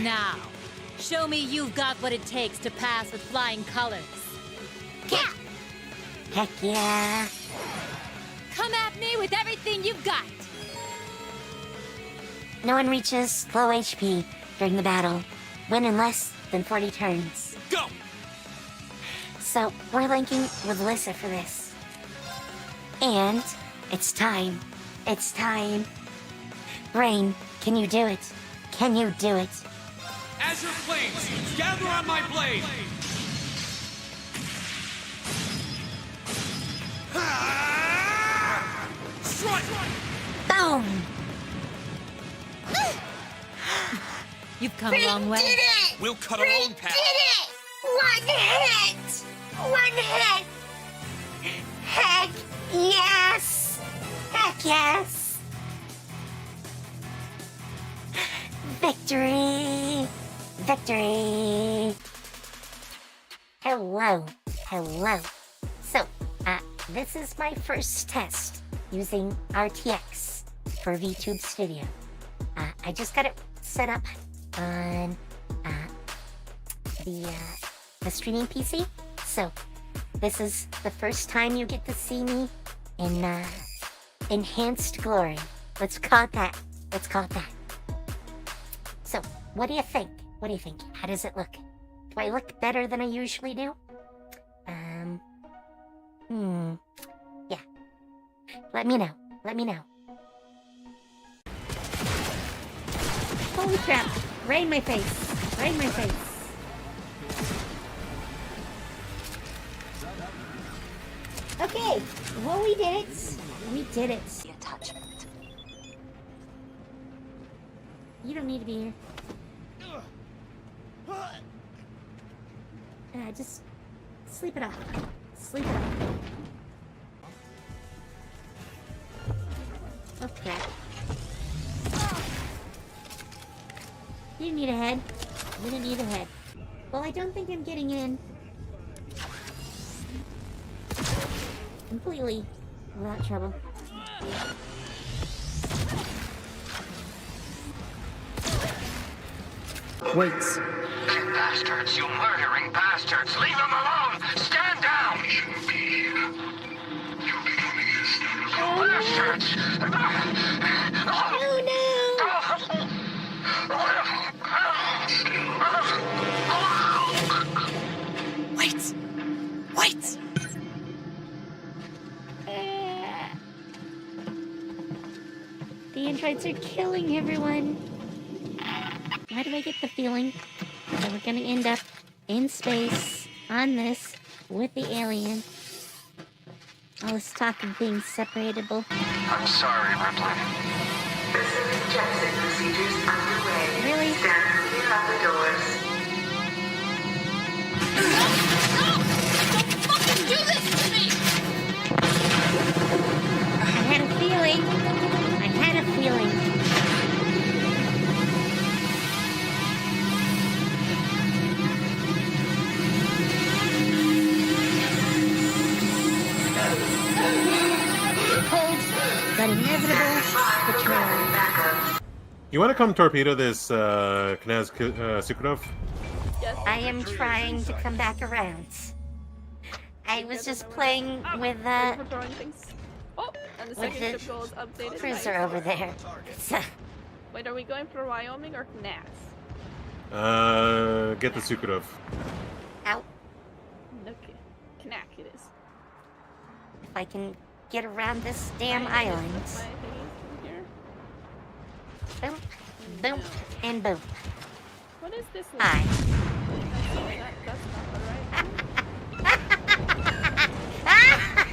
Now, show me you've got what it takes to pass with flying colors. Yeah! Heck yeah! Come at me with everything you've got! No one reaches low HP during the battle. Win in less than 40 turns. Go! So, we're linking with Lissa for this. And it's time. It's time. Rain, can you do it? Can you do it? Azure Flames, gather on my blade! Strike! Boom! You've come a long way. We did it! We'll cut a We long path. did it! One hit! One hit! Heck yes! Heck yes! Victory! Victory! Hello. Hello. So, this is my first test using RTX for VTube Studio. I just got it set up on the streaming PC. So, this is the first time you get to see me in enhanced glory. Let's call it that. Let's call it that. So, what do you think? What do you think? How does it look? Do I look better than I usually do? Yeah. Let me know. Let me know. Holy crap. Right in my face. Right in my face. Okay. Well, we did it. We did it. Attachment. You don't need to be here. Just sleep it off. Sleep it off. Okay. You didn't need a head. You didn't need a head. Well, I don't think I'm getting in completely without trouble. Wait. You bastards, you murdering bastards! Leave them alone! Stand down! Shouldn't be here. You're becoming hysterical. You bastards! Wait! Wait! The androids are killing everyone. Why do I get the feeling that we're gonna end up in space on this with the alien? All this talk of being separatable. I'm sorry, Ripley. Specific jetting procedures underway. Really? Stand clear of the doors. Don't fucking do this to me! I had a feeling. I had a feeling. Cold, but inevitable betrayal. You want to come torpedo this Knaz Sukunov? Yes. I am trying to come back around. I was just playing with We're throwing things. Oh, and the with second the ship goal is updated. cruiser Nice. over there. So, Wait, are we going for Wyoming or Nas? Get the Sukunov. out. Okay. Knack it is. If I can get around this damn I island. just put my thingies in here. Boom, boom, and boom. What is this? Hi. That's not right.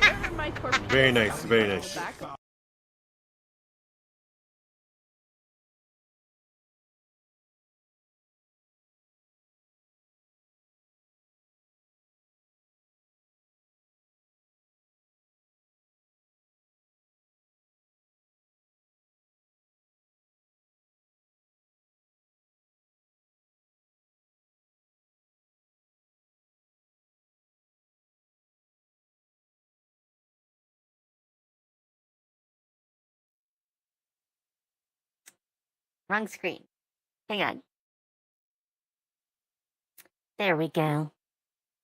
Where are my torpedoes? Very nice, very nice. Back. Wrong screen. Hang on. There we go.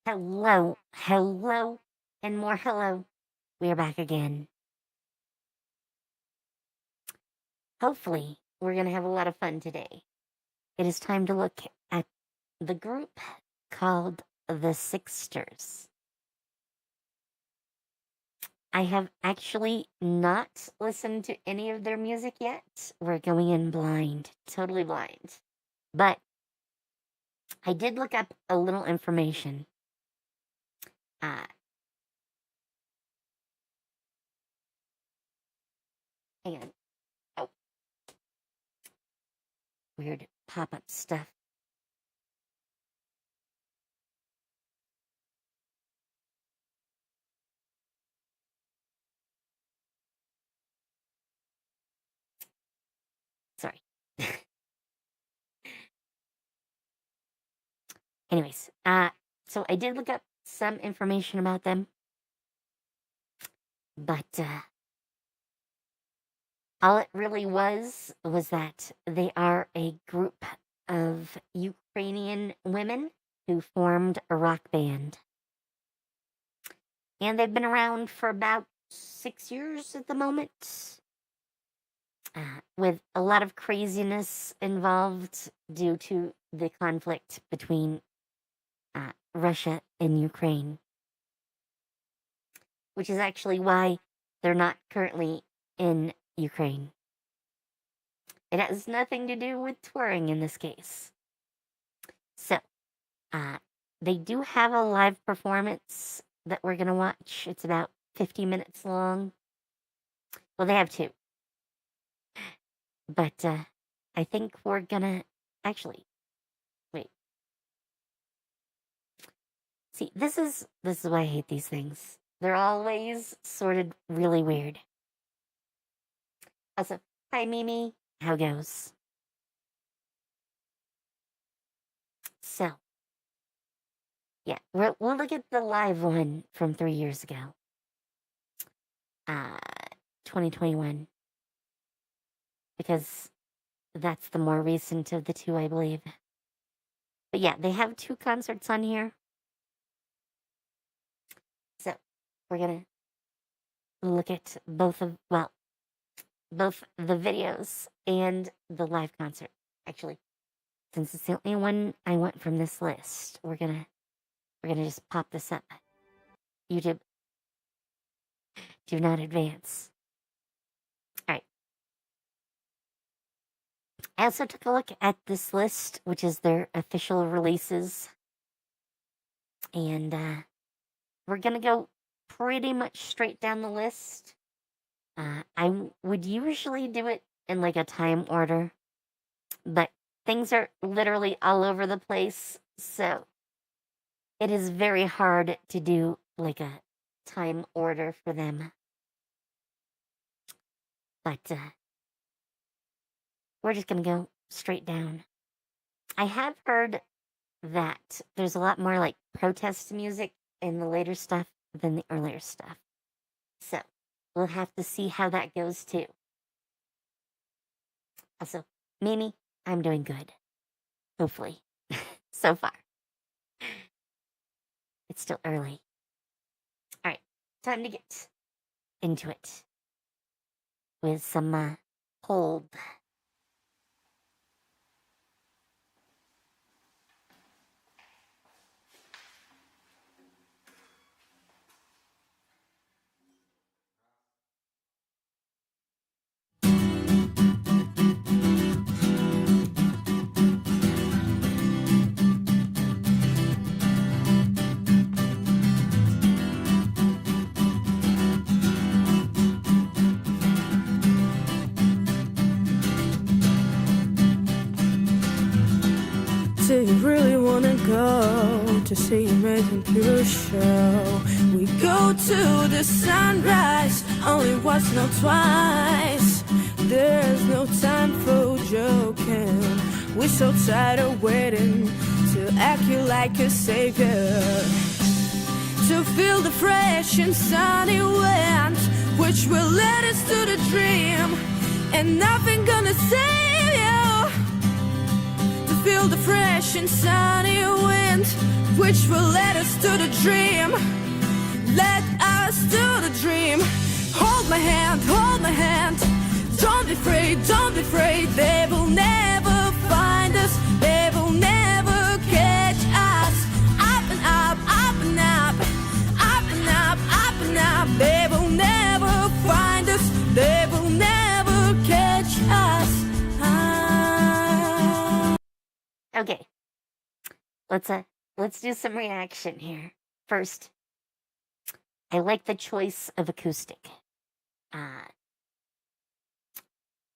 Hello, hello, and more hello. We are back again. Hopefully, we're going to have a lot of fun today. It is time to look at the group called the Sixsters. I have actually not listened to any of their music yet. We're going in blind, totally blind. But I did look up a little information. Hang on. Oh. Weird pop-up stuff. Sorry. Anyways, so I did look up some information about them, but all it really was that they are a group of Ukrainian women who formed a rock band. And they've been around for about 6 years at the moment, with a lot of craziness involved due to the conflict between Russia and Ukraine, which is actually why they're not currently in Ukraine. It has nothing to do with touring in this case. So, they do have a live performance that we're going to watch. It's about 50 minutes long. Well, they have two. But I think we're going to actually wait. See, this is why I hate these things. They're always sorted really weird. Also, hi Mimi, how goes? So, yeah, we'll look at the live one from 3 years ago. 2021. Because that's the more recent of the two, I believe. But yeah, they have 2 concerts on here. So, we're gonna look at both the videos and the live concert. Actually, since it's the only one I want from this list, we're gonna just pop this up. YouTube, do not advance. Alright. I also took a look at this list, which is their official releases. And we're gonna go pretty much straight down the list. I would usually do it in like a time order, but things are literally all over the place, so it is very hard to do like a time order for them. But we're just gonna go straight down. I have heard that there's a lot more like protest music in the later stuff than the earlier stuff. So we'll have to see how that goes too. Also, Mimi, I'm doing good. Hopefully. So far. It's still early. Alright, time to get into it. With some hold. Do you really wanna go to see ENVtuber show? We go to the sunrise, only once, not twice. There's no time for joking. We're so tired of waiting to act you like a savior. To feel the fresh and sunny wind, which will lead us to the dream, and nothing gonna save you. Feel the fresh and sunny wind hand, which will let us to the dream. Let us to the dream. Hold my hand, hold my hand. Don't be afraid, don't be afraid. They will never find us. They will never catch us. Up and up, up and up. Up and up, up and up. They will never find us. They will never catch us. Okay. Let's do some reaction here. First, I like the choice of acoustic.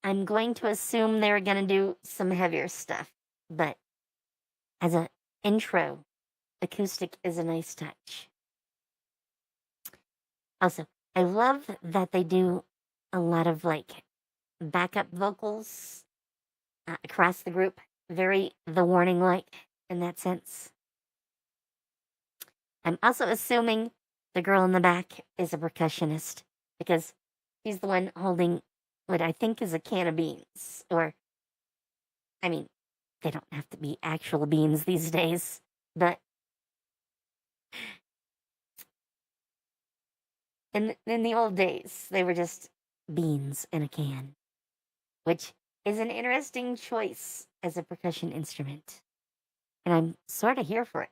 I'm going to assume they're going to do some heavier stuff, but as an intro, acoustic is a nice touch. Also, I love that they do a lot of like backup vocals across the group. Very The Warning-like in that sense. I'm also assuming the girl in the back is a percussionist because she's the one holding what I think is a can of beans. Or, I mean, they don't have to be actual beans these days, but in the old days, they were just beans in a can, which is an interesting choice as a percussion instrument. And I'm sort of here for it.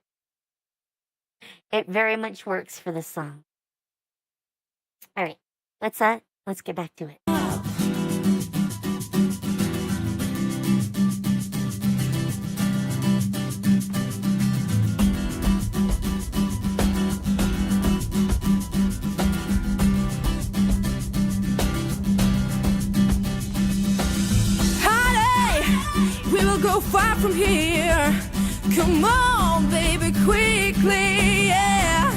It very much works for this song. All right, let's get back to it. We will go far from here. Come on, baby, quickly, yeah.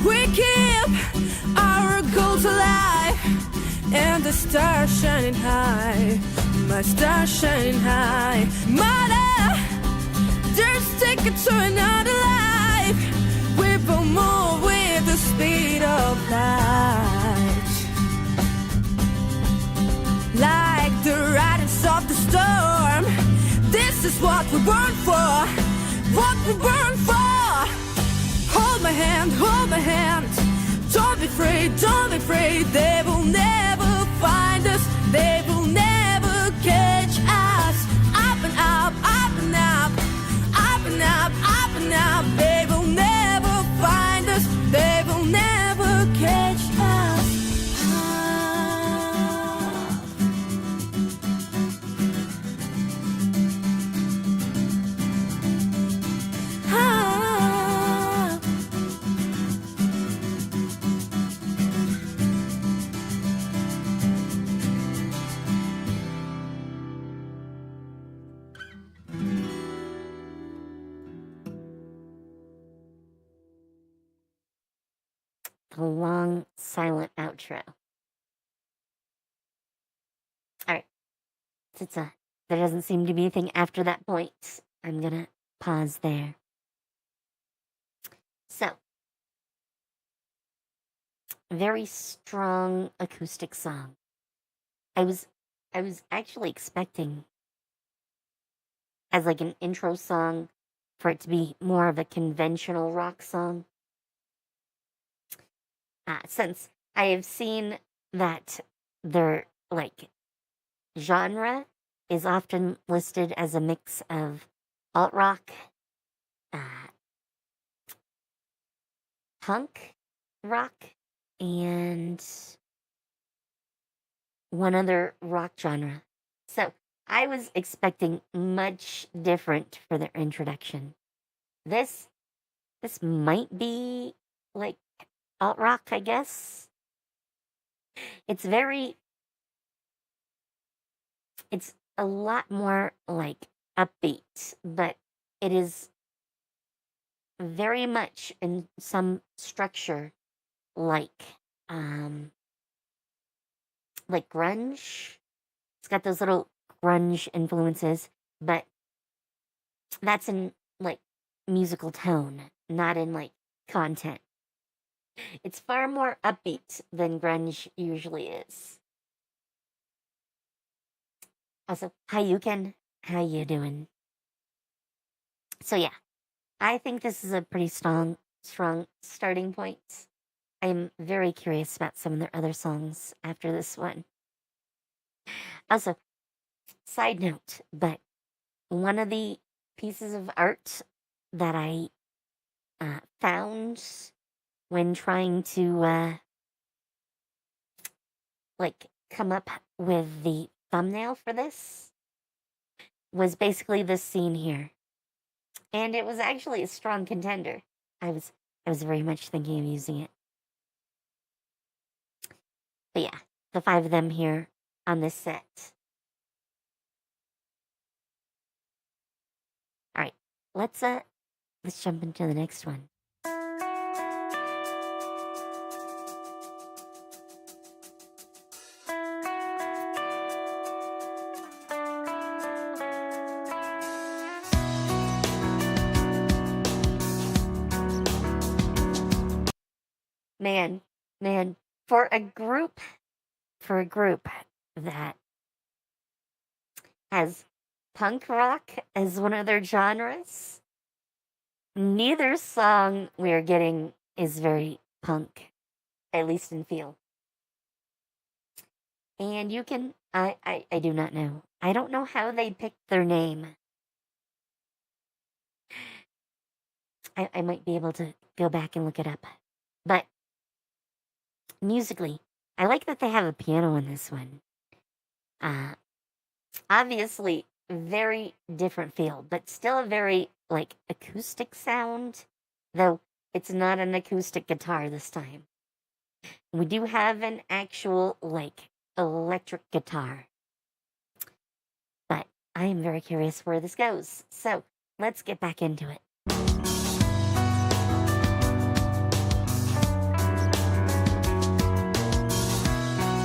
We keep our goals alive, and the stars shining high. My stars shining high. Mother, just take it to another life. We will move with the speed of light. Like the riders of the storm, this is what we burn for, what we burn for. Hold my hand, hold my hand. Don't be afraid, don't be afraid. They will never find us. They will never catch us. Up and up, up and up. Up and up, up and up. They will never find us. They will never catch us. The long, silent outro. Alright. Since there doesn't seem to be anything after that point, I'm gonna pause there. So, very strong acoustic song. I was actually expecting, as like an intro song, for it to be more of a conventional rock song. Since I have seen that their like genre is often listed as a mix of alt rock, punk rock, and one other rock genre. So I was expecting much different for their introduction. This might be like alt rock, I guess. It's a lot more like upbeat, but it is very much in some structure like grunge. It's got those little grunge influences, but that's in like musical tone, not in like content. It's far more upbeat than grunge usually is. Also, hi Yukin, how you doing? So yeah, I think this is a pretty strong starting point. I'm very curious about some of their other songs after this one. Also, side note, but one of the pieces of art that I found when trying to like come up with the thumbnail for this was basically this scene here. And it was actually a strong contender. I was very much thinking of using it. But yeah, the 5 of them here on this set. All right, let's jump into the next one. Man, for a group that has punk rock as one of their genres, neither song we're getting is very punk, at least in feel. And you can, I do not know. I don't know how they picked their name. I might be able to go back and look it up. But musically, I like that they have a piano in this one. Obviously, very different feel, but still a very, like, acoustic sound. Though, it's not an acoustic guitar this time. We do have an actual, like, electric guitar. But I am very curious where this goes. So, let's get back into it.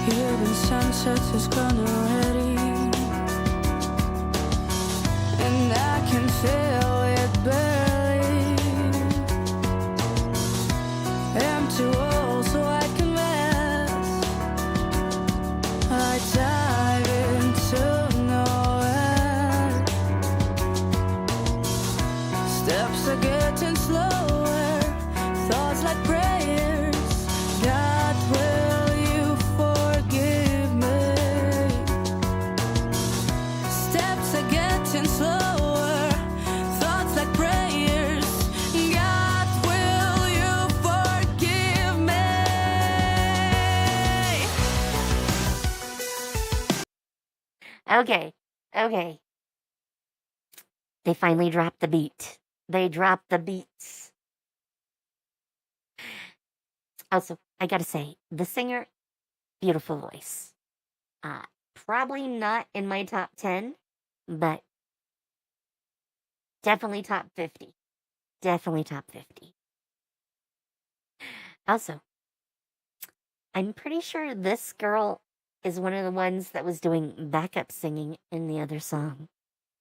Even sunset is gone already, and I can feel it barely. Empty walls so I can rest. I dive into nowhere. Steps are getting slower. Thoughts like prayers. God will you forgive me? Steps are getting slower. Thoughts like prayers. God will you forgive me? Okay. They finally dropped the beat. They dropped the beats. Also, I gotta say, the singer, beautiful voice. Probably not in my top 10, but definitely top 50. Definitely top 50. Also, I'm pretty sure this girl is one of the ones that was doing backup singing in the other song.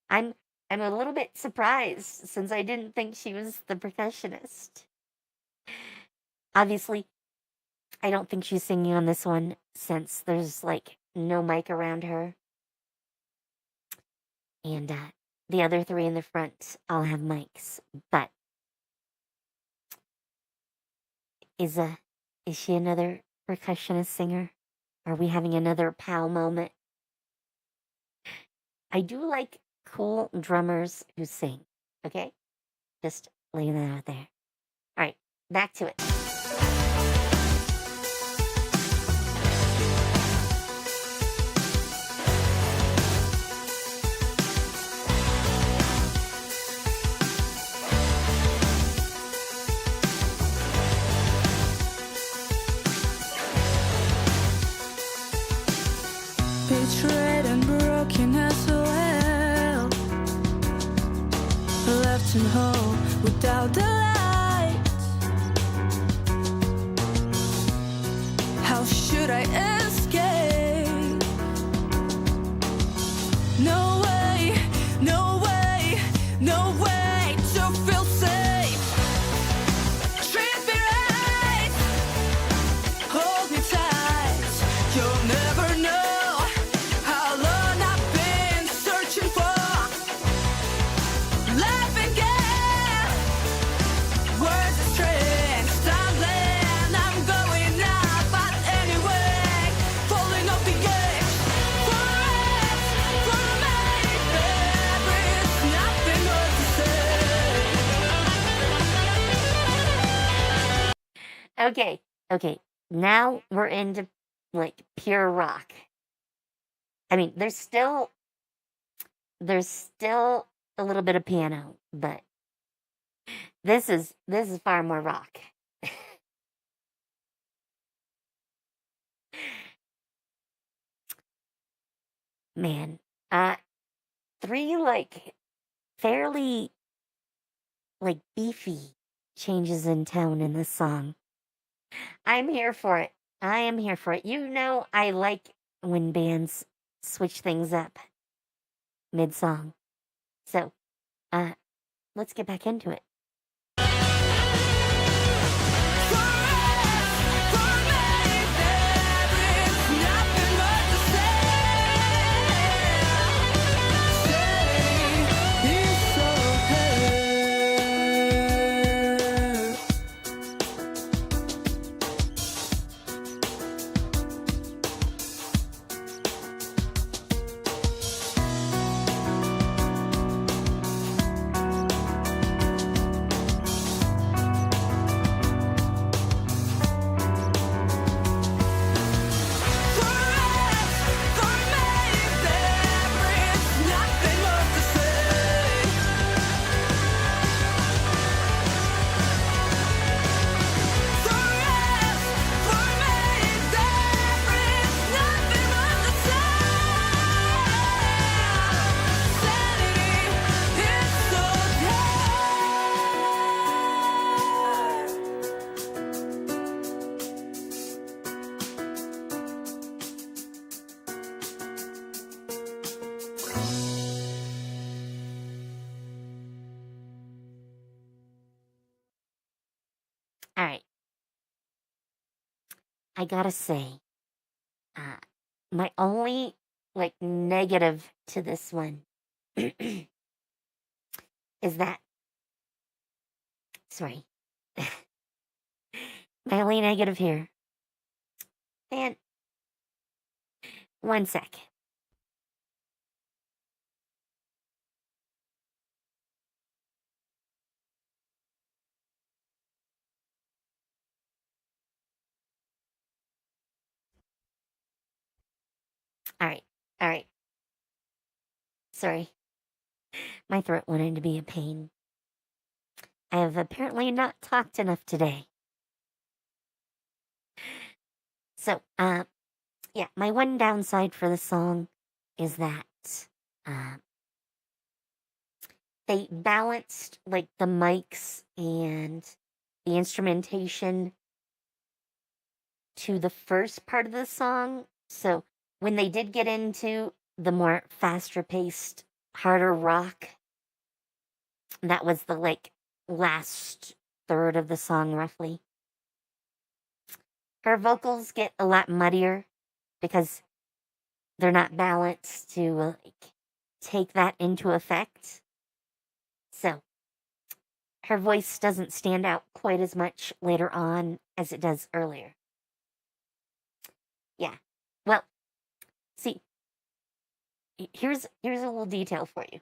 I'm a little bit surprised since I didn't think she was the percussionist. Obviously, I don't think she's singing on this one since there's like no mic around her. And the other 3 in the front all have mics. But is she another percussionist singer? Are we having another POW moment? I do like cool drummers who sing, okay? Just laying that out there. All right, back to it. Betrayed and broken as well, left in hole without the light. How should I escape? No way, no way, no way to feel safe. Treat me right, hold me tight. You'll never know how long I've been searching for. Life and game. Okay, okay. Now we're into like pure rock. I mean, there's still a little bit of piano, but this is far more rock. Man, 3 like fairly like beefy changes in tone in this song. I'm here for it. I am here for it. You know, I like when bands switch things up mid-song. So, let's get back into it. All right. I gotta say, my only like negative to this one is that, sorry, my only negative here. And 1 sec. All right. All right. Sorry. My throat wanted to be a pain. I have apparently not talked enough today. So, yeah, my one downside for the song is that they balanced like the mics and the instrumentation to the first part of the song. So when they did get into the more faster paced, harder rock, that was the like last third of the song roughly. Her vocals get a lot muddier because they're not balanced to like take that into effect. So her voice doesn't stand out quite as much later on as it does earlier. Yeah. Well, see, here's a little detail for you.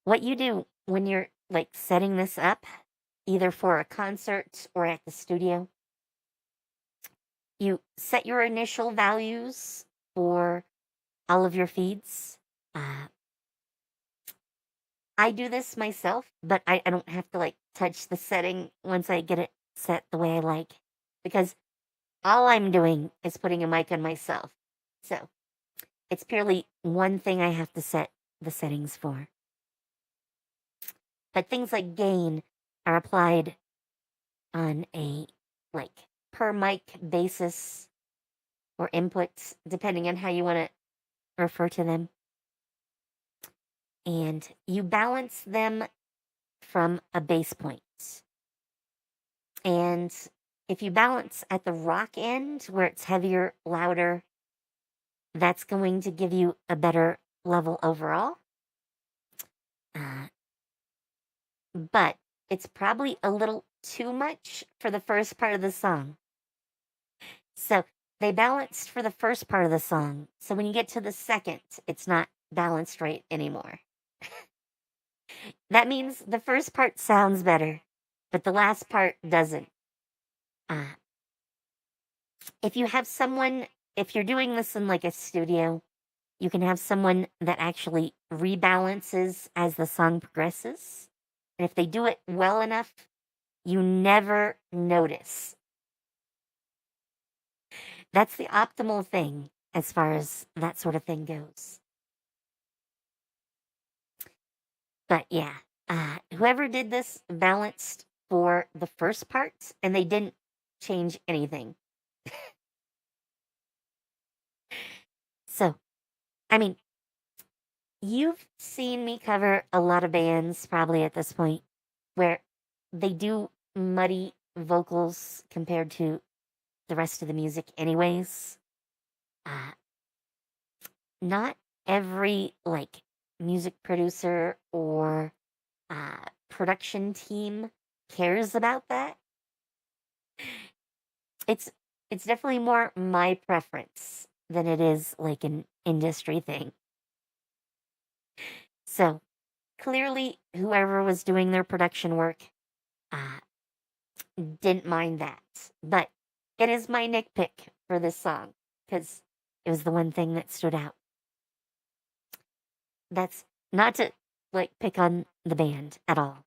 What you do when you're like setting this up, either for a concert or at the studio, you set your initial values for all of your feeds. I do this myself, but I don't have to like touch the setting once I get it set the way I like, because all I'm doing is putting a mic on myself. So it's purely one thing I have to set the settings for. But things like gain are applied on a like per mic basis or inputs, depending on how you want to refer to them. And you balance them from a base point. And if you balance at the rock end, where it's heavier, louder, that's going to give you a better level overall. But it's probably a little too much for the first part of the song. So they balanced for the first part of the song. So when you get to the second, it's not balanced right anymore. That means the first part sounds better, but the last part doesn't. If you have someone, if you're doing this in like a studio, you can have someone that actually rebalances as the song progresses. And if they do it well enough, you never notice. That's the optimal thing as far as that sort of thing goes. But yeah, whoever did this balanced for the first parts, and they didn't change anything. So, I mean, you've seen me cover a lot of bands probably at this point where they do muddy vocals compared to the rest of the music anyways. Not every like music producer or production team cares about that. It's definitely more my preference than it is like an industry thing. So clearly, whoever was doing their production work didn't mind that. But it is my nitpick for this song because it was the one thing that stood out. That's not to like pick on the band at all.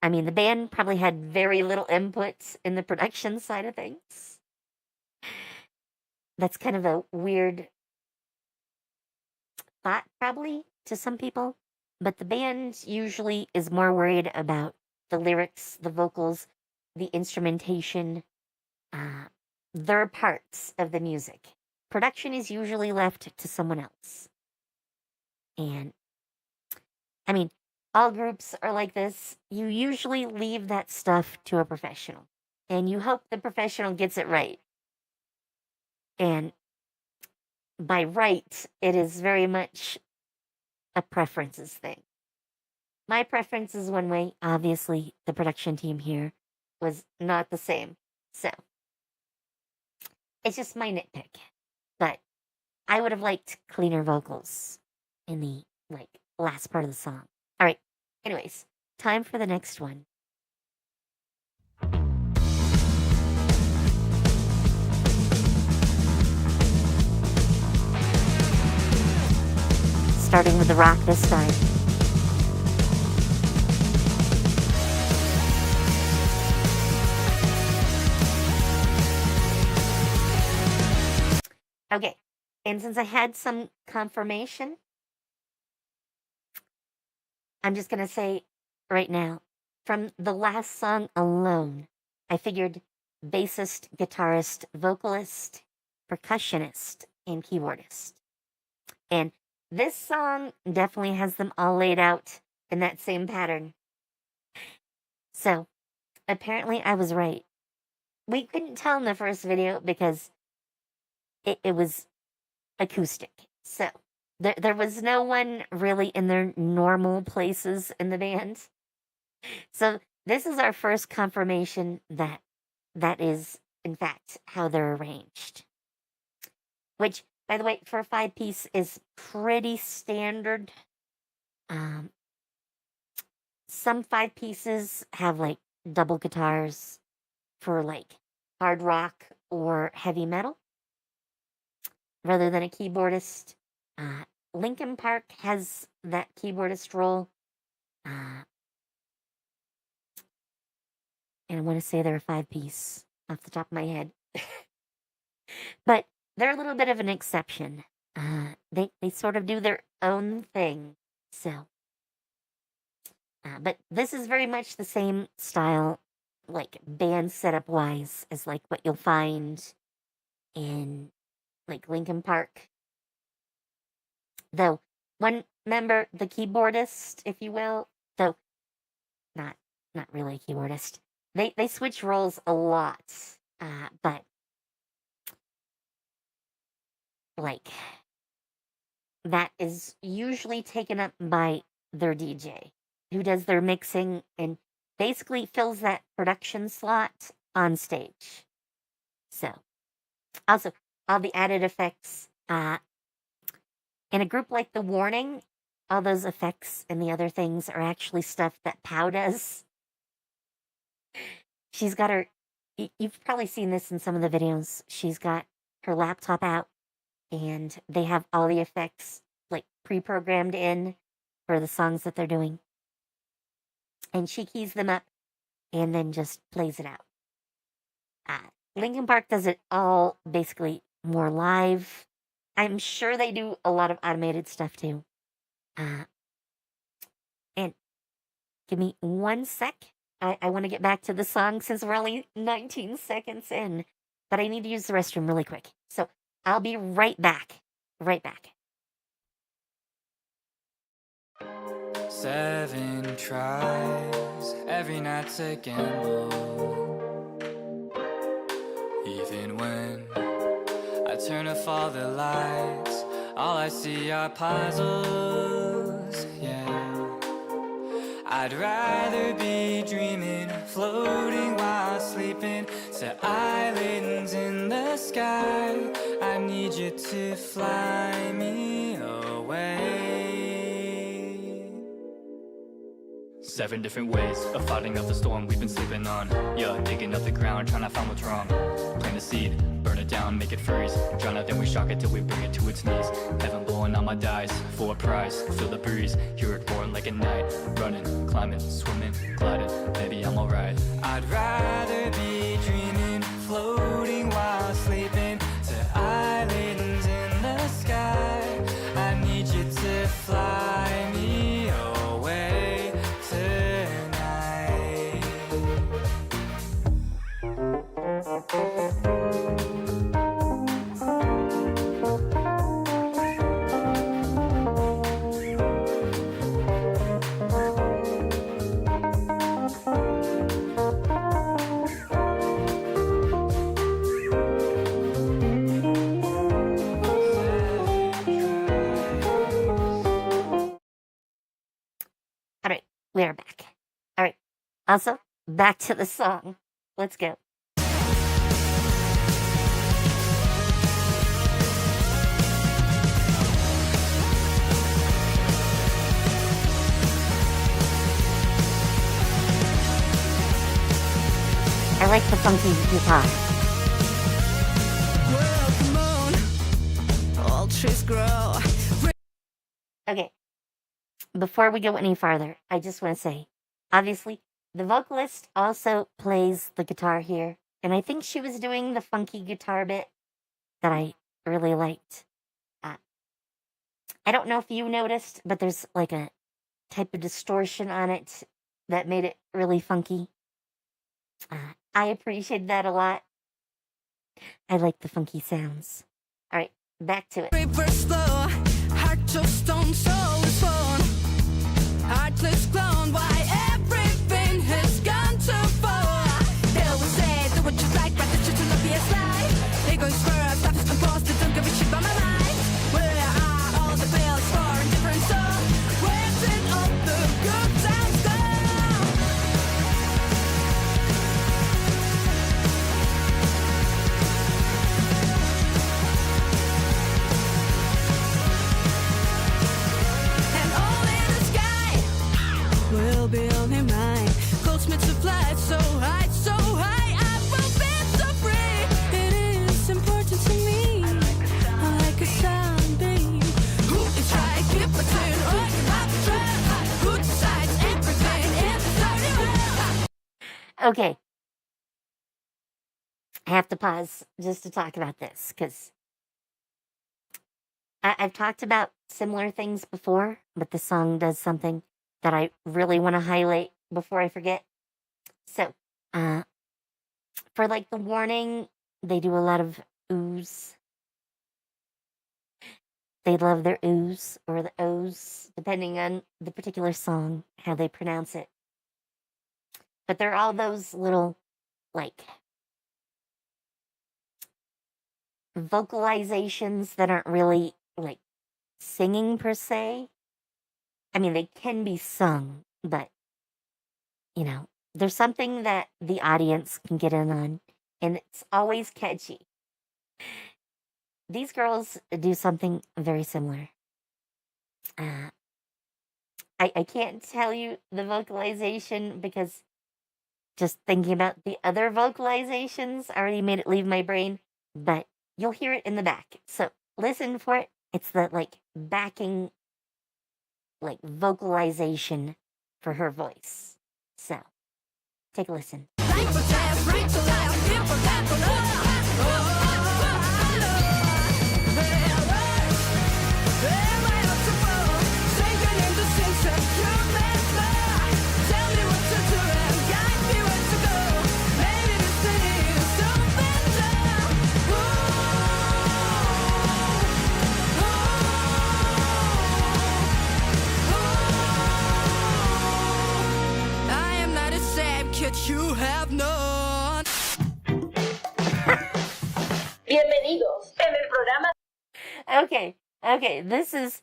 I mean, the band probably had very little input in the production side of things. That's kind of a weird thought, probably, to some people. But the band usually is more worried about the lyrics, the vocals, the instrumentation, their parts of the music. Production is usually left to someone else. And, I mean, all groups are like this. You usually leave that stuff to a professional. And you hope the professional gets it right. And by right, it is very much a preferences thing. My preference is one way. Obviously, the production team here was not the same. So, it's just my nitpick. But I would have liked cleaner vocals in the, like, last part of the song. All right. Anyways, time for the next one. Starting with the rock this time. Okay, and since I had some confirmation, I'm just going to say right now, from the last song alone, I figured bassist, guitarist, vocalist, percussionist, and keyboardist. And this song definitely has them all laid out in that same pattern. So, apparently I was right. We couldn't tell in the first video because it was acoustic. So, there was no one really in their normal places in the band. So, this is our first confirmation that that is, in fact, how they're arranged. Which, by the way, for a 5-piece is pretty standard. Some 5-pieces have like double guitars for like hard rock or heavy metal rather than a keyboardist. Linkin Park has that keyboardist role. And I want to say they're a 5-piece off the top of my head. But they're a little bit of an exception. They sort of do their own thing. So, but this is very much the same style, like band setup wise, as like what you'll find in like Linkin Park. Though one member, the keyboardist, if you will, though not really a keyboardist. They switch roles a lot, but like that is usually taken up by their DJ, who does their mixing and basically fills that production slot on stage. So, also all the added effects. In a group like The Warning, all those effects and the other things are actually stuff that Pow does. she's got her, you've probably seen this in some of the videos. She's got her laptop out and they have all the effects like pre-programmed in for the songs that they're doing. And she keys them up and then just plays it out. Linkin Park does it all basically more live. I'm sure they do a lot of automated stuff too. And give me 1 sec. I want to get back to the song since we're only 19 seconds in. But I need to use the restroom really quick. So I'll be right back. Right back. 7 tries every night to gamble. Even when I turn off all the lights, all I see are puzzles, yeah. I'd rather be dreaming, floating while sleeping, to islands in the sky. I need you to fly me away. 7 different ways of fighting up the storm we've been sleeping on. Yeah, digging up the ground, trying to find what's wrong. Plant the seed, burn it down, make it freeze. Drown it, then we shock it till we bring it to its knees. Heaven blowing on my dice for a prize. Feel the breeze, hear it roaring like a night. Running, climbing, swimming, gliding, maybe I'm alright. I'd rather be dreaming, floating while sleeping, to islands in the sky. I need you to fly me away tonight. All right, we are back. All right, also back to the song. Let's go. I like the funky guitar. Well, come on, all trees grow. Okay, before we go any farther, I just want to say, obviously, the vocalist also plays the guitar here, and I think she was doing the funky guitar bit that I really liked. I don't know if you noticed, but there's like a type of distortion on it that made it really funky. I appreciated that a lot. I like the funky sounds. All right, back to it. River slow, heart of stone, soul is born. Heartless clone, why everything has gone too far. They always say, do what you like, but the truth will be a lie. They go swear, stuff is composed, don't give a shit about my mind. Where are all the bells for indifferent soul? Where did all the good sounds go? And all in the sky will be only mine. Goldsmiths to fly so high, I will be so free. It is important to me. I like a sunbeam. Who is right? Keep a tune. Oh, you have to try. Who decides everything in the 30 world? Okay. I have to pause just to talk about this because I've talked about similar things before, but the song does something that I really want to highlight before I forget. So, for like the warning, they do a lot of oohs. They love their oohs or the ohs, depending on the particular song, how they pronounce it. But they're all those little, like, vocalizations that aren't really, like, singing per se. I mean, they can be sung, but, you know, there's something that the audience can get in on, and it's always catchy. These girls do something very similar. I can't tell you the vocalization because just thinking about the other vocalizations already made it leave my brain, but you'll hear it in the back. So listen for it. It's the like backing like vocalization for her voice. So take a listen. You have none. Bienvenidos en el programa. Okay, this is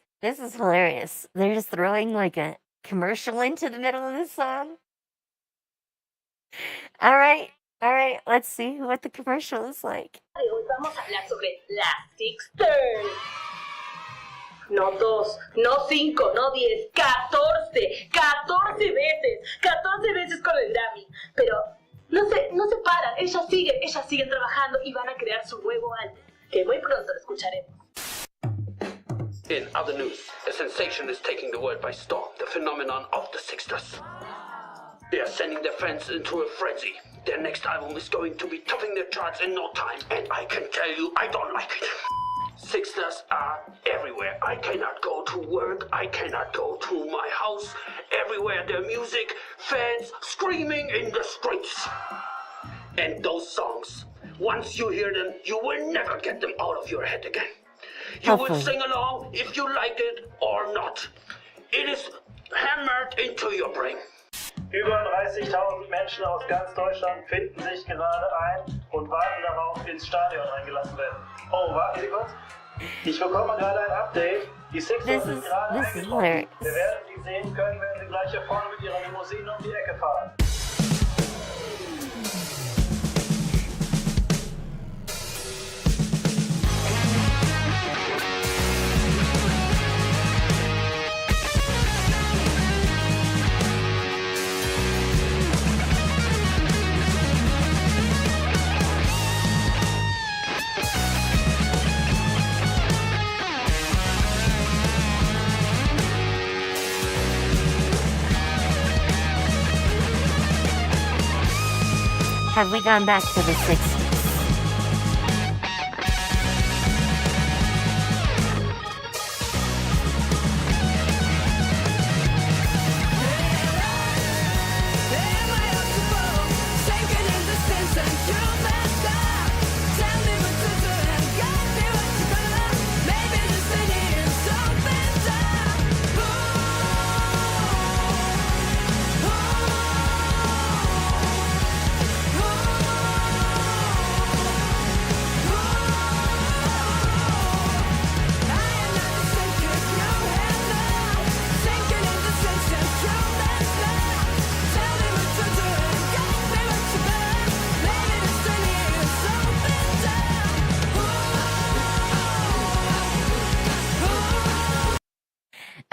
hilarious. They're just throwing like a commercial into the middle of the song. All right, let's see what the commercial is like. Hoy vamos a hablar sobre las Sixsters. No 2, no 5, no 10, 14 veces. 14 veces con el Grammy. Pero no se paran, ellas siguen trabajando y van a crear su nuevo álbum, que muy pronto lo escucharemos. In other news, a sensation is taking the world by storm. The phenomenon of the Sixsters. They are sending their fans into a frenzy. Their next album is going to be topping the charts in no time, and I can tell you, I don't like it. Sixsters are everywhere. I cannot go to work. I cannot go to my house. Everywhere their music, fans screaming in the streets. And those songs, once you hear them, you will never get them out of your head again. You will sing along if you like it or not. It is hammered into your brain. Über 30.000 Menschen aus ganz Deutschland finden sich gerade ein und warten darauf, ins Stadion eingelassen werden. Oh, warten Sie kurz. Ich bekomme gerade ein Update. Die Sixsters sind gerade eingetroffen. Wir werden die sehen können, wenn sie gleich hier vorne mit ihrer Limousine um die Ecke fahren. Have we gone back to the 60s?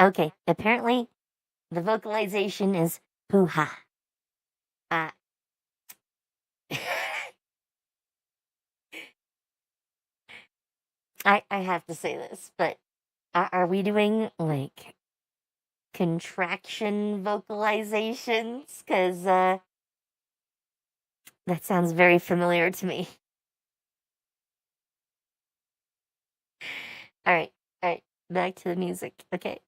Okay, apparently the vocalization is hoo-ha. I have to say this, but are we doing, like, contraction vocalizations? Because, that sounds very familiar to me. Alright, back to the music, okay.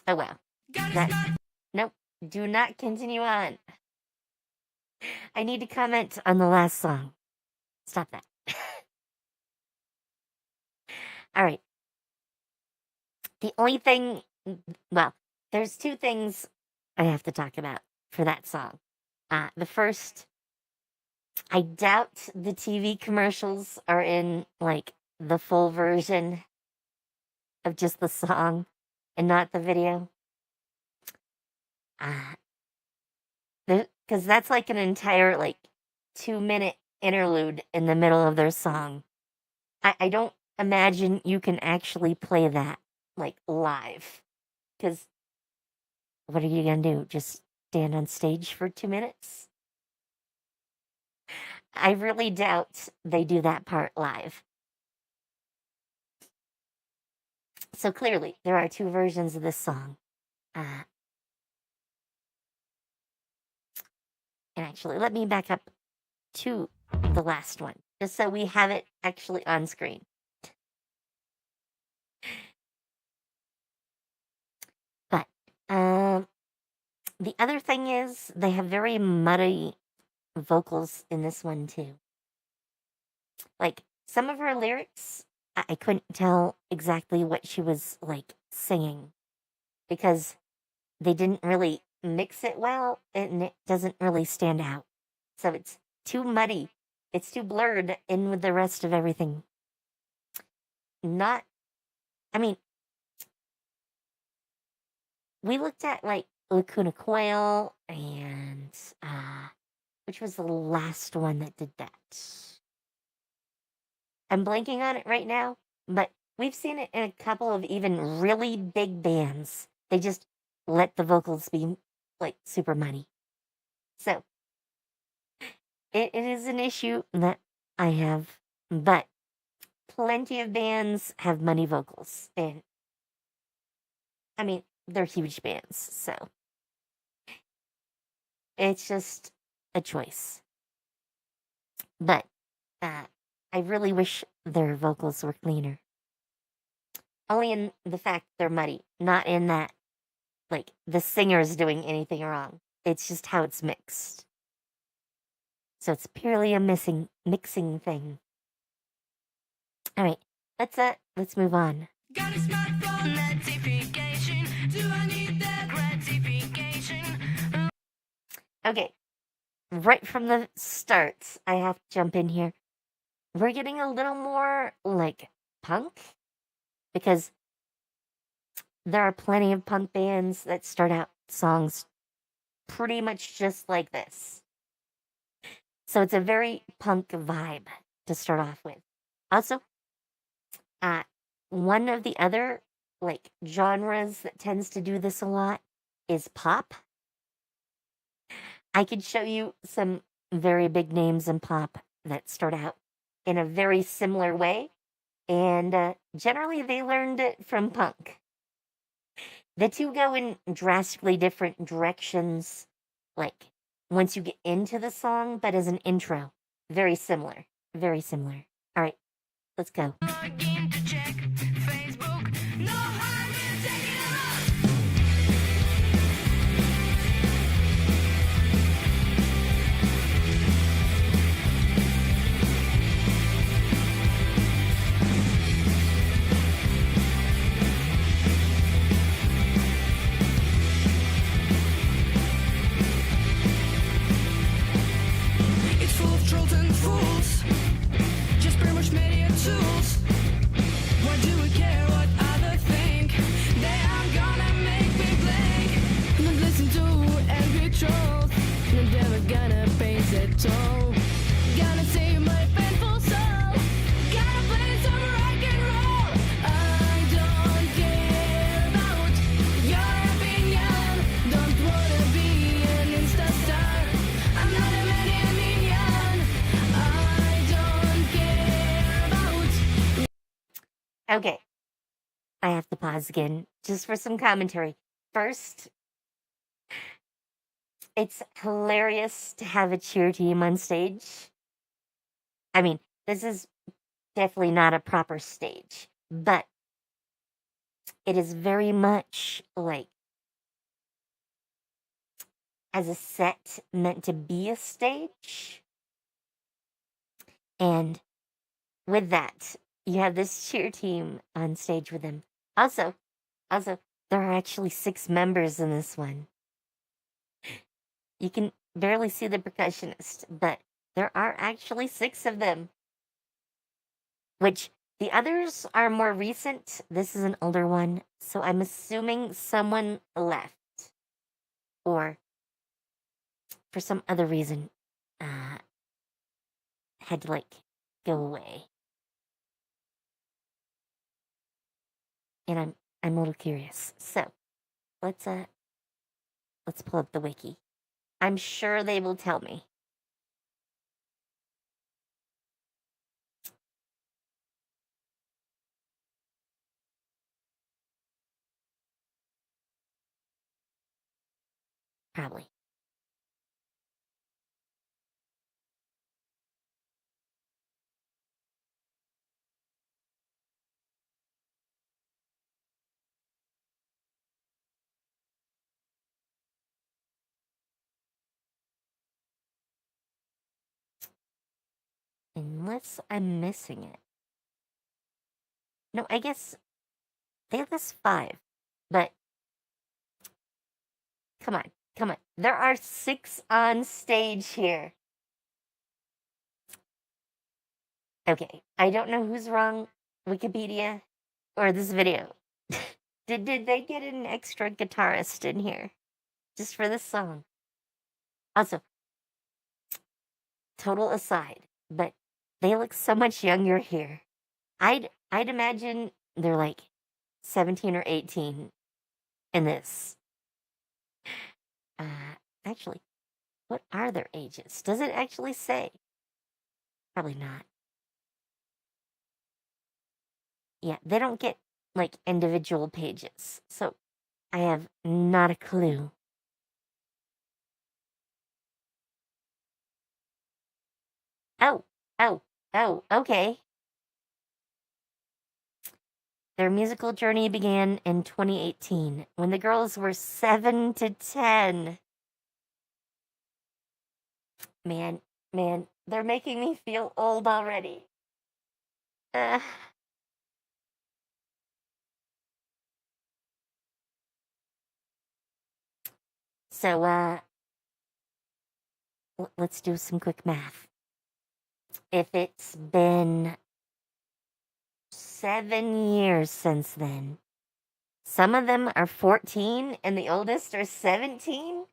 Oh wow. Nope. Do not continue on. I need to comment on the last song. Stop that. Alright. The only thing, well, there's two things I have to talk about for that song. The first, I doubt the TV commercials are in, like, the full version of just the song and not the video. Because that's like an entire, like, 2-minute interlude in the middle of their song. I don't imagine you can actually play that, like, live. Because what are you going to do? Just stand on stage for 2 minutes? I really doubt they do that part live. So clearly, there are 2 versions of this song. And actually, let me back up to the last one, just so we have it actually on screen. But the other thing is, they have very muddy vocals in this one too. Like, some of her lyrics, I couldn't tell exactly what she was, like, singing, because they didn't really mix it well, and it doesn't really stand out. So it's too muddy. It's too blurred in with the rest of everything. I mean, we looked at, like, Lacuna Coil, and, which was the last one that did that? I'm blanking on it right now, but we've seen it in a couple of even really big bands. They just let the vocals be, like, super muddy. So, it is an issue that I have, but plenty of bands have muddy vocals, and, I mean, they're huge bands, so it's just a choice. But, I really wish their vocals were cleaner. Only in the fact they're muddy, not in that, like, the singer's doing anything wrong. It's just how it's mixed. So it's purely a mixing thing. All right, let's move on. Got a smartphone notification. Do I need the gratification? Okay, right from the start, I have to jump in here. We're getting a little more, like, punk, because there are plenty of punk bands that start out songs pretty much just like this. So it's a very punk vibe to start off with. Also, one of the other, like, genres that tends to do this a lot is pop. I could show you some very big names in pop that start out in a very similar way, and generally they learned it from punk. The two go in drastically different directions, like, once you get into the song, but as an intro, very similar. Very similar. All right, let's go. It's full of trolls and fools, just pretty much media tools. Why do we care what others think? They are gonna make me blink. Not listen to angry trolls. Not never gonna pay the toll. Gonna save my painful soul. Gonna play some rock and roll. I don't care about your opinion. Don't wanna be an Insta star. I'm not a media minion. I don't care about. Okay, I have to pause again just for some commentary. First, it's hilarious to have a cheer team on stage. I mean, this is definitely not a proper stage, but it is very much like as a set meant to be a stage. And with that, you have this cheer team on stage with them. Also, there are actually 6 members in this one. You can barely see the percussionist, but there are actually 6 of them. Which, the others are more recent. This is an older one, so I'm assuming someone left. Or, for some other reason, had to, like, go away. and I'm a little curious. So, let's pull up the wiki. I'm sure they will tell me. Probably. Unless I'm missing it. No, I guess they list 5, but come on. There are 6 on stage here. Okay, I don't know who's wrong, Wikipedia or this video. Did they get an extra guitarist in here just for this song? Also, total aside, but they look so much younger here. I'd imagine they're like 17 or 18 in this. Actually, what are their ages? Does it actually say? Probably not. Yeah, they don't get like individual pages, so I have not a clue. Oh, okay. Their musical journey began in 2018 when the girls were 7 to 10. Man, they're making me feel old already. So, let's do some quick math. If it's been 7 years since then, some of them are 14 and the oldest are 17?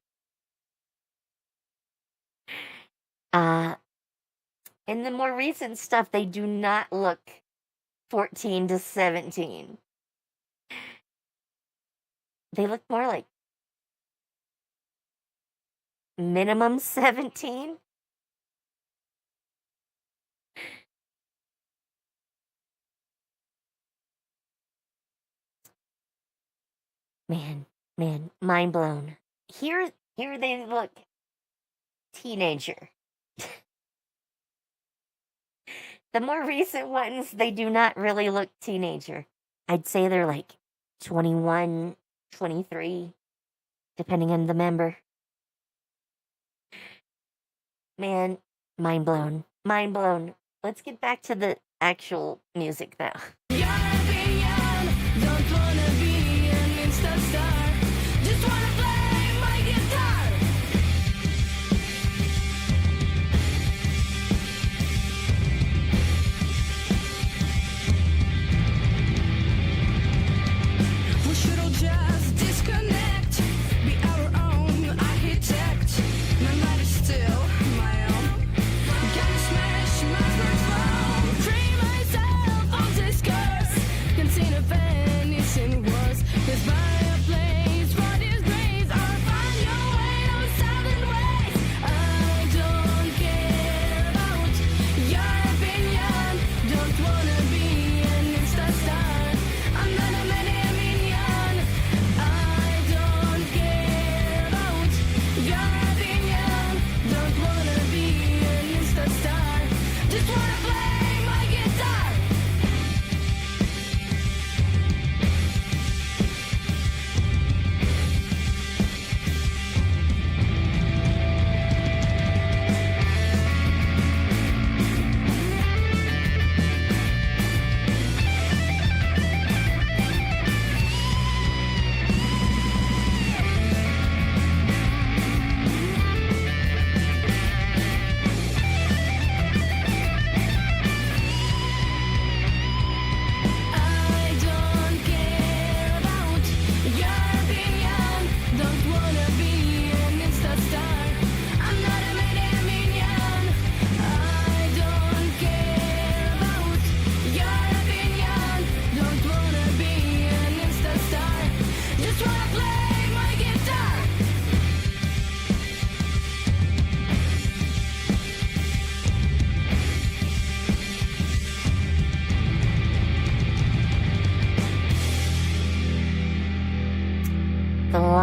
In the more recent stuff, they do not look 14 to 17. They look more like minimum 17. Man, mind blown. Here they look teenager. The more recent ones, they do not really look teenager. I'd say they're like 21, 23, depending on the member. Man, mind blown. Let's get back to the actual music now. Myself on this girl.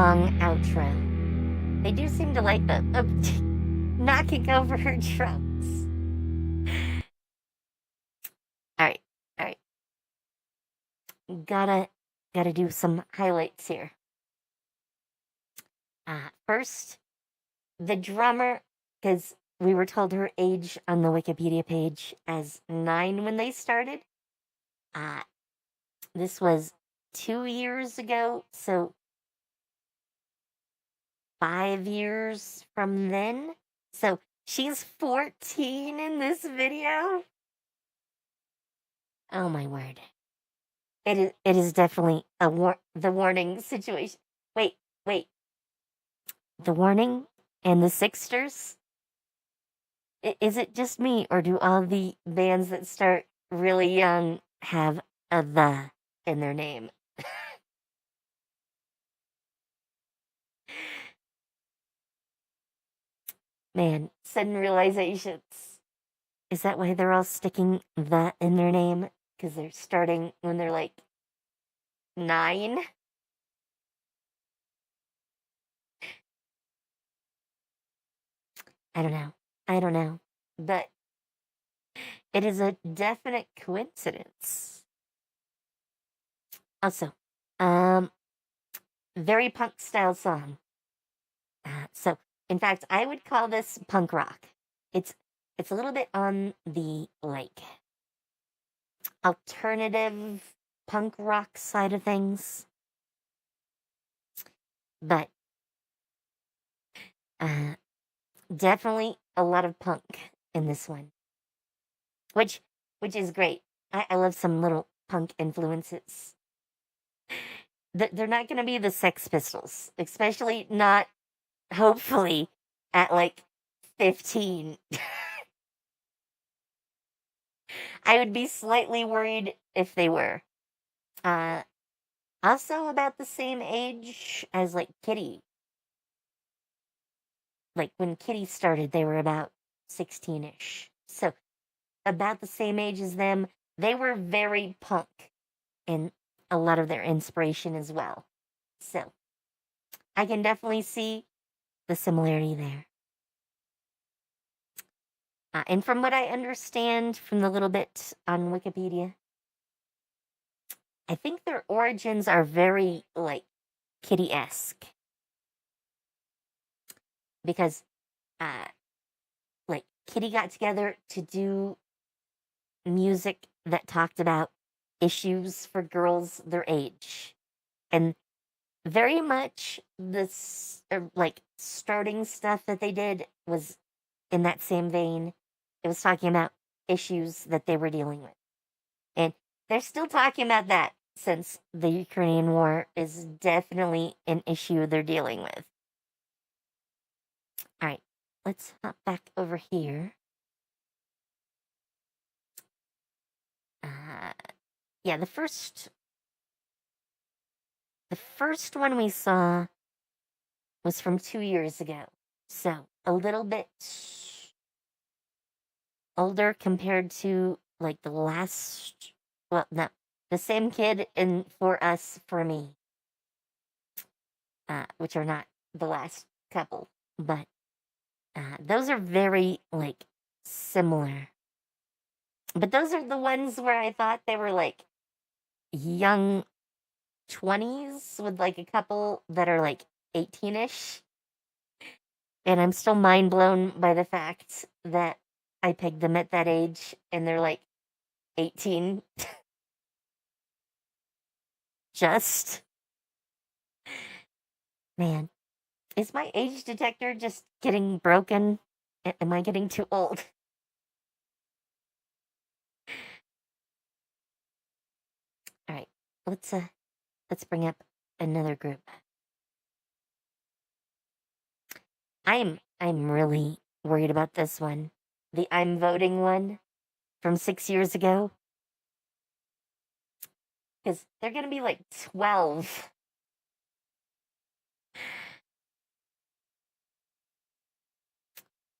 long outro. They do seem to like the knocking over her drums. Alright. Gotta do some highlights here. First, the drummer, because we were told her age on the Wikipedia page as 9 when they started. This was 2 years ago, so 5 years from then. So she's 14 in this video. Oh my word. It is definitely the warning situation. Wait. The warning and the Sixsters? Is it just me, or do all the bands that start really young have a "the" in their name? Man, sudden realizations. Is that why they're all sticking "the" in their name? Because they're starting when they're like 9? I don't know. But it is a definite coincidence. Also, very punk style song. So, in fact, I would call this punk rock. It's a little bit on the like alternative punk rock side of things, but definitely a lot of punk in this one, which is great. I love some little punk influences. They're not going to be the Sex Pistols, especially not, hopefully, at like 15. I would be slightly worried if they were. Also about the same age as like Kitty. Like when Kitty started, they were about 16-ish. So about the same age as them. They were very punk in a lot of their inspiration as well. So I can definitely see the similarity there. And from what I understand from the little bit on Wikipedia, I think their origins are very, like, Kitty-esque. Because, like, Kitty got together to do music that talked about issues for girls their age. And very much this, like, starting stuff that they did was in that same vein. It was talking about issues that they were dealing with. And they're still talking about that since the Ukrainian war is definitely an issue they're dealing with. All right, let's hop back over here. Yeah, the first one we saw was from 2 years ago. So a little bit older compared to like the last, well, no, the same kid in For Us, For Me, which are not the last couple, but those are very like similar. But those are the ones where I thought they were like young 20s with like a couple that are like 18-ish. And I'm still mind blown by the fact that I pegged them at that age and they're like 18. Just. Man, is my age detector just getting broken? Am I getting too old? All right, let's bring up another group. I'm really worried about this one. The I'm voting one from 6 years ago. Because they're going to be like 12.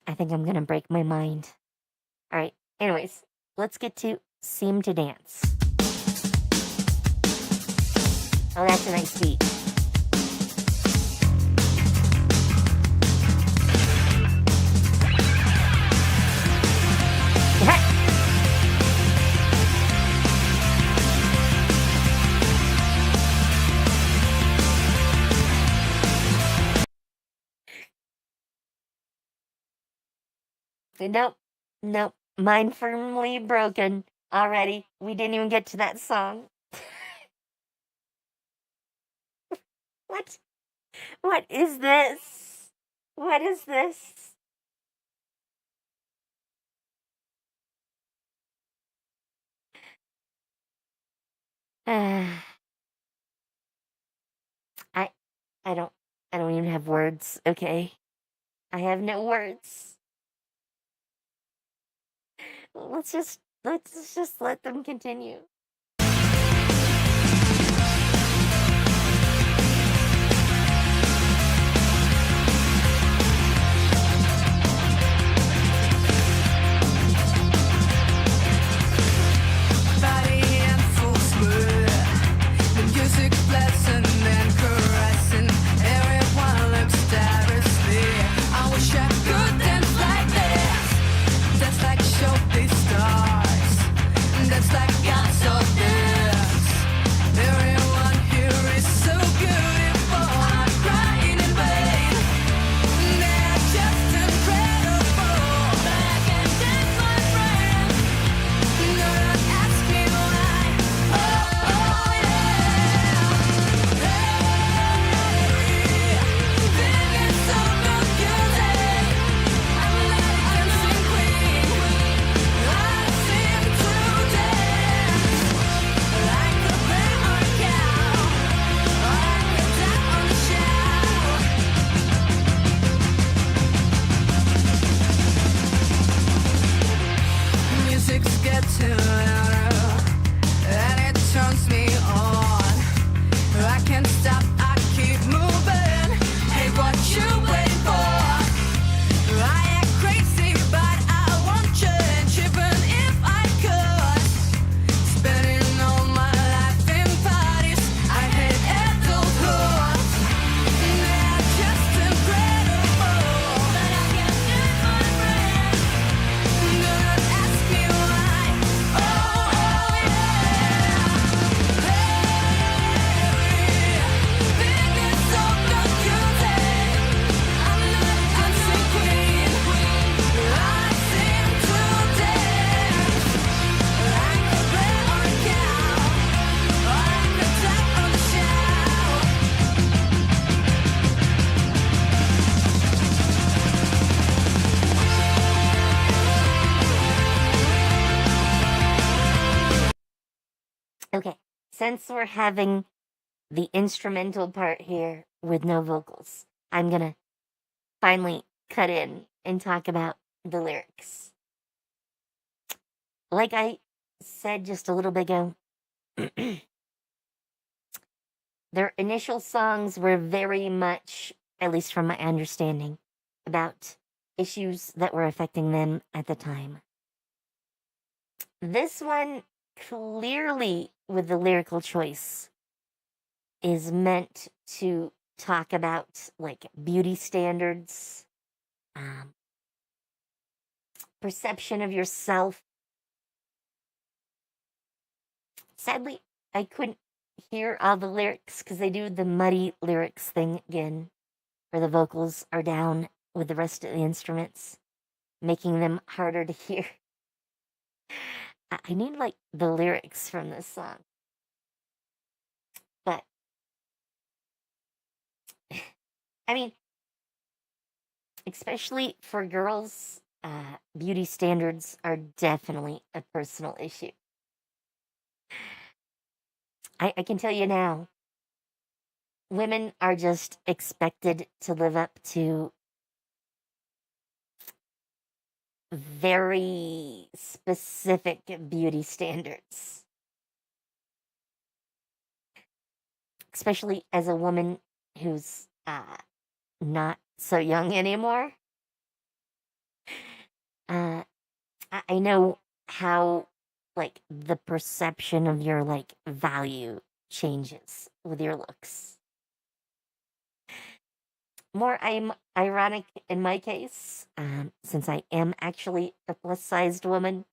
I think I'm going to break my mind. All right, anyways, let's get to Seem to Dance. Oh, that's a nice beat. Nope. Nope. Mine firmly broken already. We didn't even get to that song. What? What is this? What is this? I don't even have words, okay? I have no words. Let's just let them continue. Body and full smooth. The music blessing and caressing. Everyone looks tirelessly. I wish I could dance like this. That's like showbiz stars. That's like God's of dance. Everyone here is so beautiful. I'm crying in vain. They're just incredible. But I can't dance, my friend. No, don't ask me why. Oh yeah. This is so confusing. I'm not a dancing queen. I seem to dance like a bear or a cow, or like a duck on the shelf. Music's getting louder, and it turns me on. I can't stop, I keep moving. Hey, what you waiting for? I act crazy, but I won't change, even if I could. Spending all my life in parties, I hate adulthood. They're just incredible, but I can't dance, my friend. Do not ask me why. Oh yeah. This is so confusing. I'm not a dancing queen. I seem to dance like a bear or a cow, or like a duck on the shelf. Okay, since we're having the instrumental part here with no vocals, I'm gonna finally cut in and talk about the lyrics. Like I said just a little bit ago, their initial songs were very much, at least from my understanding, about issues that were affecting them at the time. This one, clearly, with the lyrical choice, is meant to talk about like beauty standards, perception of yourself. Sadly, I couldn't hear all the lyrics because they do the muddy lyrics thing again, where the vocals are down with the rest of the instruments, making them harder to hear. I need like the lyrics from this song. But I mean, especially for girls, beauty standards are definitely a personal issue. I can tell you now, women are just expected to live up to very specific beauty standards. Especially as a woman who's not so young anymore. I know how like the perception of your like value changes with your looks. More ironic in my case, since I am actually a plus-sized woman,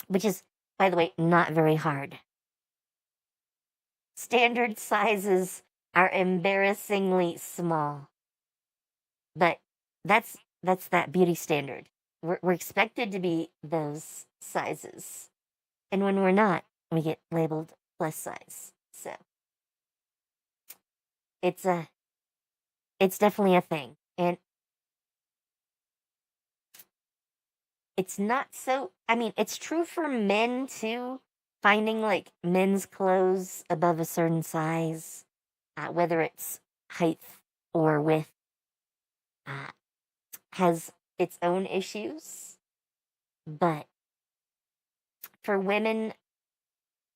which is, by the way, not very hard. Standard sizes are embarrassingly small. But that's that beauty standard. We're expected to be those sizes, and when we're not, we get labeled plus size. So it's definitely a thing, and it's not so. I mean, it's true for men too. Finding like men's clothes above a certain size, whether it's height or width, has its own issues. But for women,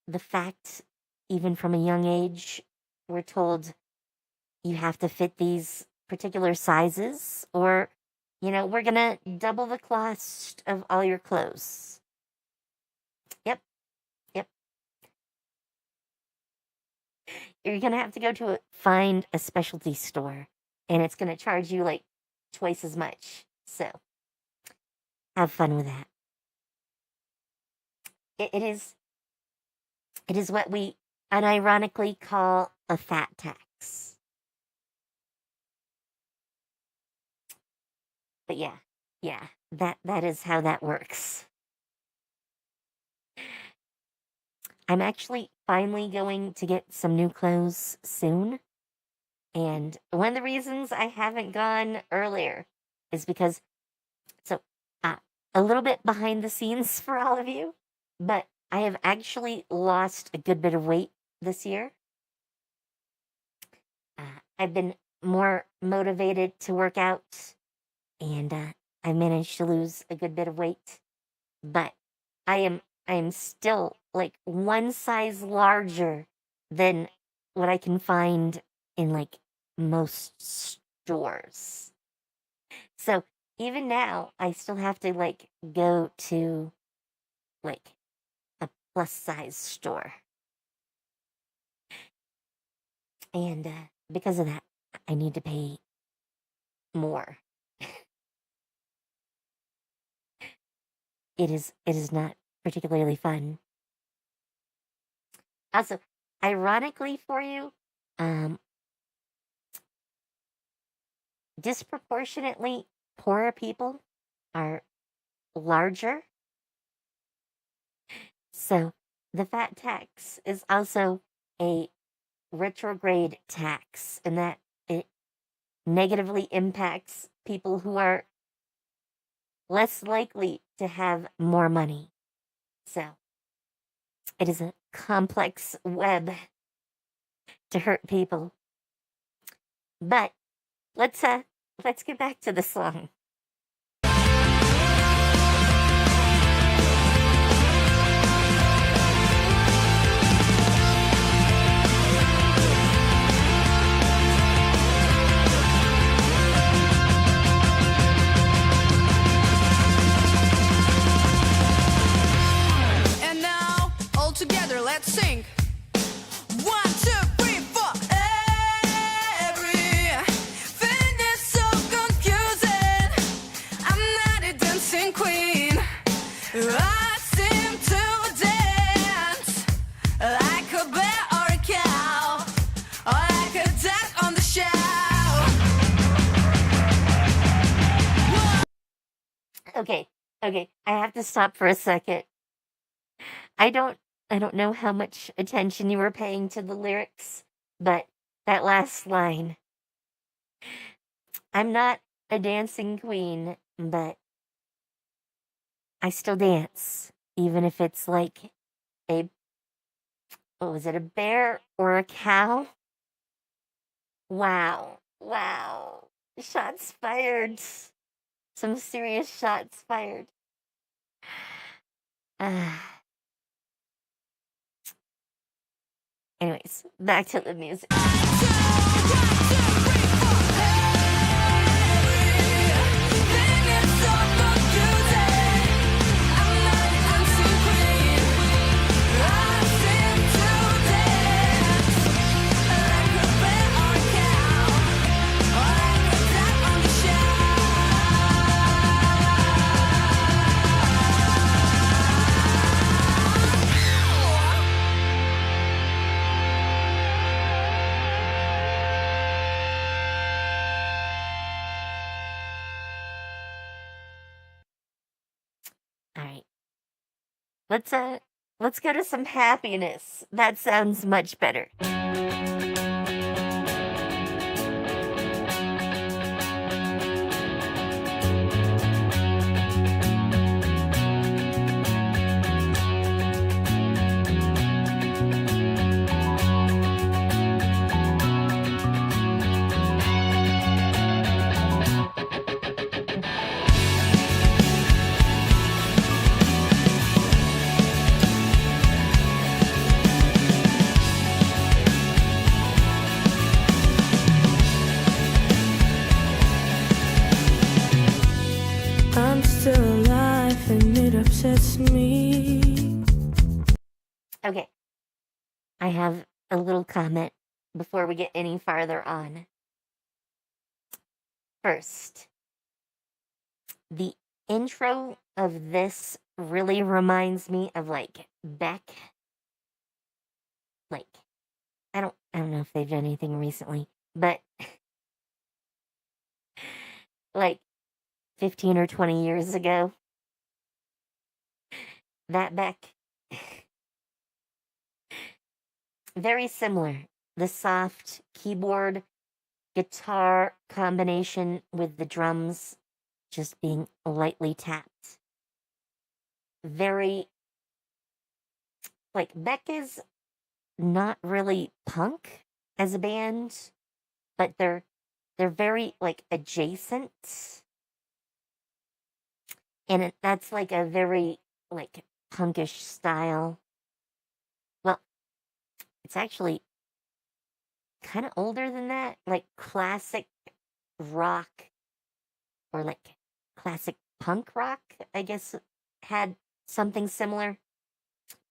the fact, even from a young age, we're told you have to fit these particular sizes, or, we're gonna double the cost of all your clothes. Yep. You're gonna have to go to find a specialty store, and it's gonna charge you like twice as much. So, have fun with that. It is what we unironically call a fat tax. But yeah, that is how that works. I'm actually finally going to get some new clothes soon. And one of the reasons I haven't gone earlier is because, a little bit behind the scenes for all of you, but I have actually lost a good bit of weight this year. I've been more motivated to work out, and I managed to lose a good bit of weight. But I am still like one size larger than what I can find in like most stores. So even now, I still have to like go to like a plus size store. And because of that, I need to pay more. It is not particularly fun. Also, ironically for you, disproportionately poorer people are larger. So the fat tax is also a retrograde tax, in that it negatively impacts people who are less likely to have more money. So it is a complex web to hurt people. But let's get back to the song. And now, all together, let's sing. 1, 2, 3, 4. Everything is so confusing. I'm not a dancing queen. I seem to dance like a bear or a cow, or like a duck on the show. Okay. I have to stop for a second. I don't know how much attention you were paying to the lyrics, but that last line. I'm not a dancing queen, but I still dance, even if it's like a bear or a cow? Wow. Shots fired. Some serious shots fired. Anyways, back to the music. Alright. Let's go to some happiness. That sounds much better. I'm still alive and it upsets me. Okay. I have a little comment before we get any farther on. First, the intro of this really reminds me of like Beck. Like, I don't know if they've done anything recently, but like 15 or 20 years ago, that Beck, very similar. The soft keyboard guitar combination with the drums just being lightly tapped. Very, like, Beck is not really punk as a band, but they're very, like, adjacent. And that's, like, a very, like, punkish style. Well, it's actually kind of older than that. Like, classic rock, or, like, classic punk rock, I guess, had something similar.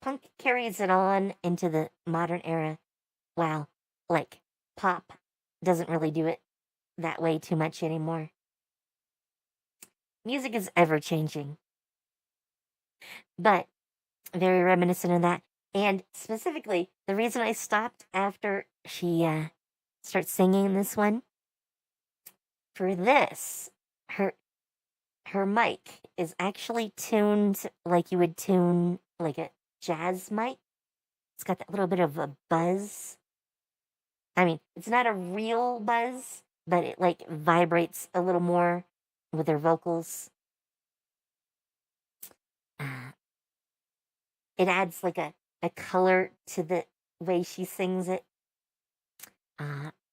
Punk carries it on into the modern era, while, like, pop doesn't really do it that way too much anymore. Music is ever changing, but very reminiscent of that. And specifically, the reason I stopped after she starts singing this one, for this, her mic is actually tuned like you would tune like a jazz mic. It's got that little bit of a buzz. I mean, it's not a real buzz, but it like vibrates a little more with her vocals. It adds like a color to the way she sings it.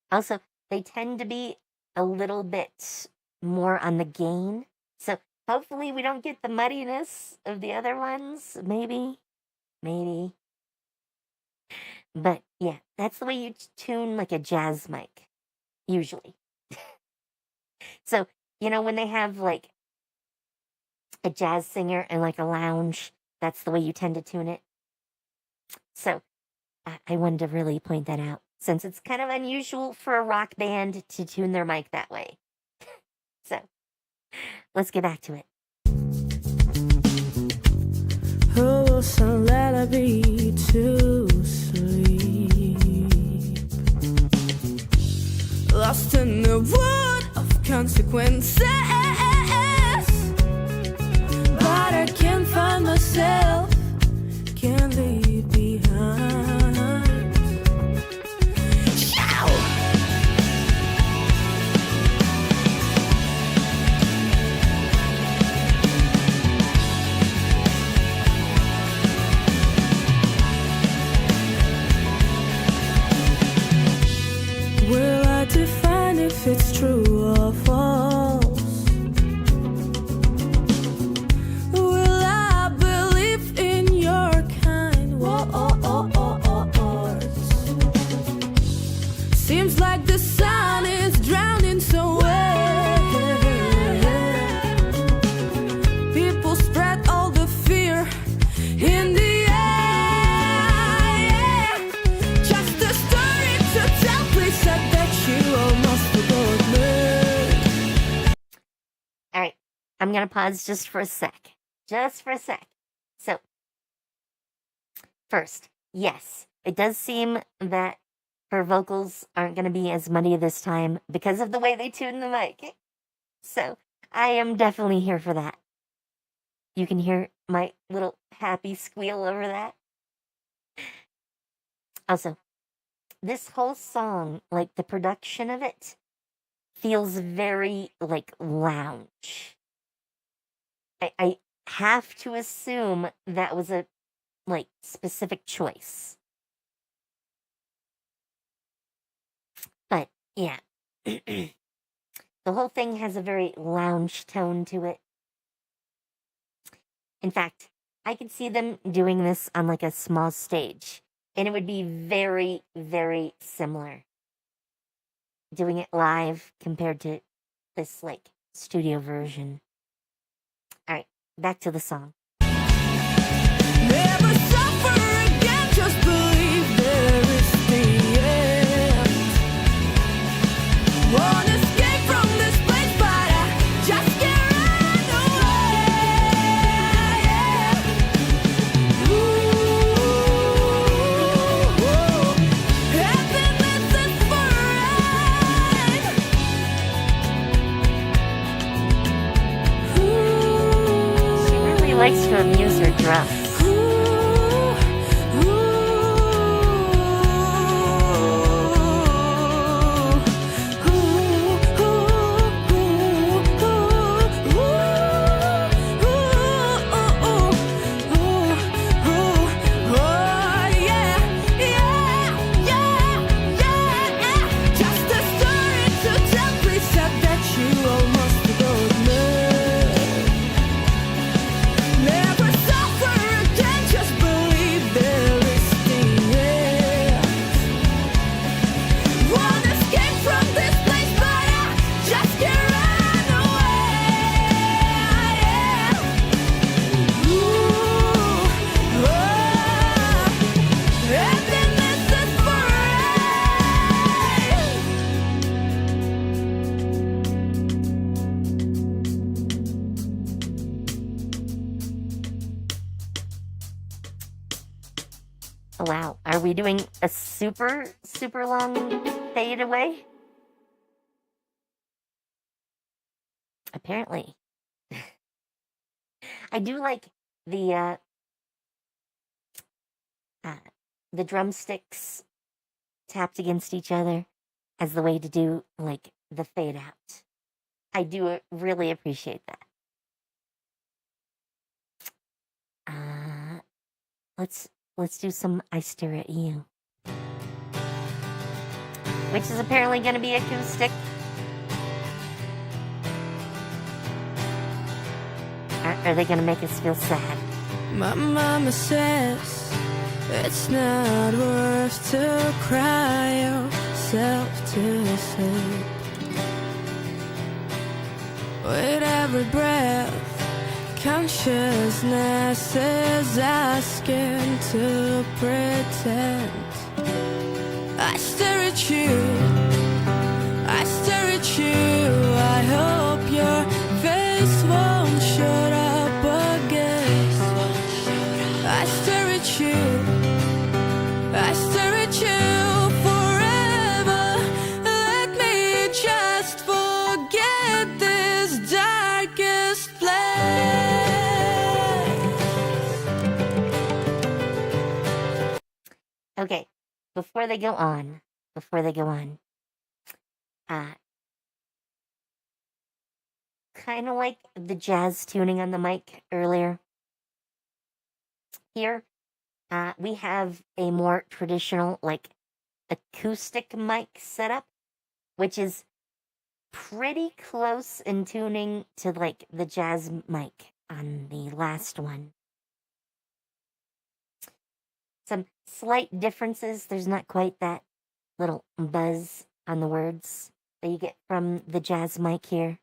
Also, they tend to be a little bit more on the gain. So hopefully we don't get the muddiness of the other ones. Maybe. But yeah, that's the way you tune like a jazz mic, usually. So, you know, when they have like a jazz singer and like a lounge, that's the way you tend to tune it. So I wanted to really point that out, since it's kind of unusual for a rock band to tune their mic that way. So let's get back to it. Who will some lullaby to sleep? Lost in the wood of consequences, but I can't find myself, can't leave behind. Shout! Will I define if it's true or false? Will I believe in your kind words? Seems like the sun is drowning somewhere. People spread all the fear in the All right, I'm going to pause just for a sec. So, first, yes, it does seem that her vocals aren't going to be as muddy this time because of the way they tune the mic. So, I am definitely here for that. you can hear my little happy squeal over that. Also, this whole song, like the production of it, feels very like lounge. I have to assume that was a like specific choice. But yeah. The whole thing has a very lounge tone to it. In fact, I could see them doing this on like a small stage, and it would be very, very similar. Doing it live compared to this like studio version. All right, back to the song. Never suffer again, just believe there is the end. Won't escape from this place, but I just can't run away. Ooh, happiness is forever. She really likes to amuse her drums. Never suffer again, just believe there is the end. Won't escape from this place, but I just can't run away. Ooh, happiness is Wow, are we doing a super, super long fade away? Apparently. I do like the drumsticks tapped against each other as the way to do like the fade out. I do really appreciate that. Let's do some I Stare at You, which is apparently going to be acoustic. Are they going to make us feel sad? My mama says it's not worth to cry yourself to sleep. With every breath, consciousness is asking to pretend. I stare at you, I stare at you. I hope your face won't shut up again. I stare at you, I stare at you forever. Let me just forget this darkest place. Okay, before they go on, kind of like the jazz tuning on the mic earlier. Here, we have a more traditional, like, acoustic mic setup, which is pretty close in tuning to, like, the jazz mic on the last one. Some slight differences. There's not quite that little buzz on the words that you get from the jazz mic here.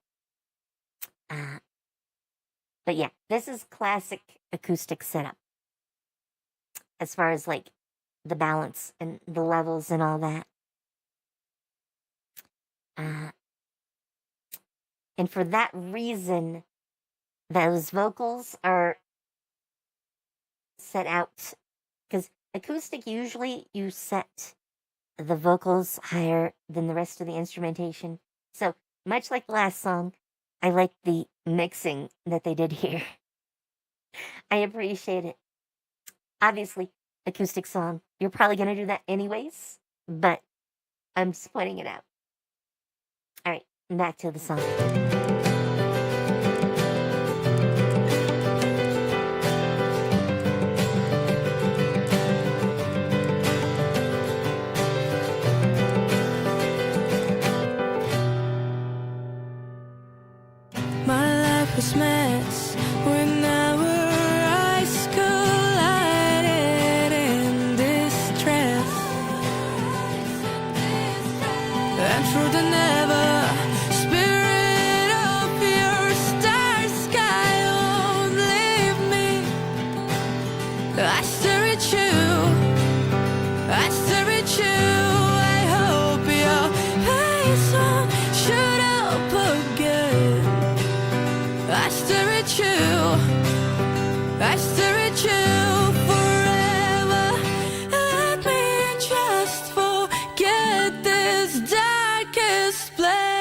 But yeah, this is classic acoustic setup as far as like the balance and the levels and all that. And for that reason, those vocals are set out, because acoustic, usually you set the vocals higher than the rest of the instrumentation. So much like the last song, I like the mixing that they did here. I appreciate it. Obviously, acoustic song. You're probably gonna do that anyways, but I'm just pointing it out. All right, back to the song. My life was mess when our eyes collided in distress. And through the never spirit of your star sky won't leave me. I stare at you, I stare at you. I hope your face won't shoot up again. I stare at you, I stare at you forever. Let me just forget this darkest place.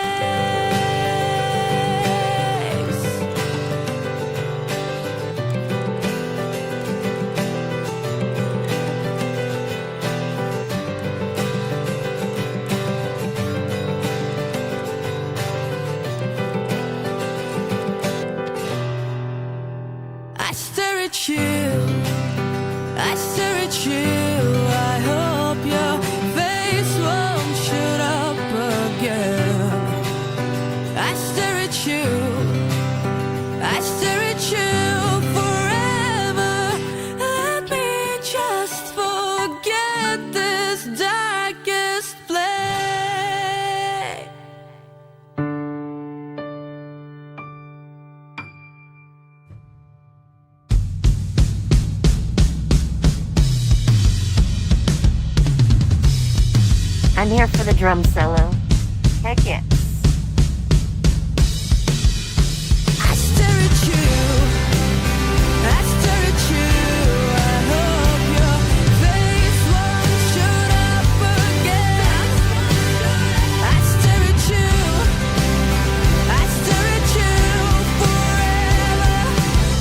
I stare at you, I stare at you. I hope your face won't shoot up again. I stare at you, I stare at you forever. Let me just forget this darkest place. I'm here for the drum solo. Heck yes. I stare at you, I stare at you. I hope your face won't shoot up again. I stare at you, I stare at you forever.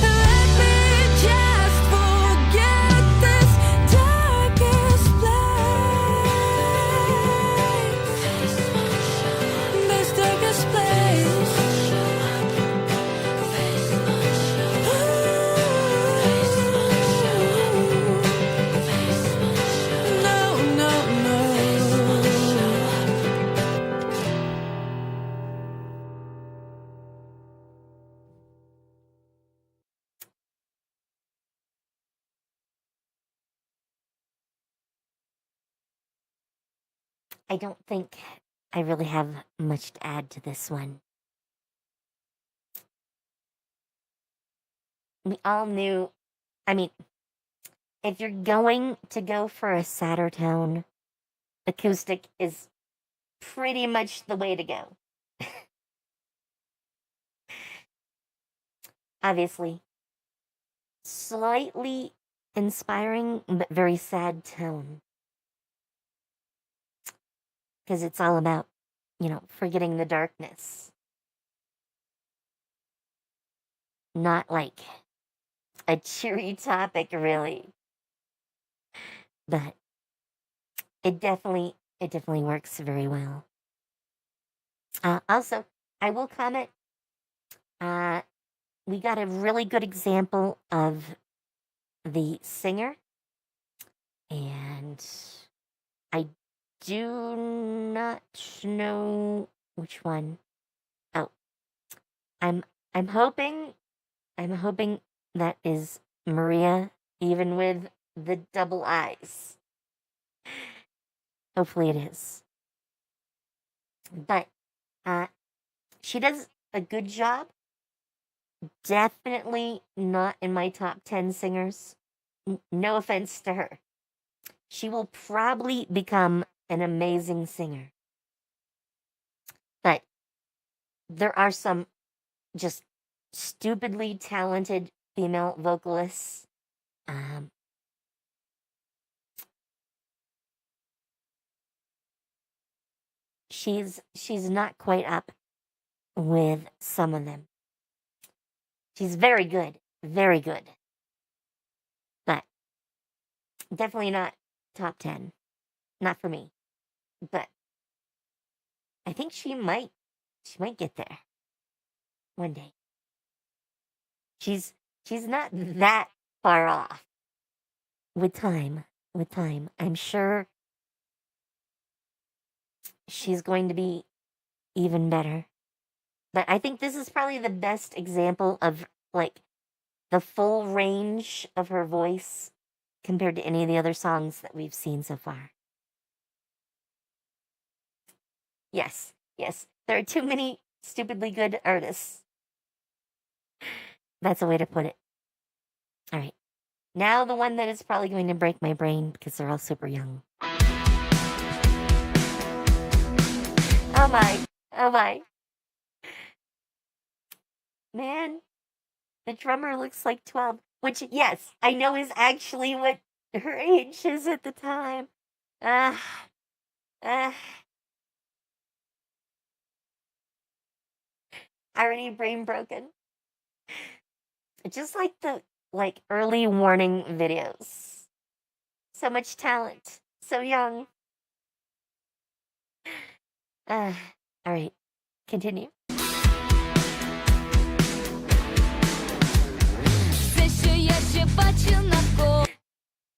Let me just forget this darkest place. This darkest place. No, no, no. I don't think I really have much to add to this one. We all knew, I mean, if you're going to go for a sadder tone, acoustic is pretty much the way to go. Obviously, slightly inspiring, but very sad tone. Because it's all about, forgetting the darkness. Not like a cheery topic, really. But it definitely works very well. Also, I will comment, we got a really good example of the singer, and I do not know which one. Oh, I'm hoping that is Maria, even with the double eyes. Hopefully it is. But she does a good job. Definitely not in my top 10 singers. No offense to her. She will probably become an amazing singer. But there are some just stupidly talented female vocalists. She's not quite up with some of them. She's very good, very good. Definitely not top 10. Not for me. But I think she might get there one day. She's not that far off. With time, I'm sure she's going to be even better. But I think this is probably the best example of like the full range of her voice compared to any of the other songs that we've seen so far. Yes, there are too many stupidly good artists. That's a way to put it. All right. Now the one that is probably going to break my brain because they're all super young. Oh my. Man, the drummer looks like 12, which, yes, I know is actually what her age is at the time. Already brain broken. Just like the early warning videos. So much talent. So young. All right. Continue.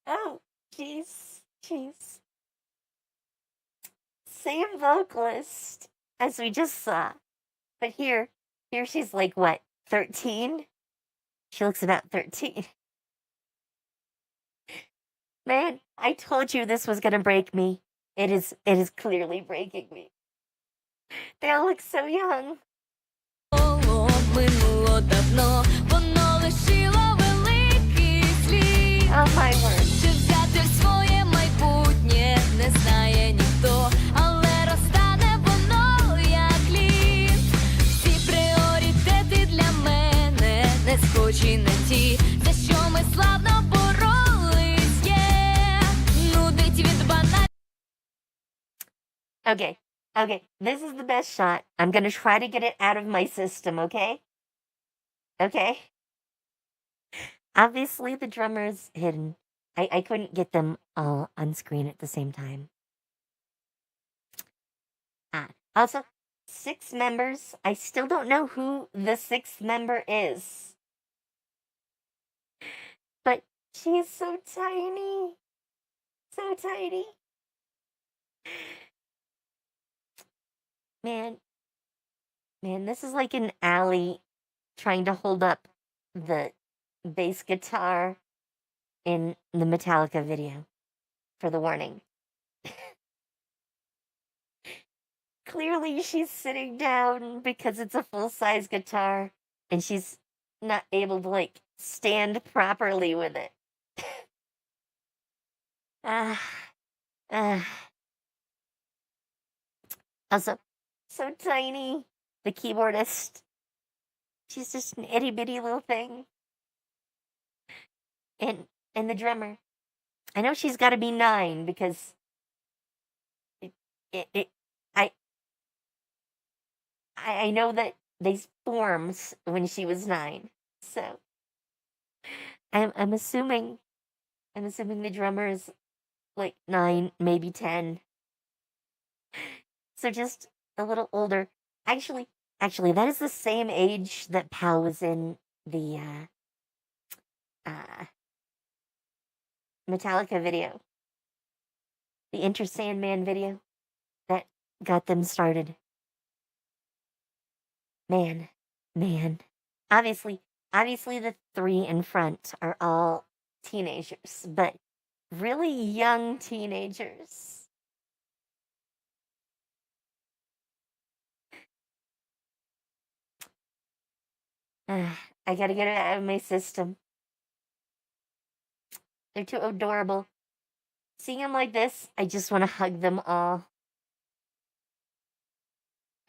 Oh, jeez. Same vocalist as we just saw. But here she's like, what, 13? She looks about 13. Man, I told you this was gonna break me. It is clearly breaking me. They all look so young. Oh my word. Okay, this is the best shot. I'm gonna try to get it out of my system, okay? Okay? Obviously, the drummer is hidden. I couldn't get them all on screen at the same time. Also, 6 members. I still don't know who the 6th member is. But she is so tiny. So tiny. Man, this is like an alley trying to hold up the bass guitar in the Metallica video for the warning. Clearly, she's sitting down because it's a full-size guitar, and she's not able to, stand properly with it. Also, so tiny. The keyboardist. She's just an itty-bitty little thing. And the drummer. I know she's got to be 9 because I know that they formed when she was 9. So I'm assuming the drummer is 9, maybe 10. So just a little older. Actually, that is the same age that Pal was in the Metallica video. The Enter Sandman video that got them started. Man. Obviously the 3 in front are all teenagers, but really young teenagers. I gotta get it out of my system. They're too adorable. Seeing them like this, I just want to hug them all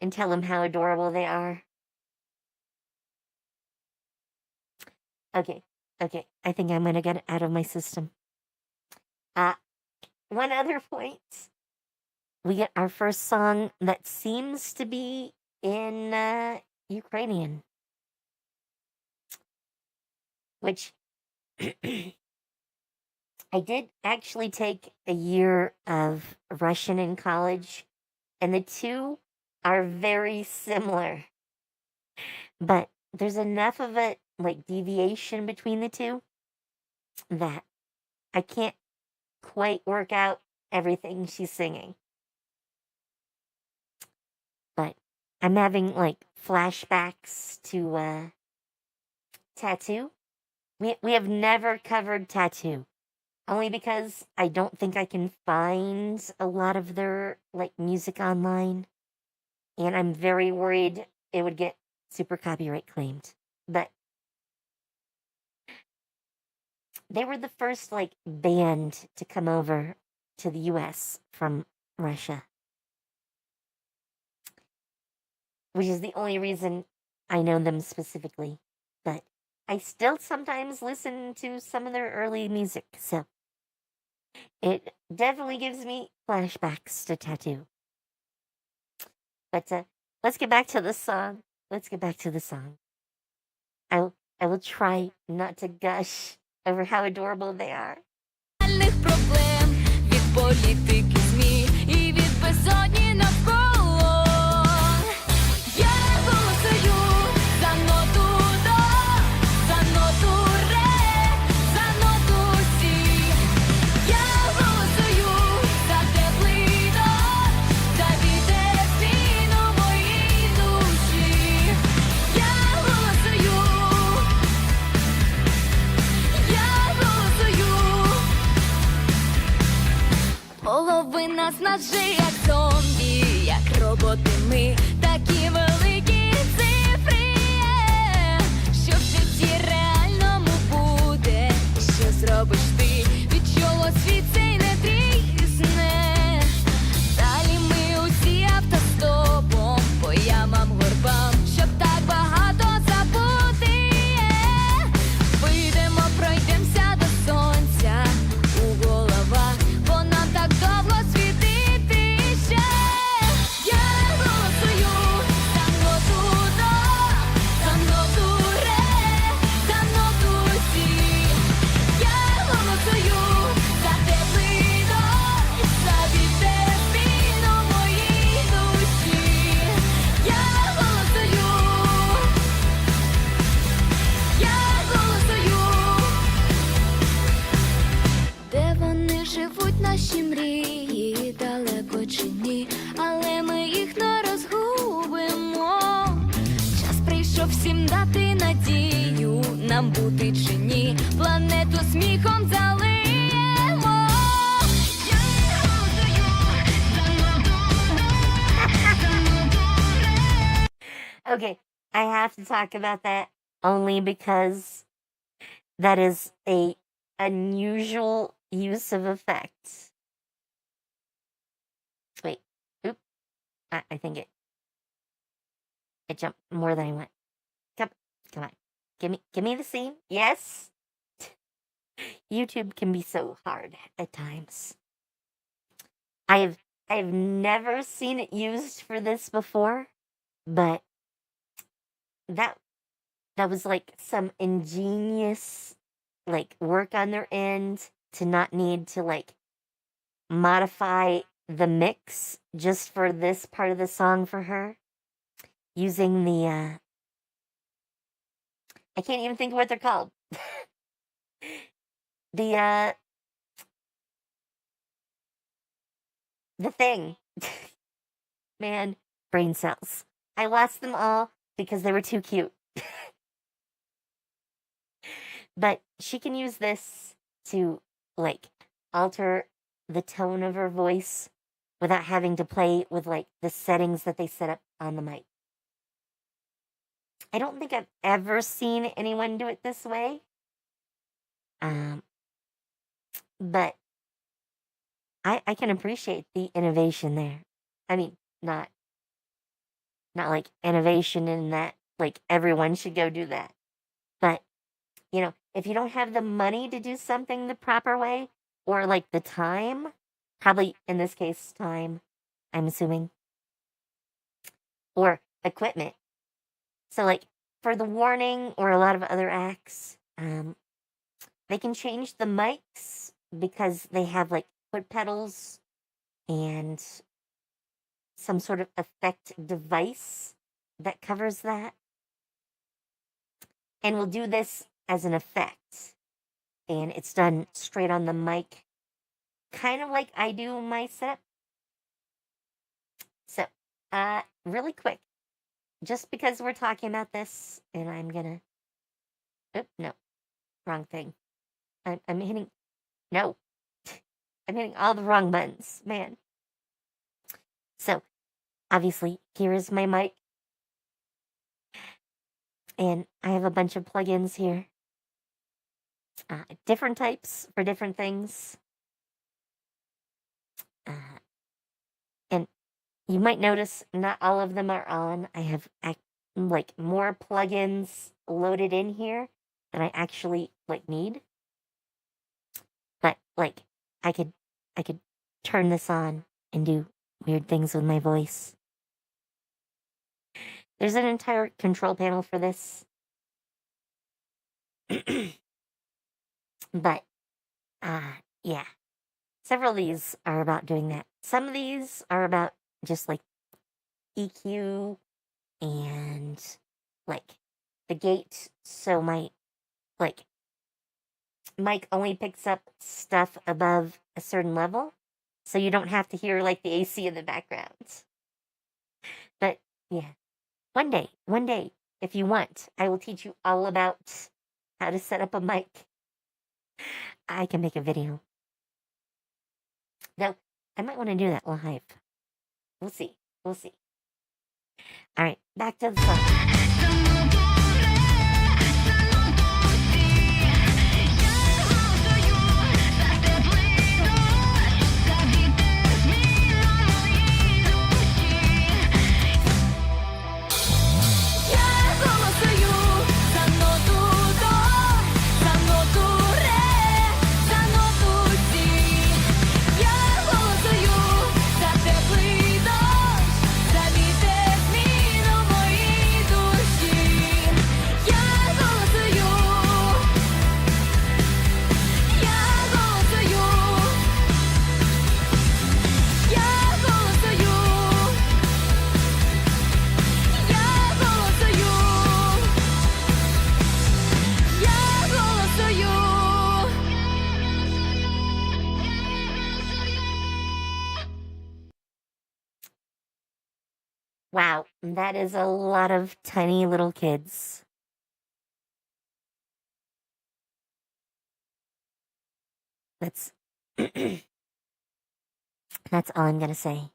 and tell them how adorable they are. Okay. I think I'm gonna get it out of my system. One other point. We get our first song that seems to be in Ukrainian. Which I did actually take a year of Russian in college, and the two are very similar. But there's enough of a like deviation between the two that I can't quite work out everything she's singing. But I'm having like flashbacks to Tattoo. We have never covered Tattoo. Only because I don't think I can find a lot of their like music online. And I'm very worried it would get super copyright claimed. But they were the first like band to come over to the US from Russia. Which is the only reason I know them specifically. But I still sometimes listen to some of their early music, so it definitely gives me flashbacks to Tattoo. But let's get back to the song. I will try not to gush over how adorable they are. Проблем від політики ЗМІ і від безодні навколо. Я голосую за ноту до, за ноту ре, за ноту сі. Я голосую за теплий дощ, за вітер змін у моїй душі. Я голосую. Половина з нас же як зомбі, як роботи ми, такі великі цифри, що в житті реальному буде, що зробиш ти, від чого світ цей не трісне. Далі ми усі автостопом, по ямам, горбам, щоб так багато забути. Вийдемо, пройдемося до сонця у головах, бо нам так довго світити ще. Я голосую за ноту до, за ноту ре, за ноту сі. Я голосую за теплий дощ, за вітер змін у моїй душі. Я голосую. Де вони живуть, наші мрії, далеко чи ні, але ми їх не розгубимо. Час прийшов всім дати надію, нам бути чи ні, планету сміхом залиємо. Я голосую за ноту ре. Okay, I have to talk about that only because that is a unusual use of effects. Wait, oop, I think it jumped more than I want. Come on, give me the scene. Yes. YouTube can be so hard at times. I have never seen it used for this before, but that was like some ingenious like work on their end to not need to like modify the mix just for this part of the song for her, using the I can't even think of what they're called. The thing. Man, brain cells. I lost them all because they were too cute. But she can use this to, like, alter the tone of her voice without having to play with, like, the settings that they set up on the mic. I don't think I've ever seen anyone do it this way. But I can appreciate the innovation there. I mean, not like innovation in that, like, everyone should go do that. But, you know, if you don't have the money to do something the proper way, or like the time, probably in this case, time, I'm assuming, or equipment. So, like, for the Warning or a lot of other acts, they can change the mics because they have like foot pedals and some sort of effect device that covers that. And we'll do this as an effect. And it's done straight on the mic, kind of like I do my setup. So, really quick, just because we're talking about this, and I'm gonna, no, wrong thing. I'm hitting, no, I'm hitting all the wrong buttons, man. So, obviously, here is my mic. And I have a bunch of plugins here. Different types for different things. And you might notice not all of them are on. I have like more plugins loaded in here than I actually like need. But like I could turn this on and do weird things with my voice. There's an entire control panel for this. But yeah. Several of these are about doing that. Some of these are about just like EQ and like the gate, so my like mic only picks up stuff above a certain level, so you don't have to hear like the AC in the background. But yeah, one day, if you want, I will teach you all about how to set up a mic. I can make a video. Though, I might want to do that live. We'll see. We'll see. All right, back to the song. Wow, that is a lot of tiny little kids. That's that's all I'm gonna say.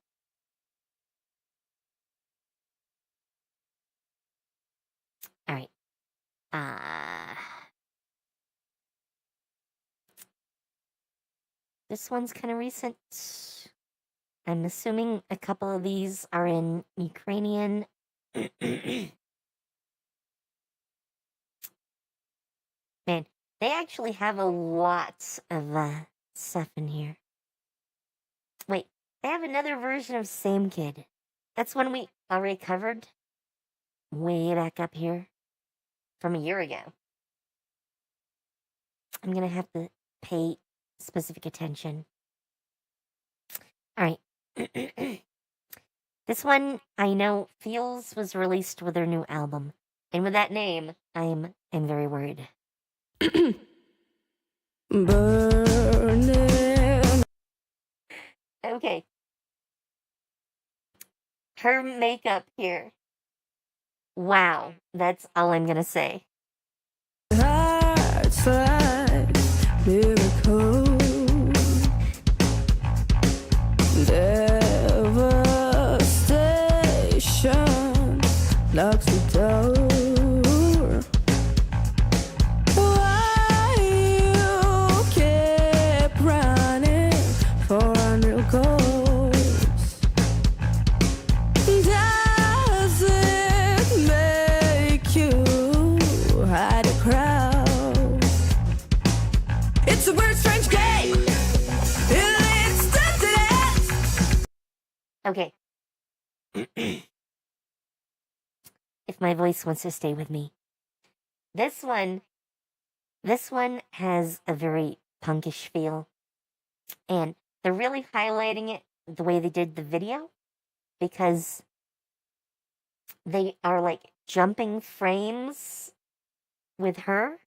All right. This one's kind of recent. I'm assuming a couple of these are in Ukrainian. Man, they actually have a lot of stuff in here. Wait, they have another version of Same Kid. That's one we already covered. Way back up here. From a year ago. I'm gonna have to pay specific attention. Alright. This one, I know, Feels was released with their new album. And with that name, I'm very worried. Burning. Okay. Her makeup here. Wow, that's all I'm gonna say. Hearts like miracle. Devastation locks the door. Why you keep running for unreal goals? Does it make you hide a crowd? It's a weird, strange game. It's the death. Okay. If my voice wants to stay with me. This one has a very punkish feel. And they're really highlighting it the way they did the video because they are like jumping frames with her.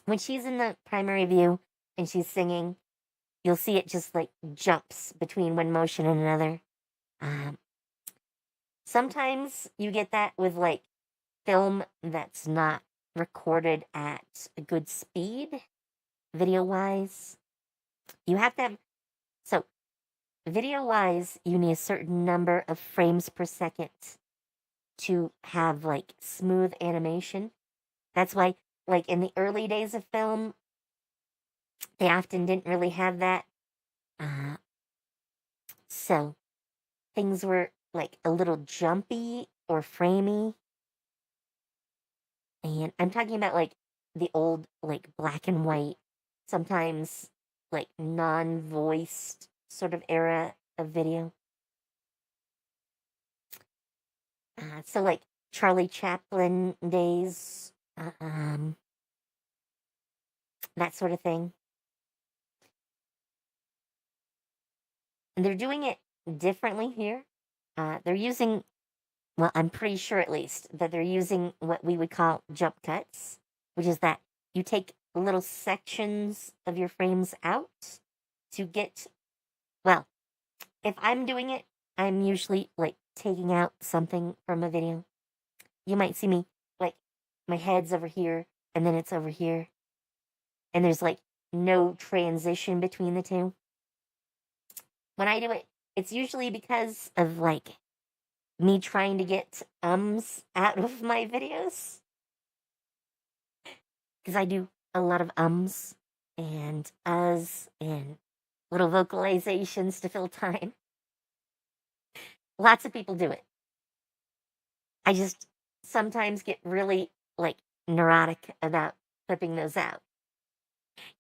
When she's in the primary view and she's singing, you'll see it just like jumps between one motion and another. Sometimes you get that with like film that's not recorded at a good speed, video-wise. You have to have, so video-wise, you need a certain number of frames per second to have like smooth animation. That's why, like in the early days of film, they often didn't really have that. So things were like a little jumpy or framey. And I'm talking about like the old, like black and white, sometimes like non-voiced sort of era of video. So like Charlie Chaplin days, that sort of thing. And they're doing it differently here. They're using, well, I'm pretty sure at least, that they're using what we would call jump cuts, which is that you take little sections of your frames out to get, well, if I'm doing it, I'm usually like taking out something from a video. You might see me, like, my head's over here, and then it's over here. And there's like no transition between the two. When I do it, it's usually because of like me trying to get out of my videos. Because I do a lot of and and little vocalizations to fill time. Lots of people do it. I just sometimes get really like neurotic about clipping those out.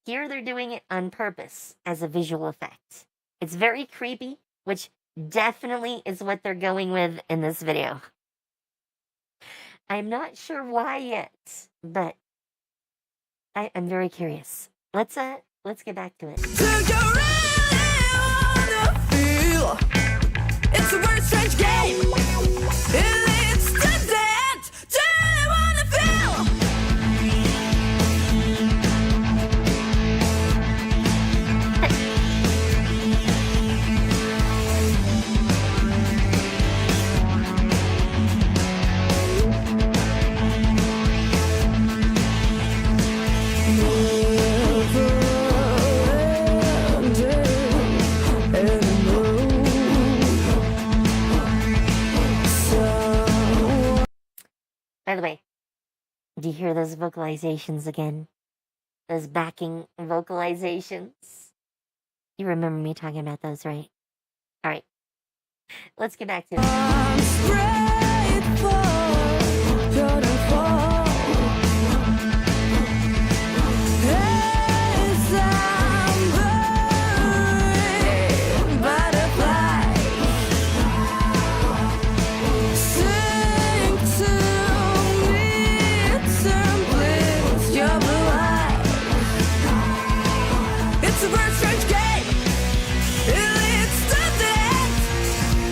Here they're doing it on purpose as a visual effect. It's very creepy, which definitely is what they're going with in this video. I'm not sure why yet, but I'm very curious. Let's get back to it. Do you really wanna feel? It's a very strange game. It leads to death. Do you wanna feel? By the way, do you hear those vocalizations again? Those backing vocalizations? You remember me talking about those, right? All right. Let's get back to it. It's a very strange game. It leads to death.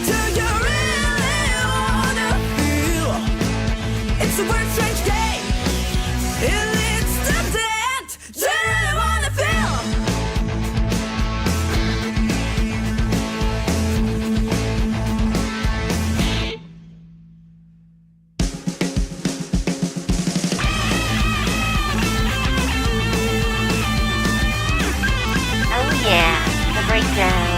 Do you really wanna feel? It's a very strange game. It leads to death. Do you really wanna feel? Oh yeah, the breakdown.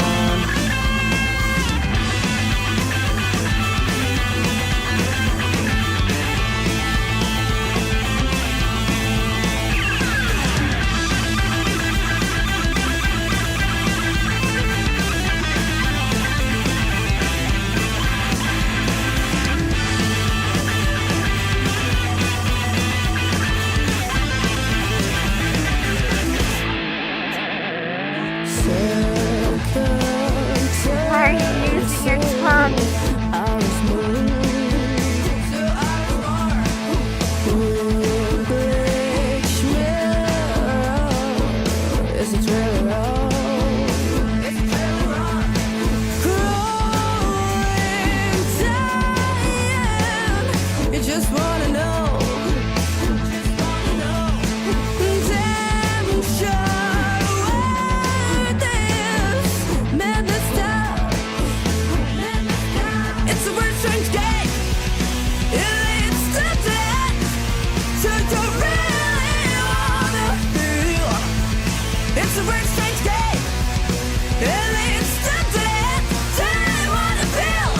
Circle just wanna know. Damn sure where this madness stops. It's a weird strange game. It leads to death. So you really wanna feel. It's a weird strange game. It leads to death. Do you wanna feel?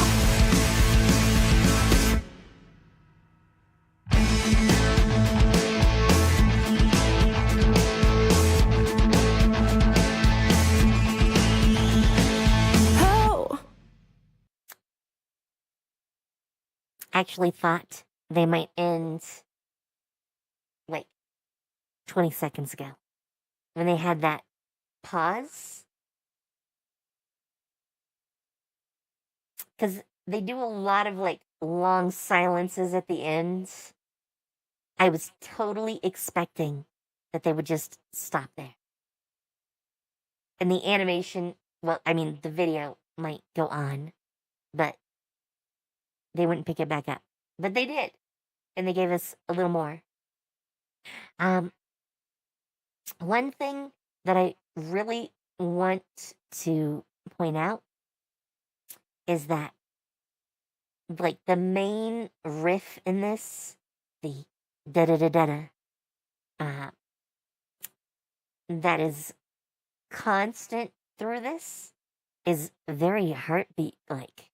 Oh. Actually thought they might end like 20 seconds ago when they had that pause. Because they do a lot of like long silences at the end. I was totally expecting that they would just stop there. And the animation, well, I mean, the video might go on, but they wouldn't pick it back up. But they did. And they gave us a little more. One thing that I really want to point out is that, like, the main riff in this, the da-da-da-da-da, that is constant through this, is very heartbeat-like.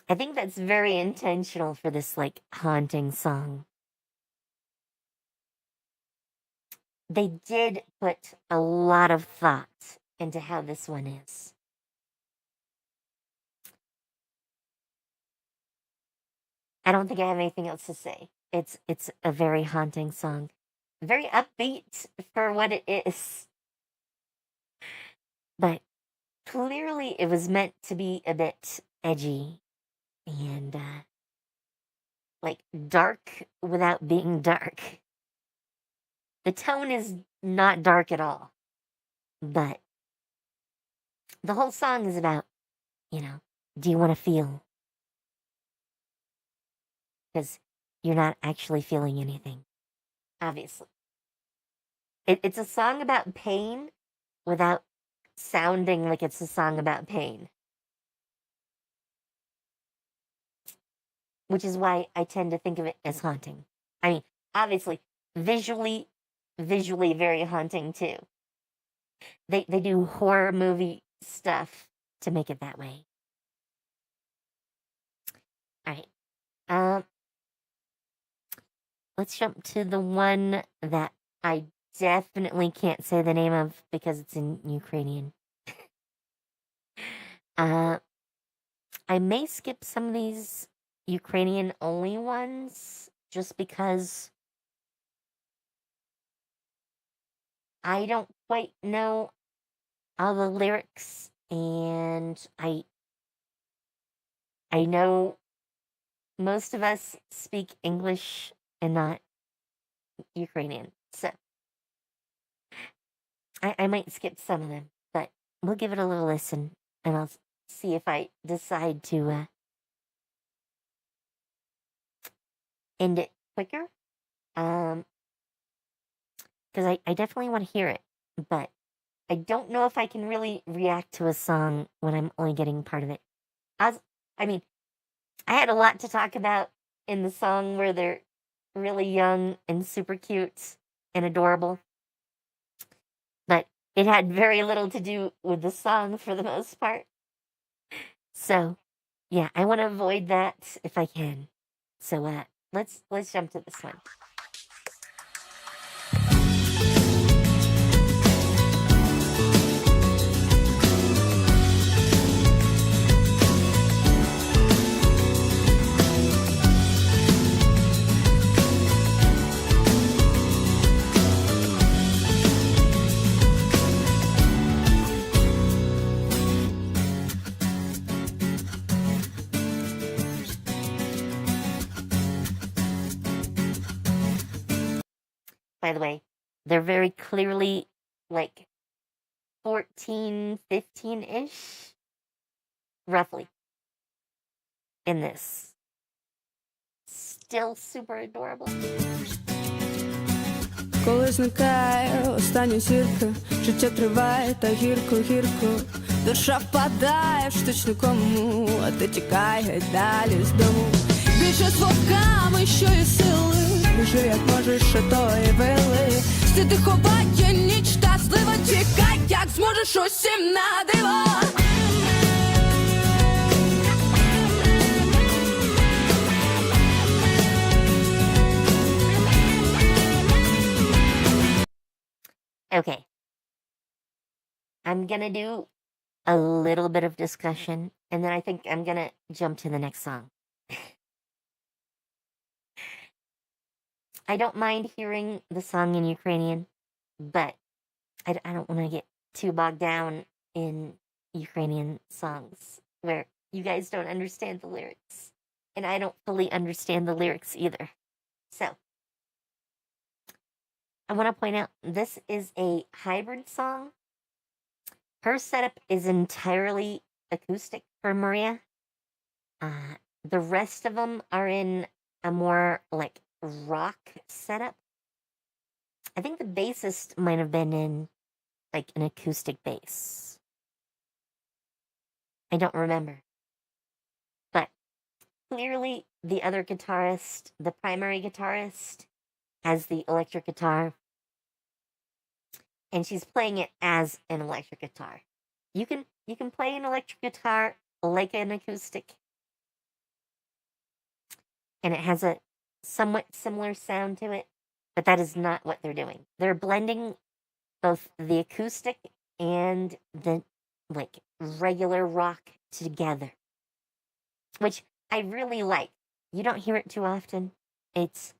I think that's very intentional for this, like, haunting song. They did put a lot of thought into how this one is. I don't think I have anything else to say. It's a very haunting song. Very upbeat for what it is. But clearly it was meant to be a bit edgy and like dark without being dark. The tone is not dark at all. But the whole song is about, you know, do you want to feel? Because you're not actually feeling anything, obviously. It's a song about pain without sounding like it's a song about pain. Which is why I tend to think of it as haunting. I mean, obviously, visually very haunting too. They do horror movie stuff to make it that way. Alright. Let's jump to the one that I definitely can't say the name of because it's in Ukrainian. I may skip some of these Ukrainian only ones just because I don't quite know all the lyrics, and I know most of us speak English and not Ukrainian, so I might skip some of them, but we'll give it a little listen, and I'll see if I decide to end it quicker, because I definitely want to hear it, but I don't know if I can really react to a song when I'm only getting part of it. I mean, I had a lot to talk about in the song where they're really young and super cute and adorable, but it had very little to do with the song for the most part. So, yeah, I want to avoid that if I can. So, let's jump to this one. By the way, they're very clearly like 14, 15-ish. roughly, in this. Still super adorable. Коли зникає остання зірка, життя триває та гірко. Душа впадає в штучну кому, а ти тікай геть далі з дому. Більше з вовками, що є сили, біжи як можеш, що то і вели. Стіди ховає ніч та злива, тікай, як зможеш усім на диво. Okay. I'm gonna do a little bit of discussion, and then I think I'm gonna jump to the next song. I don't mind hearing the song in Ukrainian, but I don't want to get too bogged down in Ukrainian songs where you guys don't understand the lyrics, and I don't fully understand the lyrics either. So, I want to point out this is a hybrid song. Her setup is entirely acoustic for Maria. The rest of them are in a more like rock setup. I think the bassist might have been in like an acoustic bass. I don't remember. But clearly the other guitarist, the primary guitarist, has the electric guitar. And she's playing it as an electric guitar. You can play an electric guitar like an acoustic. And it has a somewhat similar sound to it, but that is not what they're doing. They're blending both the acoustic and the like regular rock together, which I really like. You don't hear it too often. It's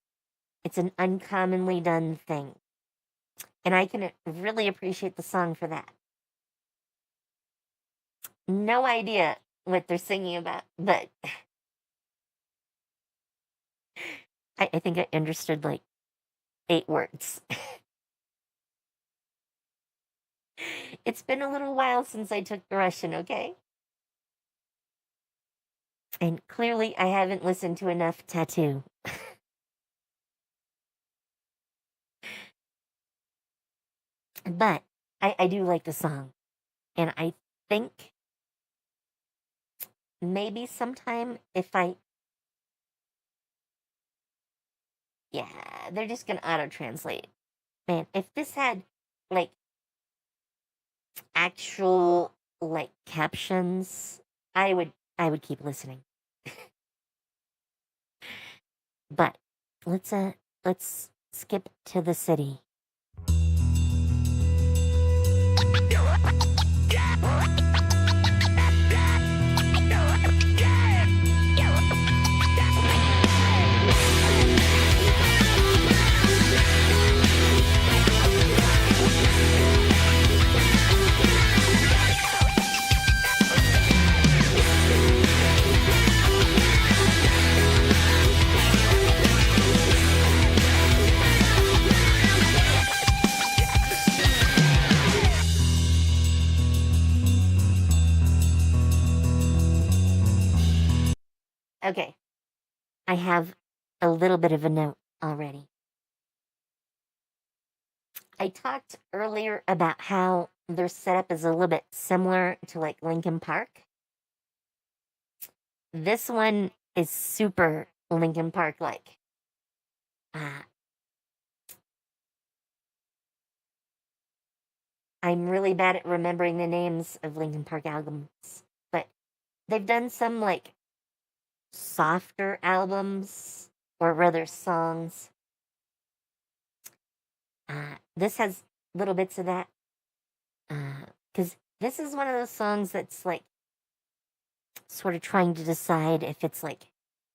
an uncommonly done thing. And I can really appreciate the song for that. No idea what they're singing about, but I think I understood like 8 words. It's been a little while since I took Russian, okay? And clearly I haven't listened to enough Tattoo. But I do like the song. And I think maybe sometime if yeah, they're just gonna auto-translate. Man, if this had like actual like captions, I would keep listening. But let's skip to the city. Okay, I have a little bit of a note already. I talked earlier about how their setup is a little bit similar to like Linkin Park. This one is super Linkin Park-like. I'm really bad at remembering the names of Linkin Park albums, but they've done some like softer albums, or rather songs. This has little bits of that. Because this is one of those songs that's like sort of trying to decide if it's like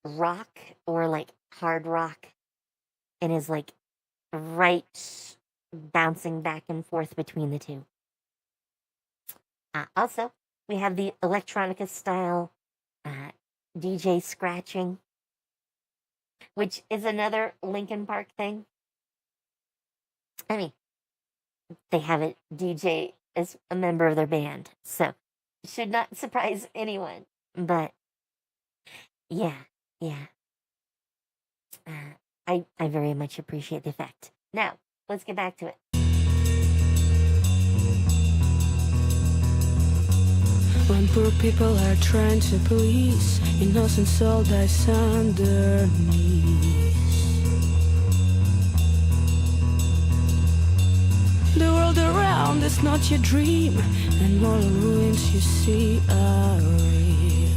rock or like hard rock, and is like right bouncing back and forth between the two. Also, we have the electronica style DJ scratching, which is another Linkin Park thing. I mean, they have a DJ as a member of their band, so should not surprise anyone. But yeah. I very much appreciate the effect. Now, let's get back to it. When poor people are trying to please, innocent soul dies underneath. The world around is not your dream, and moral ruins you see are real.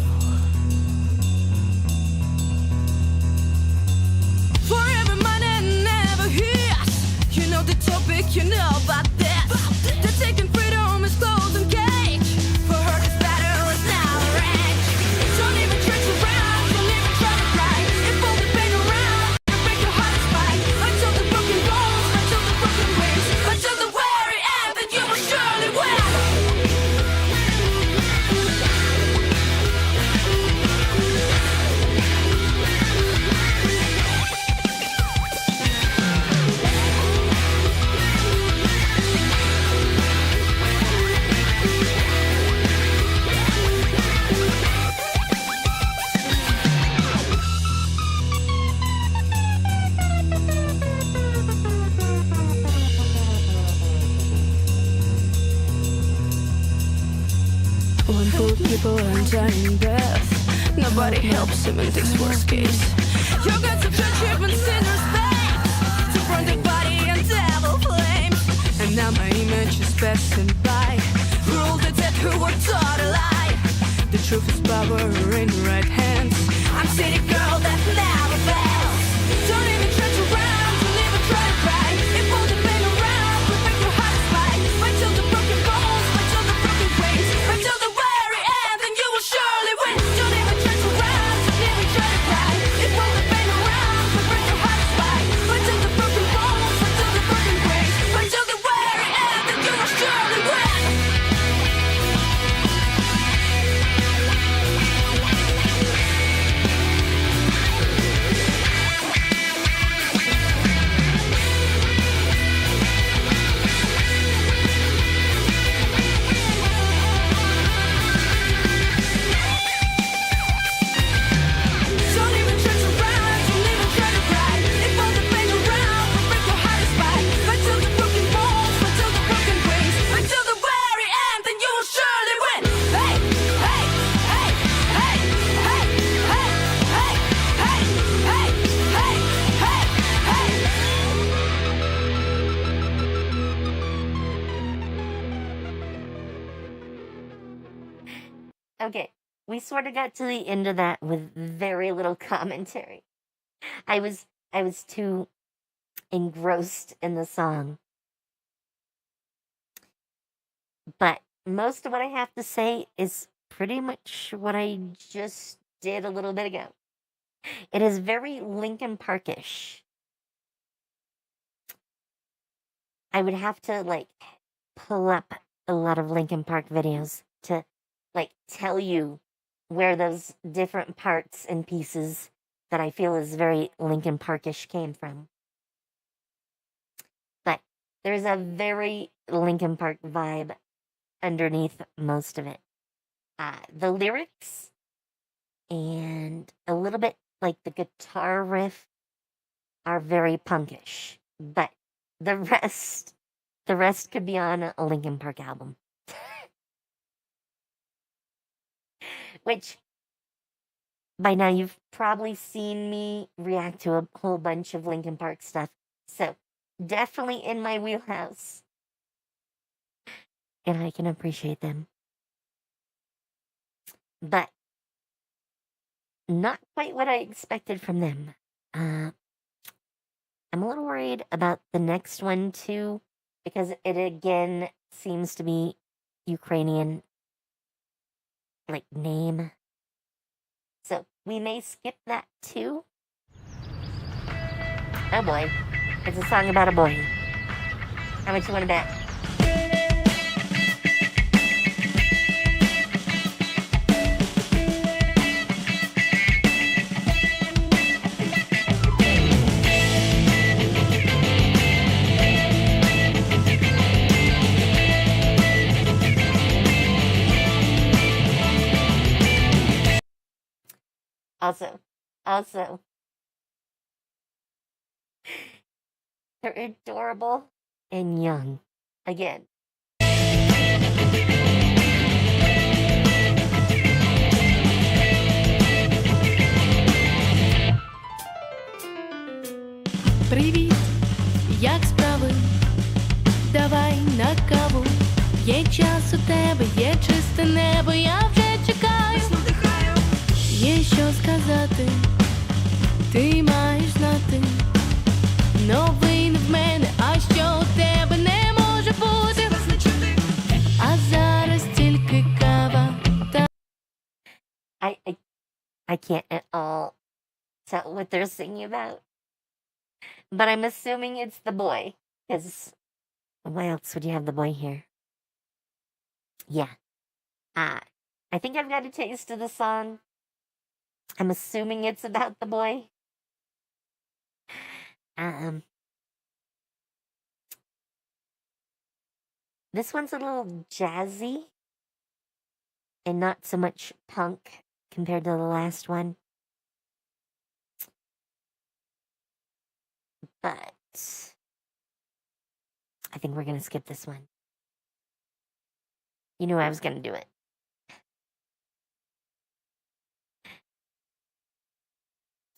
Forever money never hears. You know the topic, you know about this. The taking freedom is golden cage. For her this battle is now arranged. Don't even try to run, don't even try to cry. If all the pain around, you break your heart is fine. Until the broken bones, until the broken wings, until the very end, that you will surely win. When poor people are dying death, nobody helps him in this worst case. You got to judge treatments in your space to burn the body and devil flames. And now my image is passing by. Rule the dead who were taught a lie. The truth is power in the right hands. I'm city girl that never fails. Don't even try to run, don't even try to cry. If all the pain around will make your heart spike. Fight till the broken bones, fight till the broken wings, fight till the very end, and you will surely win. Don't even try to run, don't even try to cry. If all the pain around will break your heart spike. Fight till the broken bones, fight till the broken wings, fight till the very end, and you will surely win. Don't even try to run, don't even try to cry. If all the pain around will break your heart is fine. Fight till the broken bones, fight till the broken wings, fight till the very end, and you will surely win. Hey, hey, hey, hey, hey, hey, hey, hey, hey, hey, hey. Okay, we sort of got to the end of that with very little commentary. I was too engrossed in the song. But most of what I have to say is pretty much what I just did a little bit ago. It is very Linkin Parkish. I would have to pull up a lot of Linkin Park videos to tell you where those different parts and pieces that I feel is very Linkin Parkish came from. But there's a very Linkin Park vibe underneath most of it. The lyrics and a little bit like the guitar riff are very punkish, but the rest could be on a Linkin Park album. Which, by now you've probably seen me react to a whole bunch of Linkin Park stuff, so definitely in my wheelhouse. And I can appreciate them. But not quite what I expected from them. I'm a little worried about the next one too, because it again seems to be Ukrainian name. So we may skip that too. Oh boy. It's a song about a boy. How much you want to bet? Also, they're adorable and young. Again. Привіт, як справи? Давай на каву. Є час у тебе, є чисте небо, я вже чекаю. Є що сказати, ти маєш знати. Новин в мене, а що у тебе не може бути. А зараз тільки кава та... I can't at all tell what they're singing about. But I'm assuming it's the boy. Because why else would you have the boy here? Yeah. I think I've got a taste of the song. I'm assuming it's about the boy. This one's a little jazzy and not so much punk compared to the last one. But I think we're going to skip this one. You knew I was going to do it.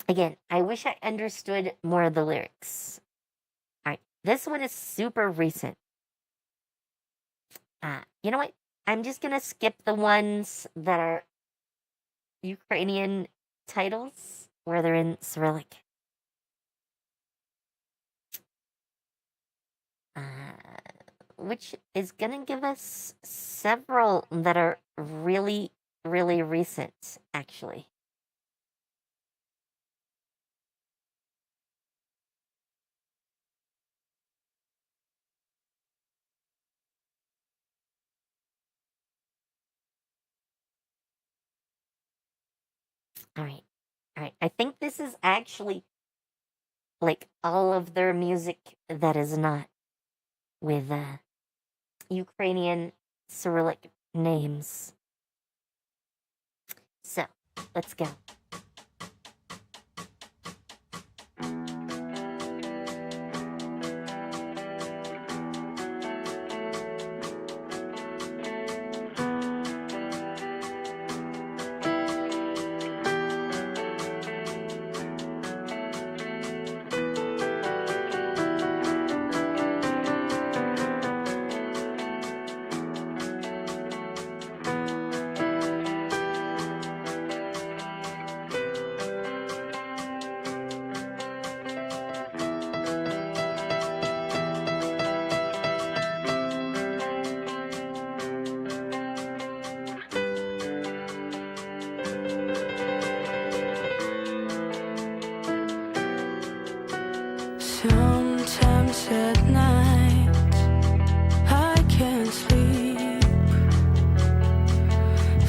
Again, I wish I understood more of the lyrics. Alright, this one is super recent. You know what? I'm just going to skip the ones that are Ukrainian titles where they're in Cyrillic. Which is gonna give us several that are really, really recent, actually. Alright. I think this is actually like all of their music that is not with Ukrainian Cyrillic names. So, let's go. Sometimes at night I can't sleep.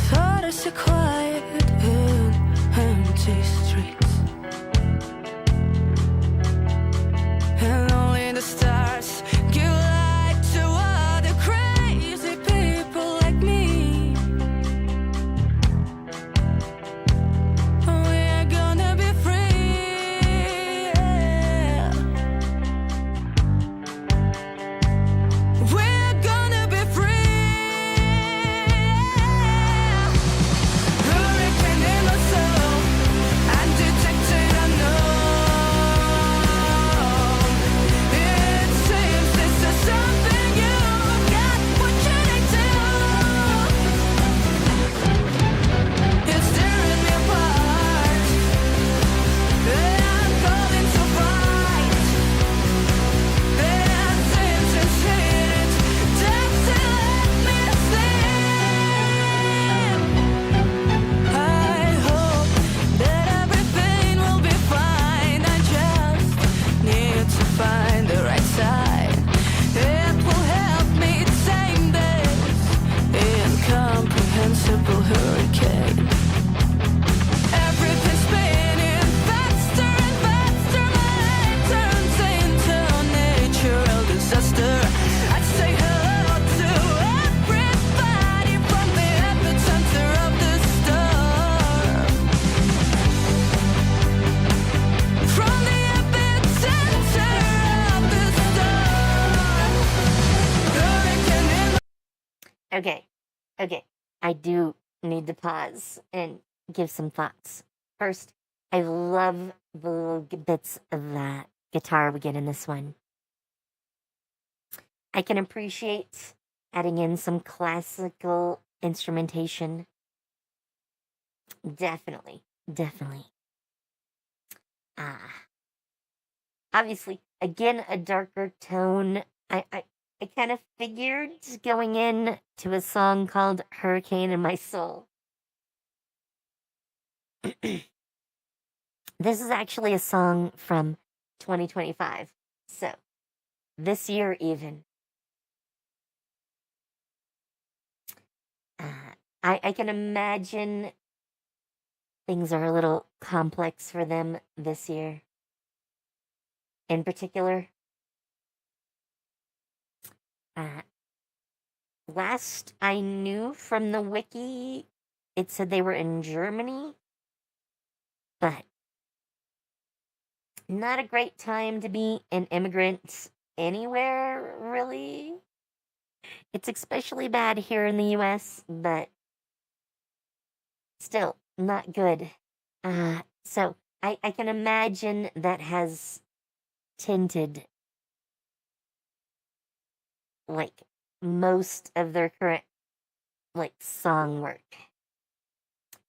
Thought it's a quiet and empty streets, and only the stars give light to all the crazy people like me. We're gonna be free, yeah. Okay. I do need to pause and give some thoughts. First, I love the little bits of that guitar we get in this one. I can appreciate adding in some classical instrumentation. Definitely. Obviously, again, a darker tone. I kind of figured going in to a song called Hurricane in My Soul. This is actually a song from 2025. So, this year even. I can imagine things are a little complex for them this year. In particular, last I knew from the wiki, it said they were in Germany, but not a great time to be an immigrant anywhere, really. It's especially bad here in the US, but still not good. So I can imagine that has tinted like most of their current like song work.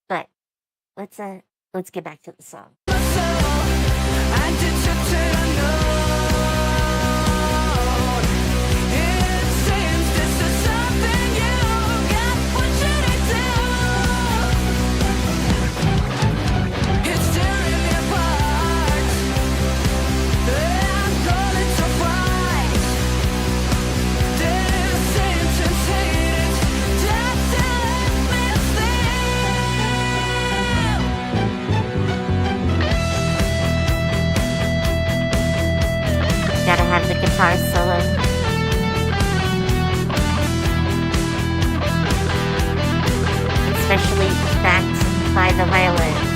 But let's get back to the song. Gotta have the guitar solo. Especially backed by the violins.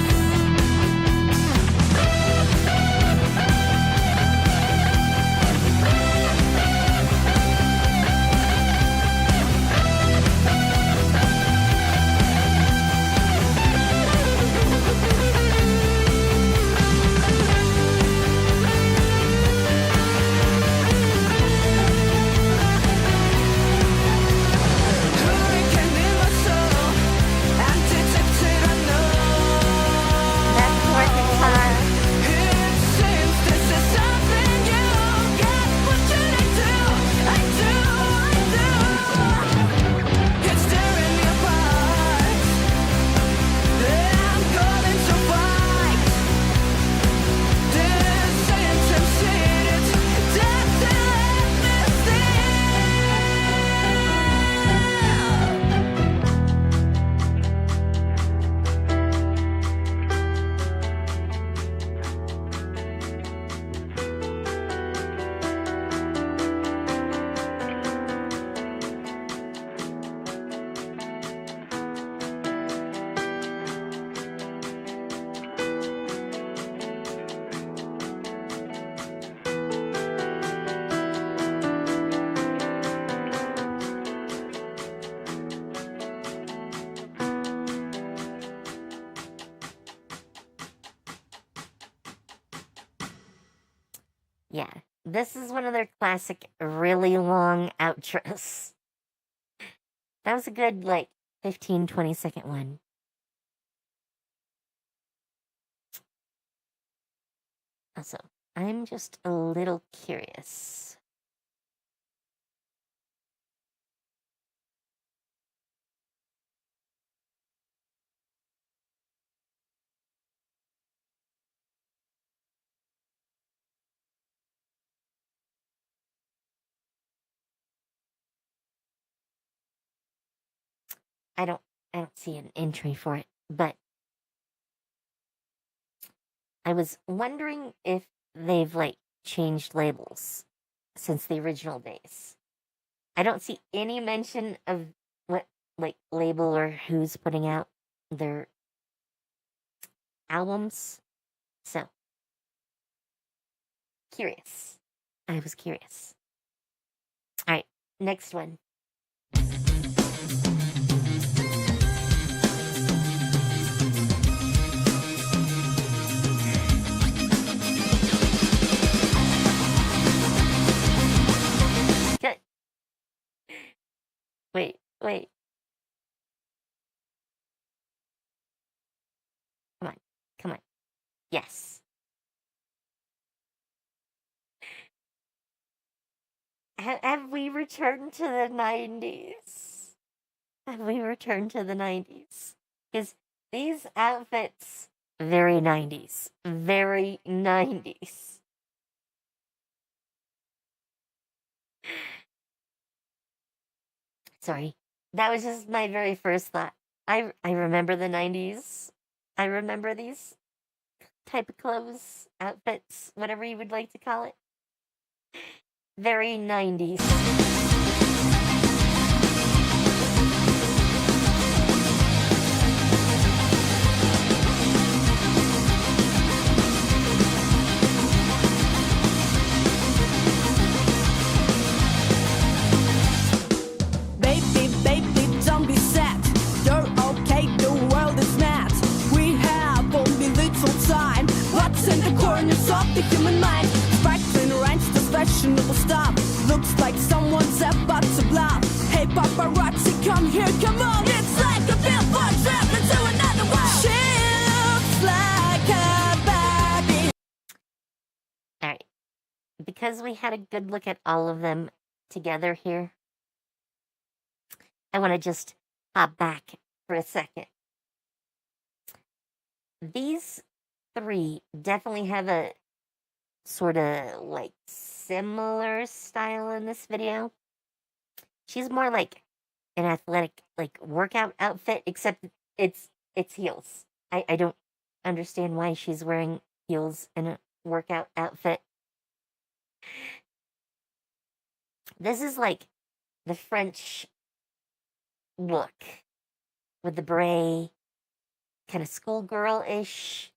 Yeah, this is one of their classic, really long outros. That was a good, 15, 20-second one. Also, I'm just a little curious. I don't see an entry for it, but I was wondering if they've changed labels since the original days. I don't see any mention of what label or who's putting out their albums. So curious. I was curious. All right, next one. Wait. Come on. Come on. Yes. Have we returned to the 90s? Have we returned to the 90s? Because these outfits, very 90s. Very 90s. Sorry. That was just my very first thought. I remember the 90s. I remember these type of clothes, outfits, whatever you would like to call it. Very 90s. Baby, baby, don't be sad. You're okay, the world is mad. We have only little time. What's in the corners of the human mind? Sparkling rhymes, this fashionable stuff. Looks like someone's about to bluff. Hey, paparazzi, come here, come on. It's like a billboard traveling to another world. She looks like a baby. Alright. Because we had a good look at all of them together here, I want to just hop back for a second. These three definitely have a sort of like similar style in this video. She's more like an athletic, like workout outfit, except it's heels. I don't understand why she's wearing heels in a workout outfit. This is like the French look with the beret, kind of schoolgirl-ish,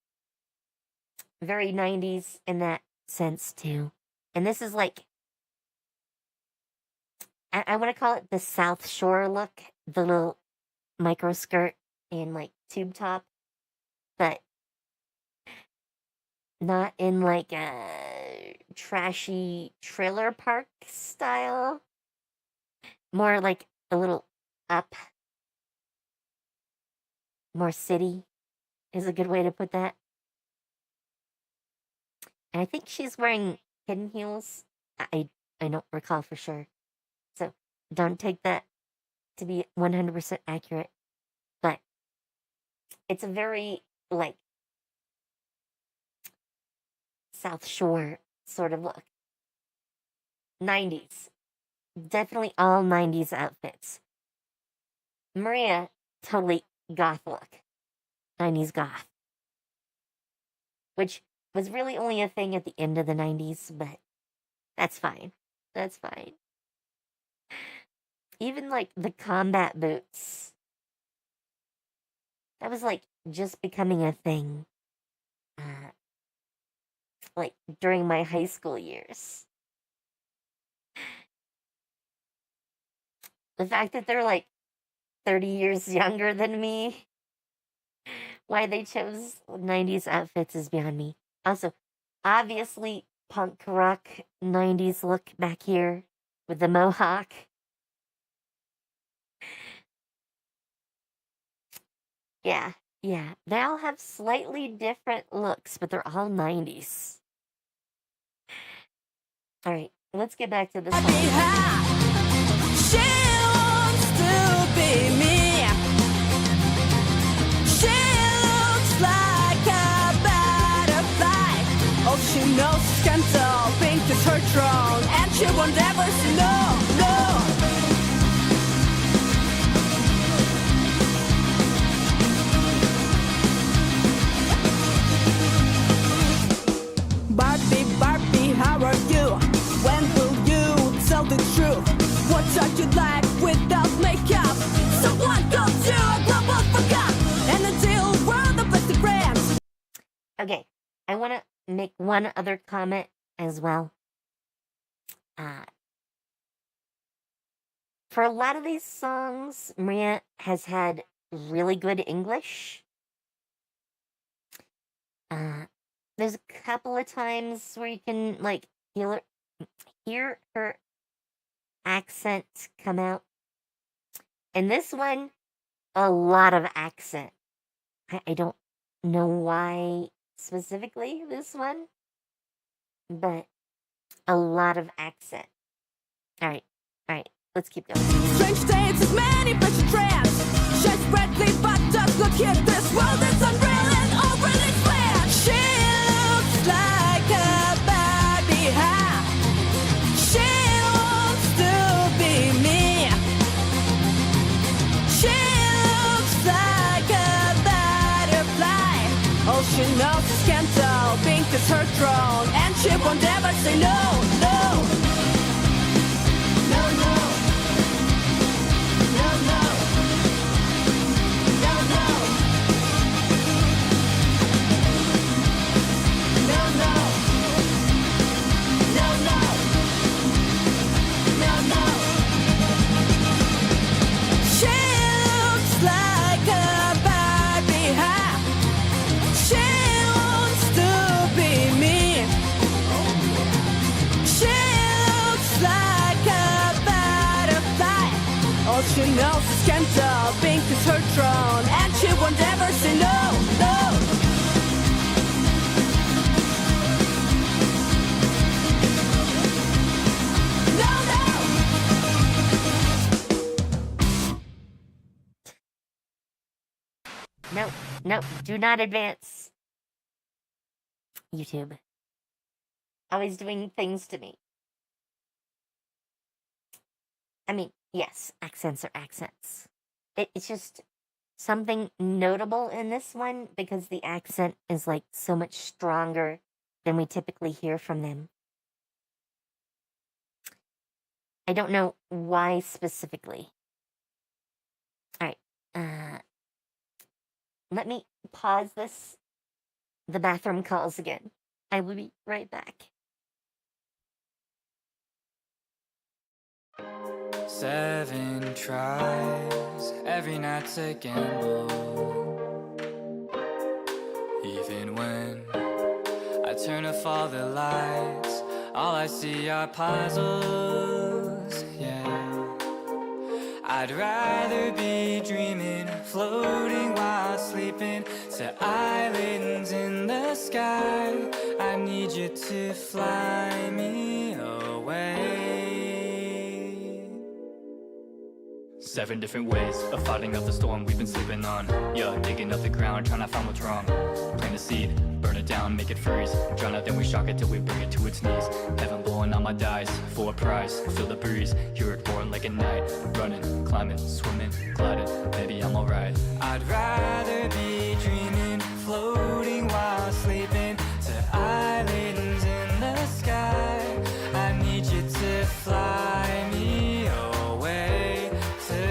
very 90s in that sense too. And this is like, I want to call it the South Shore look, the little micro skirt and like tube top, but not in like a trashy trailer park style, more like a little up, more city is a good way to put that. And I think she's wearing hidden heels. I don't recall for sure. So don't take that to be 100% accurate. But it's a very, like, South Shore sort of look. 90s. Definitely all 90s outfits. Maria, totally goth look. 90s goth. Which was really only a thing at the end of the 90s, but that's fine. That's fine. Even like the combat boots. That was like just becoming a thing. Like during my high school years. The fact that they're like 30 years younger than me. Why they chose 90s outfits is beyond me. Also, obviously, punk rock 90s look back here with the mohawk. Yeah. They all have slightly different looks, but they're all 90s. Alright, let's get back to this song. She wants to be me. She looks like a butterfly. All she knows is scandal, pink is her throne, and she won't ever say no, no. Barbie, how are you? When will you tell the truth? What are you like without makeup? Someone calls you a global forgot, and until we're the best of friends. Okay, I want to make one other comment as well. For a lot of these songs, Maria has had really good English. There's a couple of times where you can like hear her accent come out. And this one, a lot of accent. I don't know why specifically this one, but a lot of accent. All right, let's keep going. Strange states as many pressure trends. Shines brightly but does not hit this world. It's unreal and overly flat. She looks like a Barbie hat. She wants to be me. She looks like a butterfly. All she knows is scandal. Pink is her throne, and she won't ever say no, no. No, no. No, no. No, no. No, no. No, no. No, no. She looks like a Barbie hat. She wants to be me. She looks like a butterfly. All she knows is scandal. Pink is her throne, and she won't ever say no, no. No, do not advance. YouTube. Always doing things to me. I mean, yes, accents are accents. It's just something notable in this one because the accent is like so much stronger than we typically hear from them. I don't know why specifically. All right. Let me pause this. The bathroom calls again. I will be right back. 7 tries, every night's a gamble. Even when I turn off all the lights, all I see are puzzles, yeah. I'd rather be dreaming, floating while sleeping, to islands in the sky. I need you to fly me away. 7 different ways of fighting off the storm we've been sleeping on. Yeah, digging up the ground, trying to find what's wrong. Plant the seed, burn it down, make it freeze. Drown it, then we shock it till we bring it to its knees. Heaven blowing on my dice, for a prize. Feel the breeze, hear it roaring like a night. Running, climbing, swimming, gliding, maybe I'm alright. I'd rather be dreaming, floating while sleeping, to islands in the sky. I need you to fly me away tonight.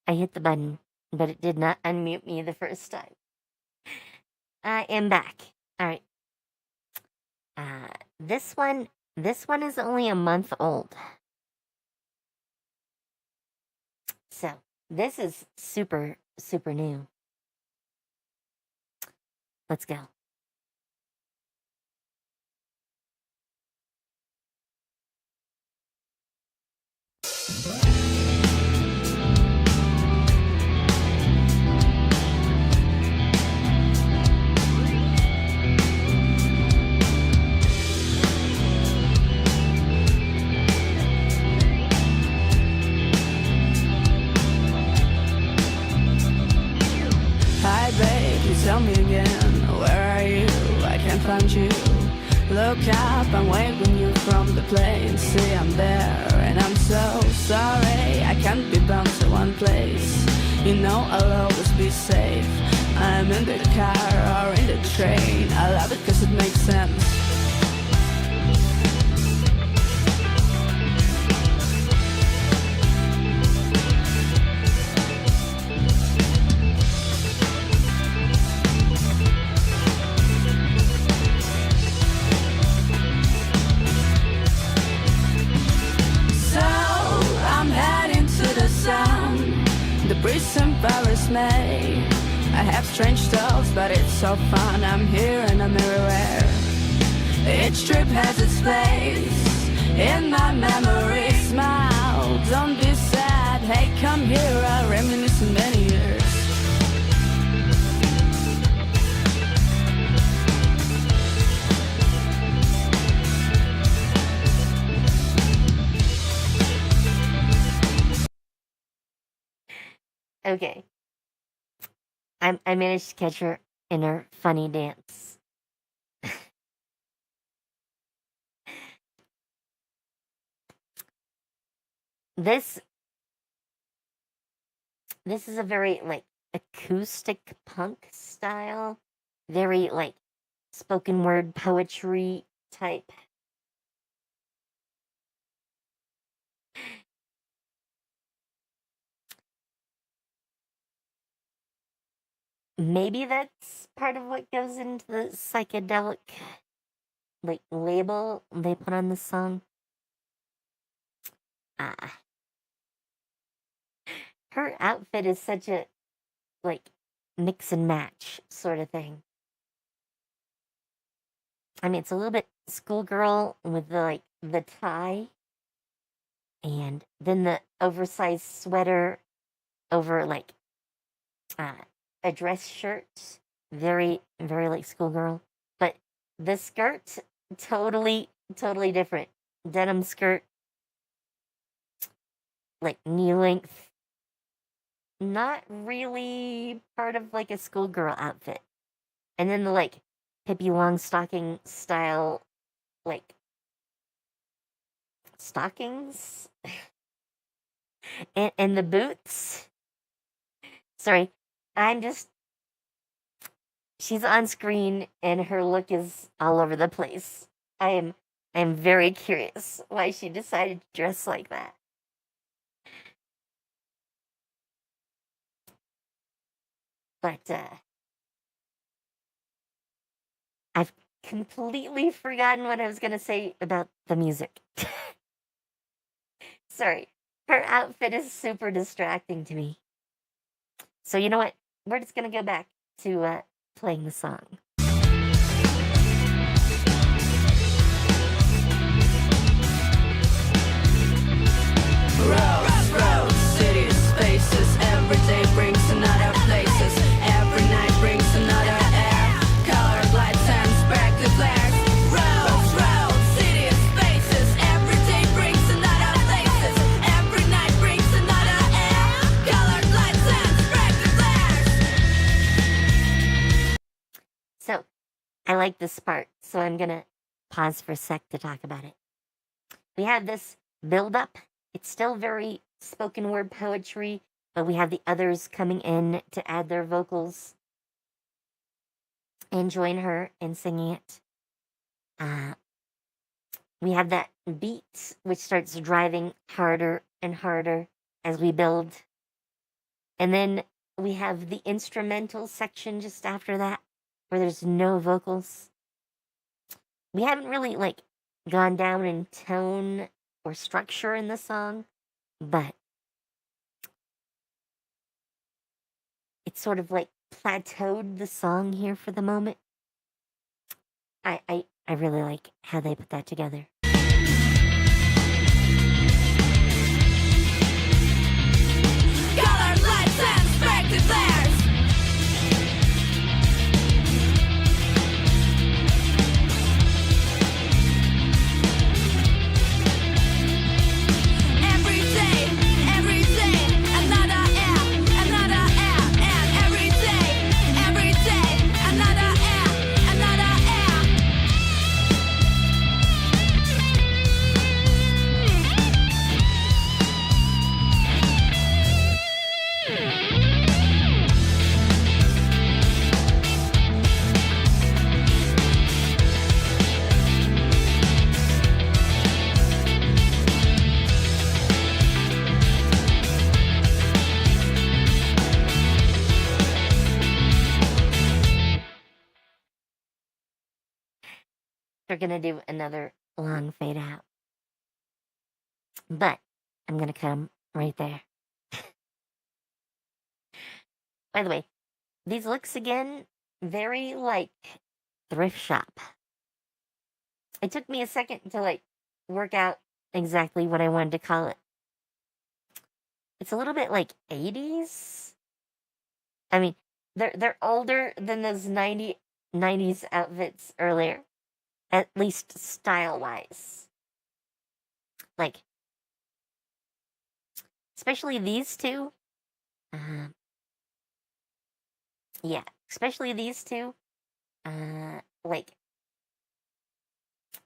I hit the button, but it did not unmute me the first time. I am back. All right. This one is only a month old. So, this is super, super new. Let's go. Hi babe, you tell me again, where are you? I can't find you. Look up, I'm waving you from the plane. See, I'm there, and and I'm so sorry I can't be bound to one place. You know I'll always be safe. I'm in the car or in the train. I love it cause it makes sense. So I'm heading to the sun. The breeze empowers me. I have strange thoughts, but it's so fun. I'm here and I'm everywhere. Each trip has its place. In my memory, smile. Don't be sad. Hey, come here. I'll reminisce in many years. Okay. I managed to catch her in her funny dance. This is a very like acoustic punk style, very like spoken word poetry type. Maybe that's part of what goes into the psychedelic like label they put on the song. Her outfit is such a like mix and match sort of thing. I mean, it's a little bit schoolgirl with the tie and then the oversized sweater over like a dress shirt, very like schoolgirl. But the skirt, totally different. Denim skirt, like knee length. Not really part of like a schoolgirl outfit. And then the like hippie long stocking style, like stockings, and the boots. Sorry. She's on screen and her look is all over the place. I am very curious why she decided to dress like that. But, I've completely forgotten what I was gonna say about the music. Sorry. Her outfit is super distracting to me. So you know what? We're just gonna go back to playing the song. Roads, roads, cities, spaces. Every day brings another places. Every night brings another air. Colored lights and sparkly flares. Roads, roads, cities, spaces. Every day brings another places. Every night brings another air. Colored lights and sparkly flares. So, I like this part, so I'm gonna pause for a sec to talk about it. We have this build-up. It's still very spoken word poetry, but we have the others coming in to add their vocals and join her in singing it. We have that beat, which starts driving harder and harder as we build. And then we have the instrumental section just after that, where there's no vocals. We haven't really, like, gone down in tone or structure in the song, but it's sort of like plateaued the song here for the moment. I really like how they put that together. Colored lights and sparkly flares. Every day, another air, and every day, another air, another air. gonna do another long fade out. But I'm gonna come right there. By the way, these looks again, very like thrift shop. It took me a second to like work out exactly what I wanted to call it. It's a little bit like 80s. I mean, they're older than those 90s outfits earlier, at least style-wise. Like, especially these two. Yeah, especially these two. Like,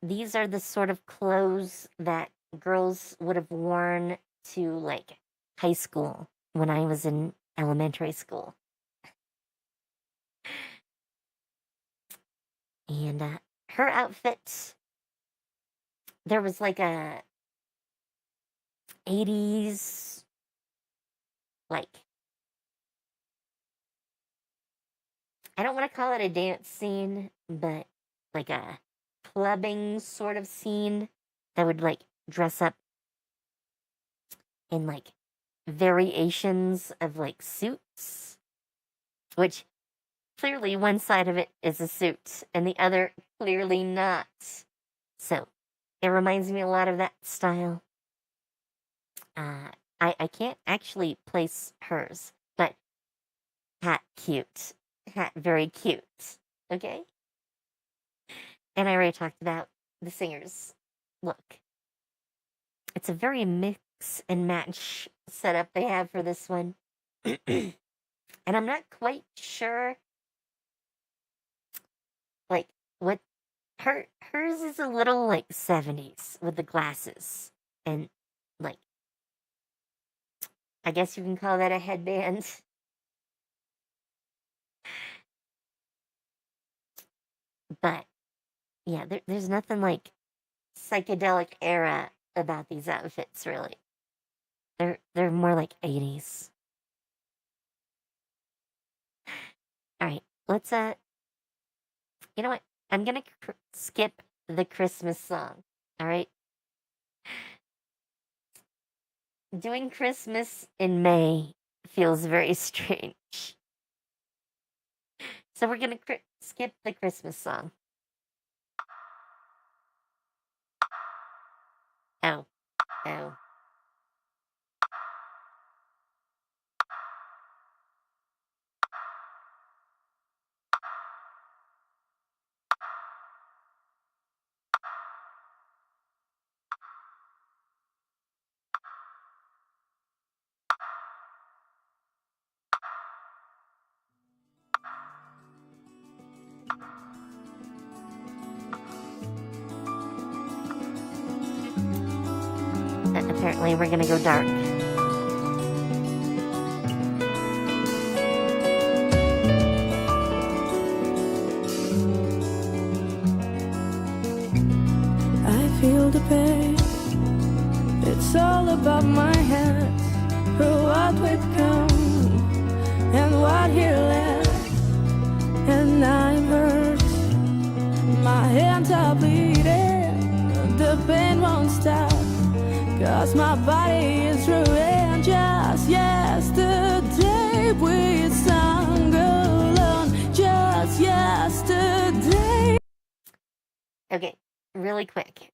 these are the sort of clothes that girls would have worn to, like, high school when I was in elementary school. And her outfit, there was like a 80s, like, I don't want to call it a dance scene, but like a clubbing sort of scene that would like dress up in like variations of like suits, which clearly one side of it is a suit and the other clearly not. So it reminds me a lot of that style. I can't actually place hers, but hat cute. Hat very cute. Okay? And I already talked about the singer's look. It's a very mix and match setup they have for this one. And I'm not quite sure like what hers is a little like 70s with the glasses and like I guess you can call that a headband. But yeah, there's nothing like psychedelic era about these outfits really. They're more like 80s. All right, let's you know what? I'm gonna skip the Christmas song. All right. Doing Christmas in May feels very strange. So we're gonna skip the Christmas song. Oh. Oh. Apparently we're gonna go dark. I feel the pain. It's all above my head. For what we've come and what he left. And I'm hurt. My hands are bleeding. The pain won't stop. Cause my body is ruined. Just yesterday we sang alone. Just yesterday. Okay, really quick.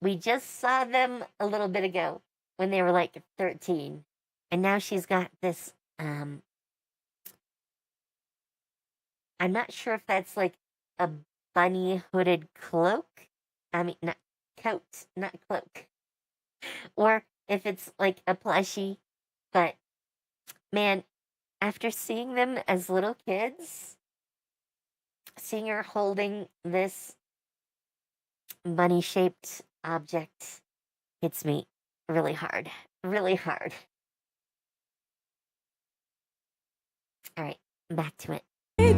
We just saw them a little bit ago when they were like 13. And now she's got this, I'm not sure if that's like a bunny hooded cloak. I mean, not coat, not cloak. Or if it's like a plushie. But, man, after seeing them as little kids, seeing her holding this bunny-shaped object hits me really hard. Really hard. All right, back to it. The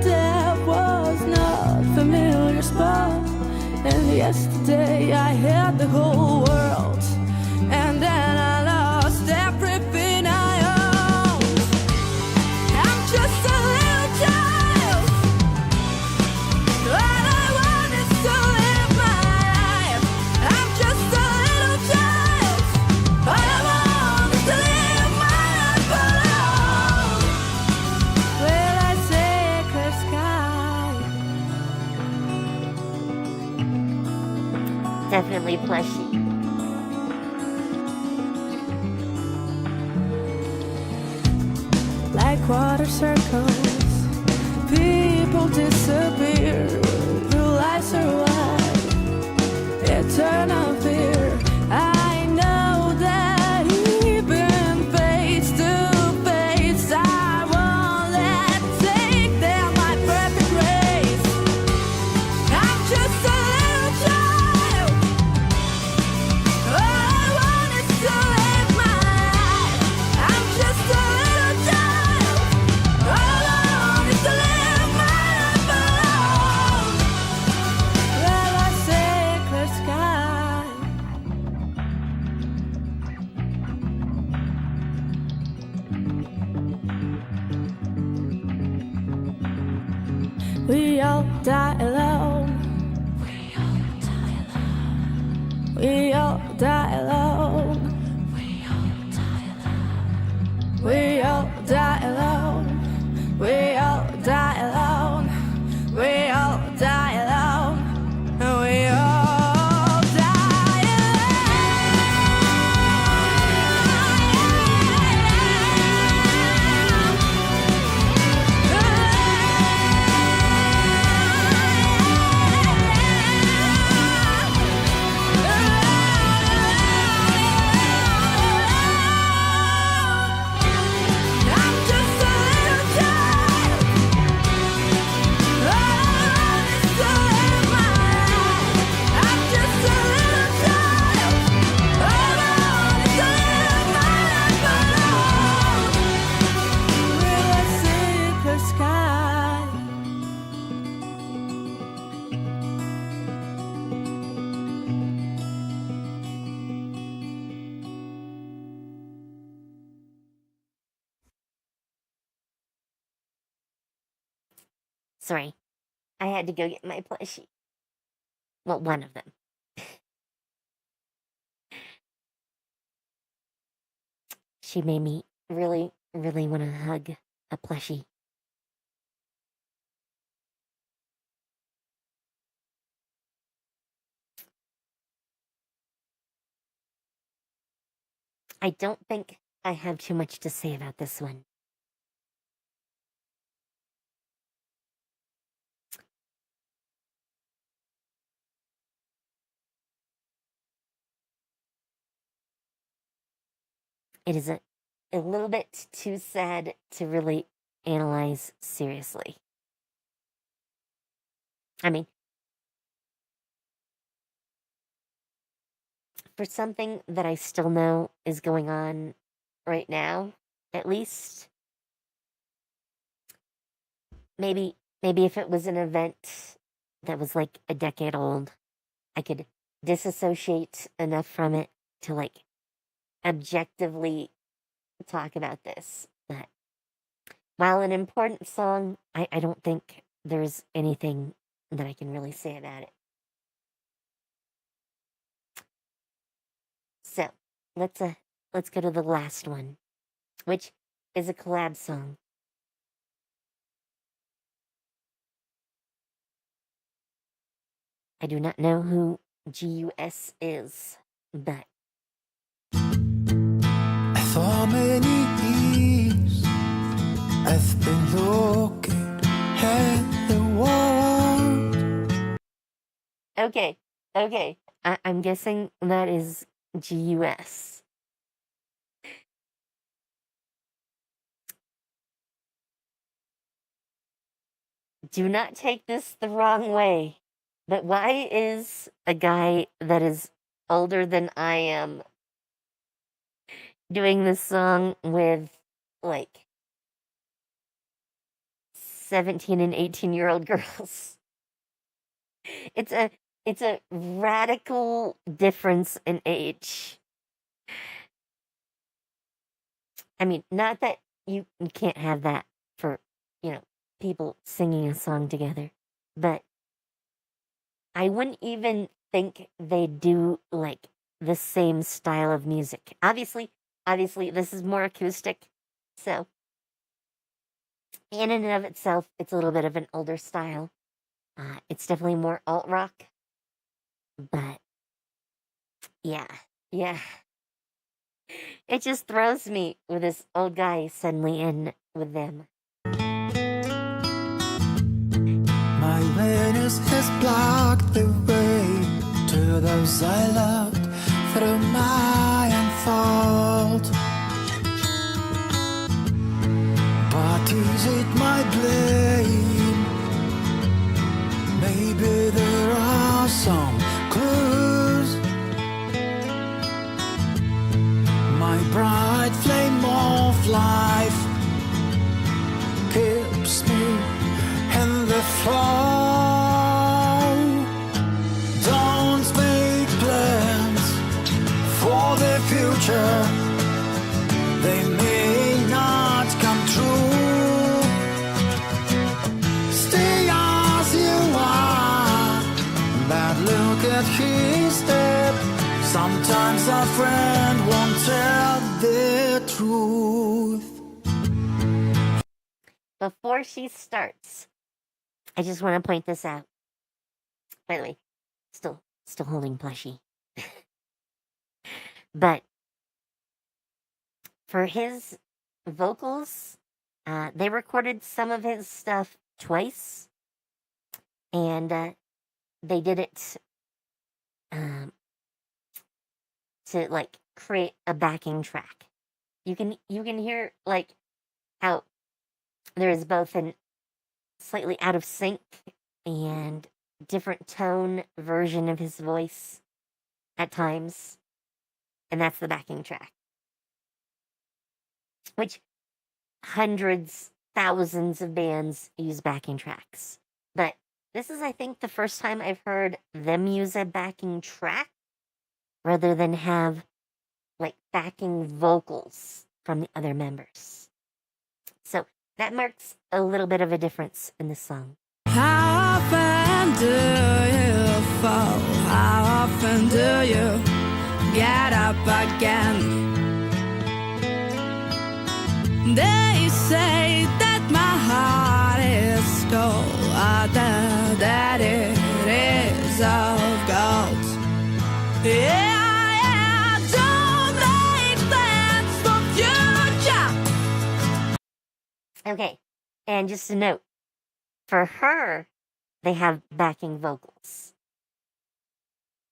death was not familiar spot. And yesterday I had the whole world. And then I lost everything I owned. I'm just a little child. Definitely plushy. Like water circles, people disappear. Do I survive eternal fear? I know that even face to face, I won't let take them my perfect grace. I'm just a little child. All I want is to live my life. I'm just a little child. All I want is to live my life alone. Where I sacred sky. We all die alone. We all die alone. We all die alone. We all die alone. We all die alone. We all die alone. We all die alone. And we all die I'm just a little child. All I want is to live my life. I'm just a little child. All I want is to live my life alone. With a secret sky. Sorry. I had to go get my plushie. Well, one of them. She made me really, really want to hug a plushie. I don't think I have too much to say about this one. It is a little bit too sad to really analyze seriously. I mean, for something that I still know is going on right now, at least, maybe if it was an event that was like a decade old, I could disassociate enough from it to like objectively talk about this. But while an important song, I don't think there's anything that I can really say about it. So let's go to the last one, which is a collab song. I do not know who GUS is, but For many years, I've been looking at the world. okay. I'm guessing that is GUS. Do not take this the wrong way, but why is a guy that is older than I am doing this song with like 17 and 18-year-old girls? It's a radical difference in age. I mean, not that you can't have that for, people singing a song together, but I wouldn't even think they do like the same style of music. Obviously, this is more acoustic, so in and of itself, it's a little bit of an older style. It's definitely more alt rock, but Yeah, yeah. It just throws me with this old guy suddenly in with them. My Venus has blocked the way to those I loved through my unfold. But is it my blame? Maybe there are some clues. My bright flame of life keeps me in the flow. Don't make plans for the future. They may not come true. Stay as you are, but look at his step. Sometimes a friend won't tell the truth. Before she starts, I just want to point this out. By the way, still holding plushie. But for his vocals, they recorded some of his stuff twice, and they did it to like create a backing track. You can hear like how there is both an slightly out of sync and different tone version of his voice at times, and that's the backing track, which hundreds, thousands of bands use backing tracks, but this is, I think, the first time I've heard them use a backing track rather than have like backing vocals from the other members. So that marks a little bit of a difference in the song. How often do you fall? How often do you get up again? They say that my heart is colder, that it is of gold. Yeah, don't make plans for future. Okay, and just a note, for her, they have backing vocals.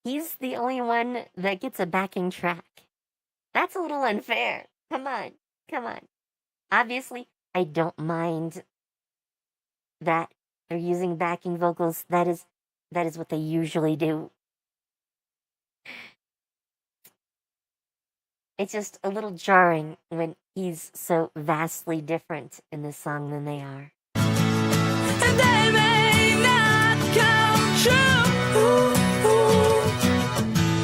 He's the only one that gets a backing track. That's a little unfair. Come on. Obviously, I don't mind that they're using backing vocals. That is what they usually do. It's just a little jarring when he's so vastly different in this song than they are. And they may not come true.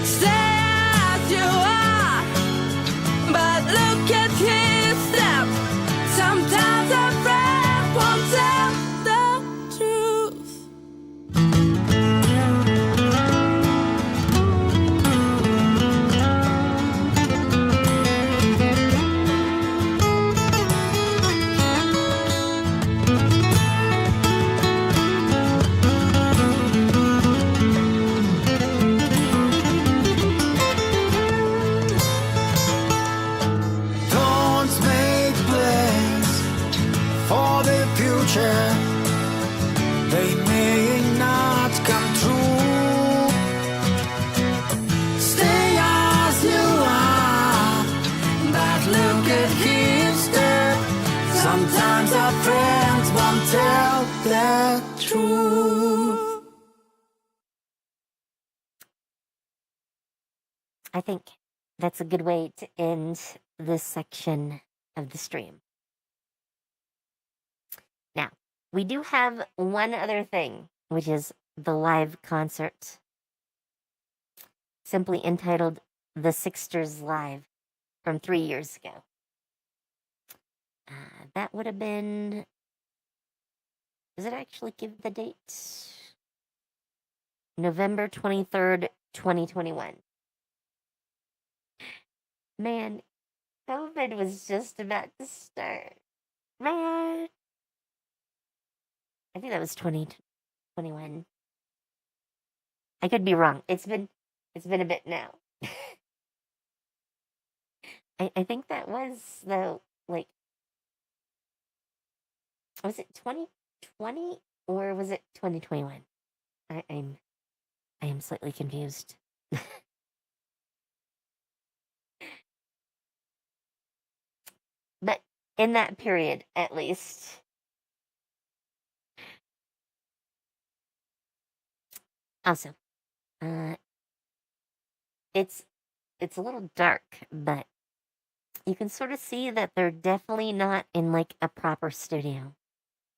Stay as you are, but look at his step. Sometimes a friend won't tell the truth. Don't make plans for the future. They may not come true. Stay as you are, but look at his step. Sometimes our friends won't tell the truth. I think that's a good way to end this section of the stream. Now, we do have one other thing, which is the live concert, simply entitled The Sixsters Live from 3 years ago. That would have been... Does it actually give the date? November 23rd, 2021. Man, COVID was just about to start. Man. I think that was 2021. I could be wrong. It's been a bit now. I think that was though, like, was it 2020 or was it 2021? I am slightly confused. But in that period, at least. Also, it's a little dark, but you can sort of see that they're definitely not in like a proper studio.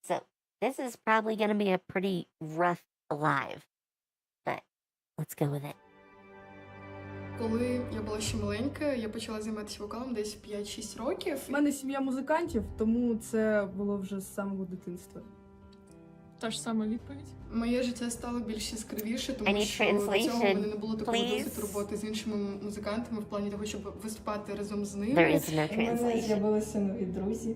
So this is probably going to be a pretty rough live, but let's go with it. Коли я була ще маленька, я почала займатися вокалом десь 5-6 років. У мене сім'я музикантів, тому це було вже з самого дитинства. Та ж сама відповідь. Моє життя стало більш яскравіше, тому Any що до цього в translation, мене не було такого please? досвіду роботи з іншими музикантами в плані того, щоб виступати разом з ними. There is no У мене translation. з'явилися нові друзі.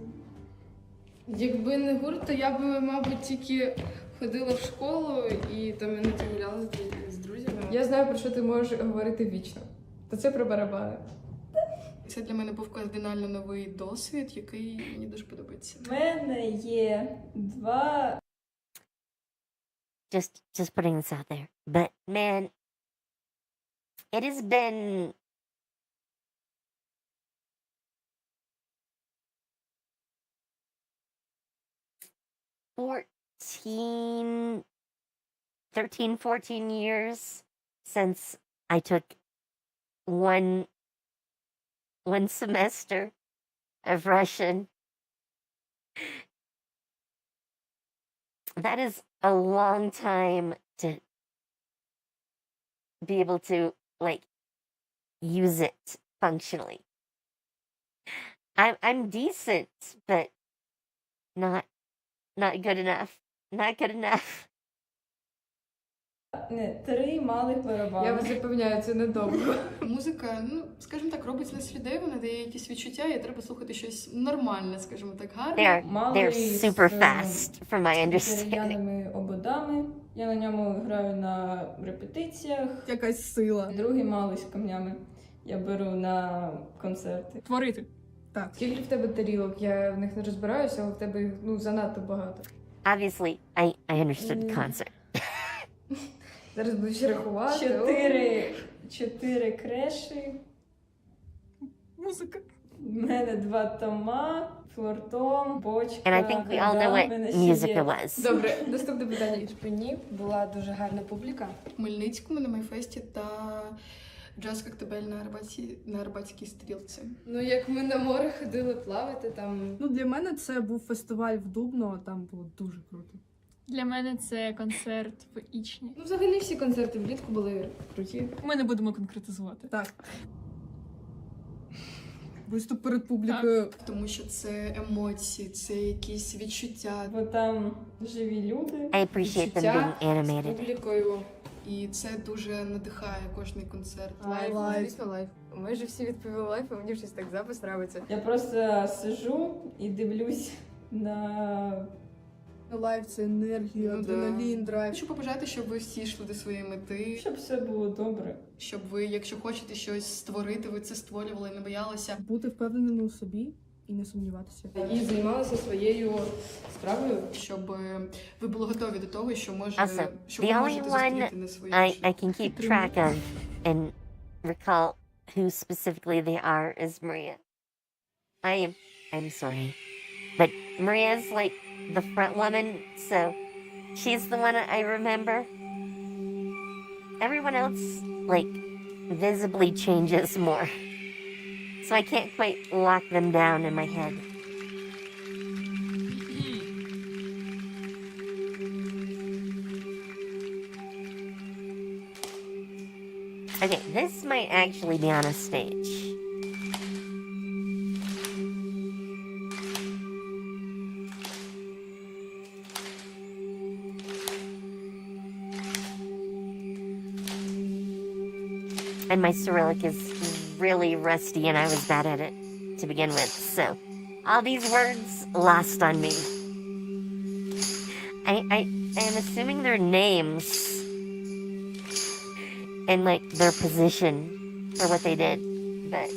Якби не гурт, то я б, мабуть, тільки ходила в школу і там іноді гуляла з друзями. Я знаю, про що ти можеш говорити вічно. То це про барабани. Це для мене був кардинально новий досвід, який мені дуже подобається. У мене є два... Just putting this out there. But man, it has been $13, 14 years since I took one semester of Russian. That is a long time to be able to, like, use it functionally. I'm decent, but not good enough. Not good enough. Не, 3 малих барабани. Я вас запевняю, це недовго. Музика, ну, скажімо так, робить з нас людей, вона дає якісь відчуття, і треба слухати щось нормальне, скажімо так, гарне. They're super fast, from my understanding. Дерев'яними ободами. Я на ньому граю на репетиціях. Якась сила. Другий малий з камнями. Я беру на концерти. Творити. Так. Скільки в тебе тарілок? Я в них не розбираюся, але в тебе їх, ну, занадто багато. Obviously, I understood the concept. Зараз буду ще рахувати. 4 креші. Музика. У мене 2 тома, флортом, бочка. And I think we all know what music it was. Добре, наступне питання. В Ірпені була дуже гарна публіка. В Хмельницькому на Майфесті та джаз-коктебель на Арбатській стрілці. Ну, як ми на море ходили плавати, там... Ну, для мене це був фестиваль в Дубно, там було дуже круто. Для мене це концерт в Ічні. Ну, взагалі всі концерти влітку були круті. Ми не будемо конкретизувати. Так. Виступ перед публікою. Тому що це емоції, це якісь відчуття. Бо там живі люди. I appreciate them being animated. З публікою. І це дуже надихає кожний концерт. Лайв, звісно, лайв. Майже всі відповіли лайв, а мені щось так запис нравиться. Я просто сижу і дивлюсь на... Лайв — це енергія, адреналін, драйв. Хочу побажати, щоб ви всі йшли до своєї мети. Щоб все було добре. Щоб ви, якщо хочете щось створити, ви це створювали, не боялися. Бути впевненими у собі і не сумніватися. І займалася своєю справою. Щоб ви були готові до того, що може, Also, що the ви only можете one зустріти на своїй I can keep track of and recall who specifically they are is Maria. I'm sorry, but Maria's like the front woman, so she's the one I remember. Everyone else, like, visibly changes more, so I can't quite lock them down in my head. Okay, this might actually be on a stage. And my Cyrillic is really rusty and I was bad at it to begin with, so all these words lost on me. I am assuming their names and like their position for what they did, but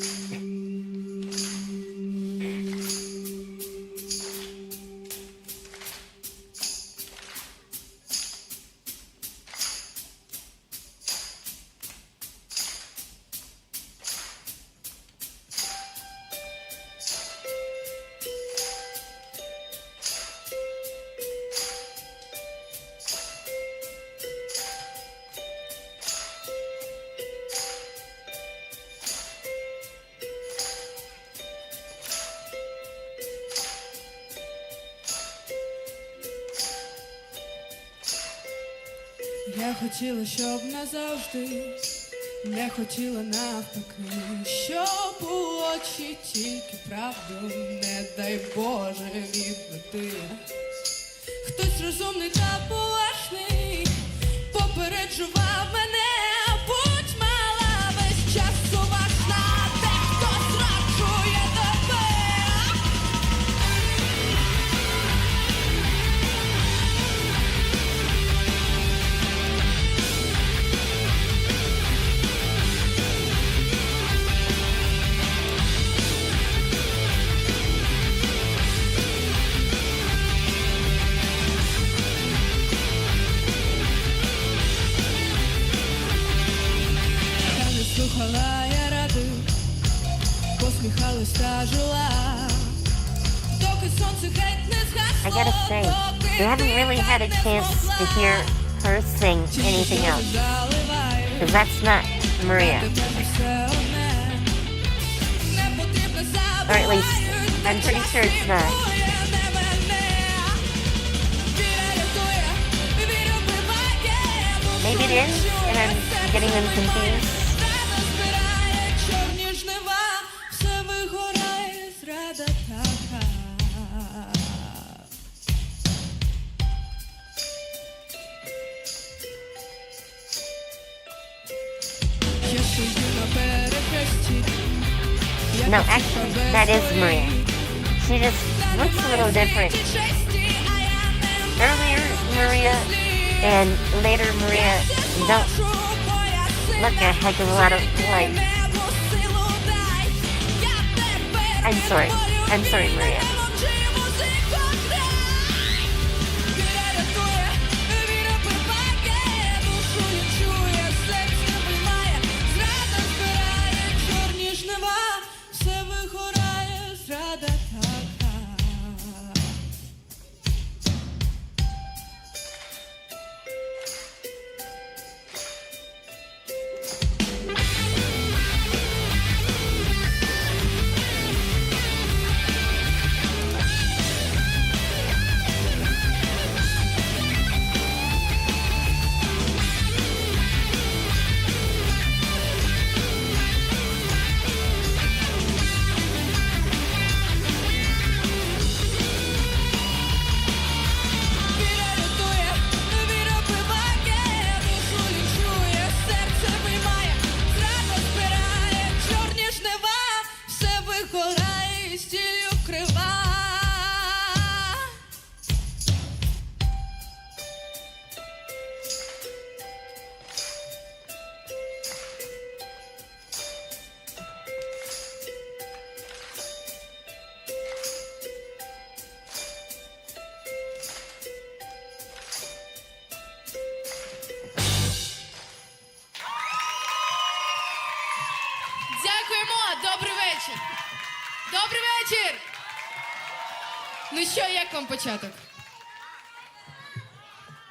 Я хотіла, щоб назавжди, не хотіла навпаки, щоб у очі тільки правду, не дай Боже відбити. Хтось розумний та поважний попереджував мене, будь мала весь час уважна, дехто зраджує тебе. Слухала я ради, посміхалась та жила, доки сонце геть не згасло. I gotta say, we haven't really had a chance to hear her sing anything else, because that's not Maria. Or at least, I'm pretty sure it's not. Maybe it is, and I'm getting them confused. No, actually, that is Maria. She just looks a little different. Earlier Maria and later Maria don't look a heck of a lot of like. I'm sorry, Maria. Добрий вечір! Добрий вечір! Ну що, як вам початок?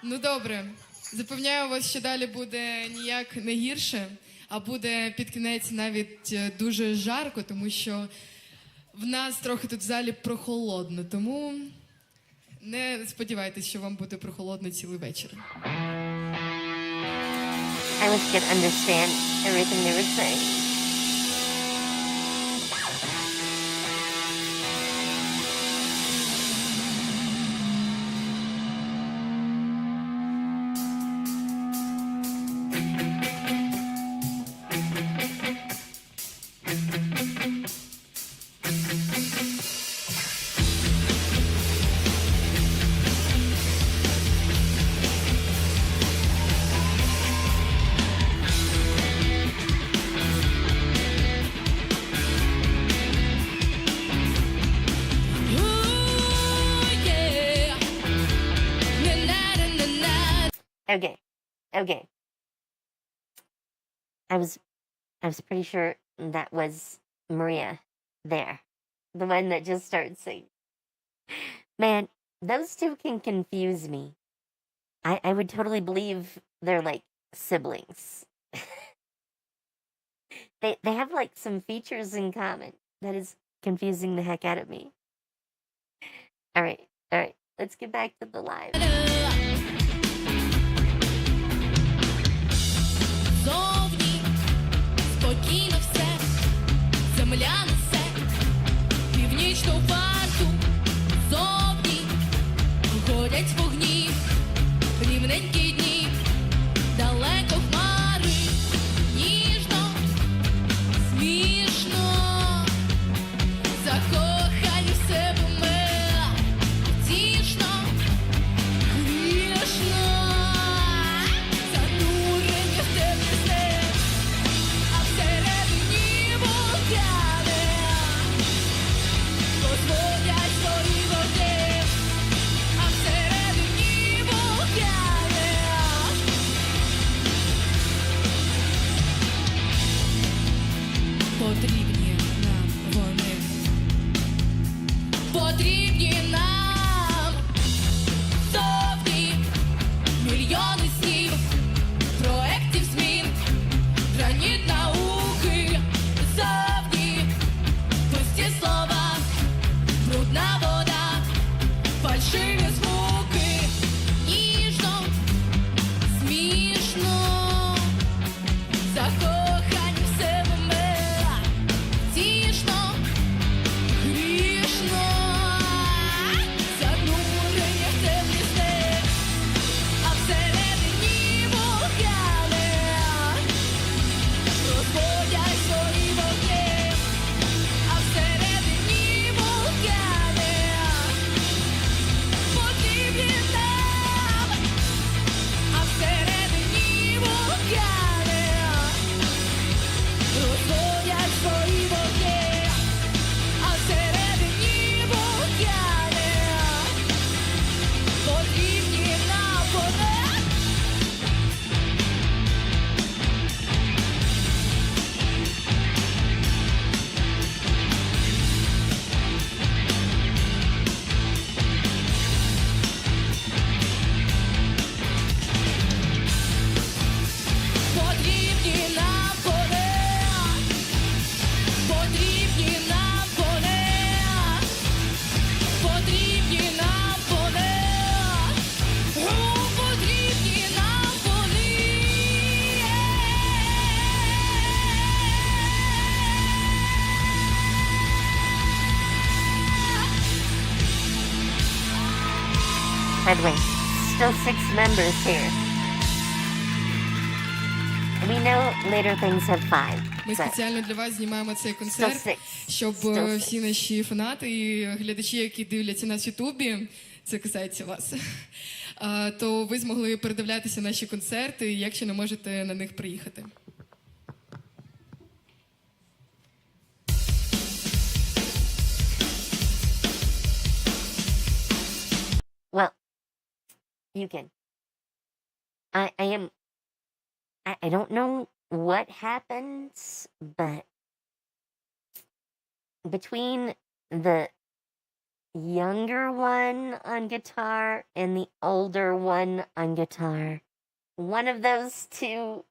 Ну добре. Запевняю вас, що далі буде ніяк не гірше, а буде під кінець навіть дуже жарко, тому що в нас трохи тут в залі прохолодно, тому не сподівайтесь, що вам буде прохолодно цілий вечір. I wish you could understand everything they were saying. Okay. I was pretty sure that was Maria there. The one that just started singing. Man, those two can confuse me. I would totally believe they're like siblings. They have like some features in common. That is confusing the heck out of me. All right. Let's get back to the live. Зовні спокійно все, земля несе північну варту. Зовні горять вогні, рівненькі дні, далеко хмари, ніжно, смішно, закохані в себе ми, тішно, грішно, занурені в темні сни, а всередині вулкани розводять свої вогні, а всередині вулкани потрібні нам вони, потрібні нам зовні мільйони снів, проектів змін, граніт науки, зовні пусті слова, брудна вода, фальшиві звуки, ніжно, смішно, закохані в себе ми, тішно, грішно, занурені в темні сни, а всередині вулкани розводять свої вогні, а всередині вулкани потрібні нам, а всередині вулкани розводять свої вогні, а всередині вулкани потрібні нам вони. Потрібні нам вони, потрібні нам вони, потрібні нам вони, потрібні нам вони. By the way, still 6 members here. We know later things have 5. Ми so спеціально для вас знімаємо цей still концерт, 6. щоб Still всі наші фанати і глядачі, які дивляться нас в Ютубі, це касається вас, то ви змогли передивлятися наші концерти, якщо не можете на них приїхати. Well, you can. I don't know what happens, but between the younger one on guitar and the older one on guitar, one of those two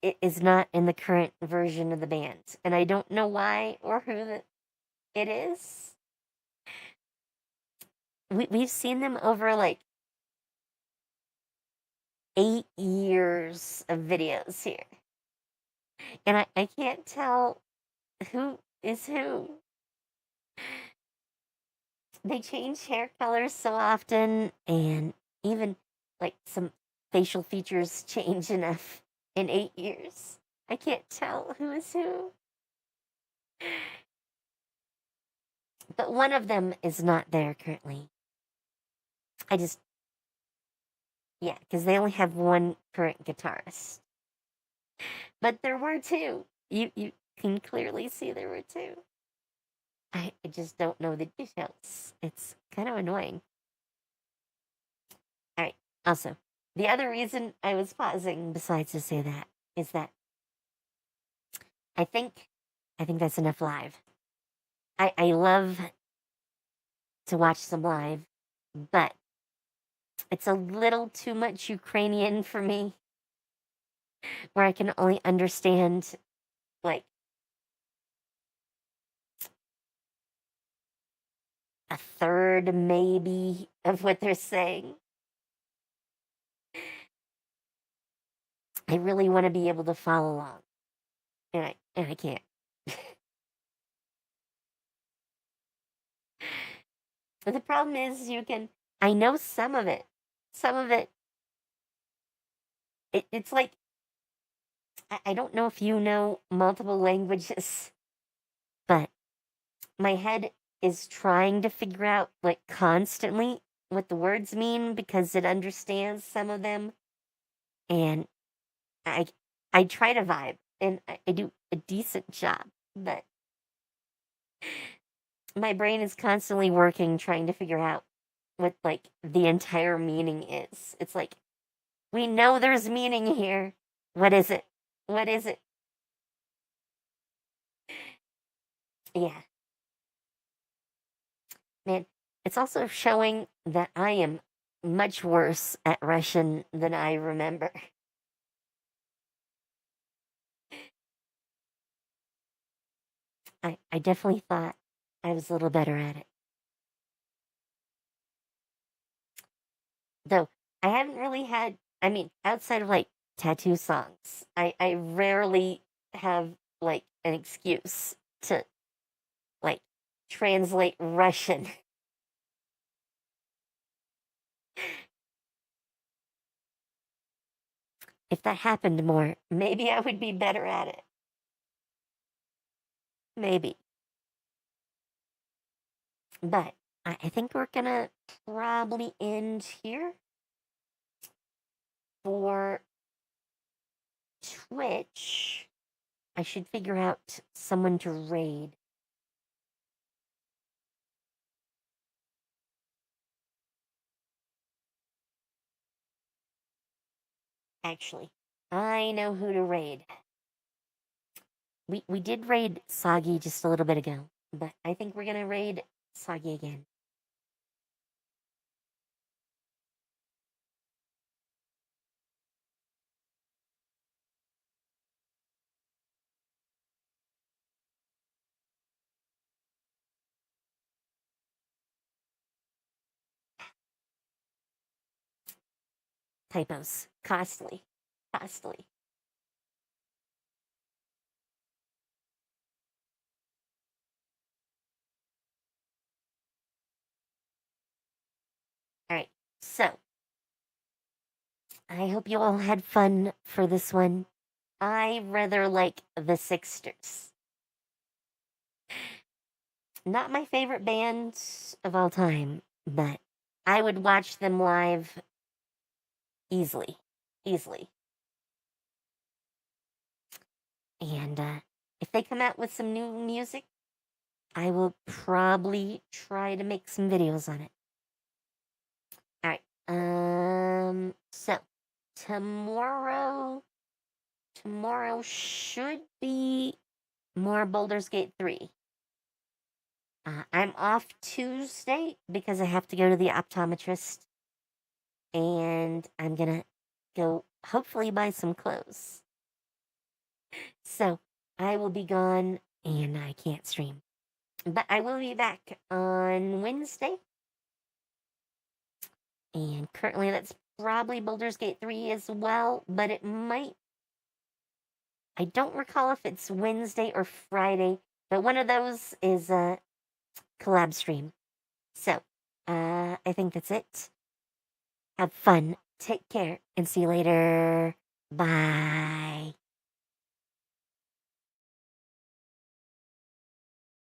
is not in the current version of the band. And I don't know why or who it is. We've seen them over like 8 years of videos here. And I can't tell who is who. They change hair colors so often, and even like some facial features change enough in 8 years. I can't tell who is who. But one of them is not there currently. Yeah, because they only have one current guitarist. But there were 2. You can clearly see there were 2. I just don't know the details. It's kind of annoying. All right. Also, the other reason I was pausing, besides to say that, is that I think that's enough live. I love to watch some live, but it's a little too much Ukrainian for me, where I can only understand, like, a third, maybe, of what they're saying. I really want to be able to follow along, and I can't. But the problem is, I know some of it. Some of it, it's like, I don't know if you know multiple languages, but my head is trying to figure out, like, constantly what the words mean because it understands some of them. And I try to vibe, and I do a decent job, but my brain is constantly working trying to figure out what, like, the entire meaning is. It's like, we know there's meaning here. What is it? What is it? Yeah. Man, it's also showing that I am much worse at Russian than I remember. I definitely thought I was a little better at it. Though, I haven't really had, I mean, outside of, like, tattoo songs, I rarely have, like, an excuse to, like, translate Russian. If that happened more, maybe I would be better at it. Maybe. But I think we're gonna probably end here for Twitch. I should figure out someone to raid. Actually, I know who to raid. We did raid Soggy just a little bit ago, but I think we're gonna raid Soggy again. Typos. Costly. Costly. Alright, so I hope you all had fun for this one. I rather like the Sixsters. Not my favorite band of all time, but I would watch them live easily. Easily. And if they come out with some new music, I will probably try to make some videos on it. Alright, so tomorrow should be more Baldur's Gate 3. I'm off Tuesday because I have to go to the optometrist, and I'm gonna go hopefully buy some clothes. So I will be gone and I can't stream. But I will be back on Wednesday. And currently that's probably Baldur's Gate 3 as well, but it might. I don't recall if it's Wednesday or Friday, but one of those is a collab stream. So, I think that's it. Have fun, take care, and see you later. Bye.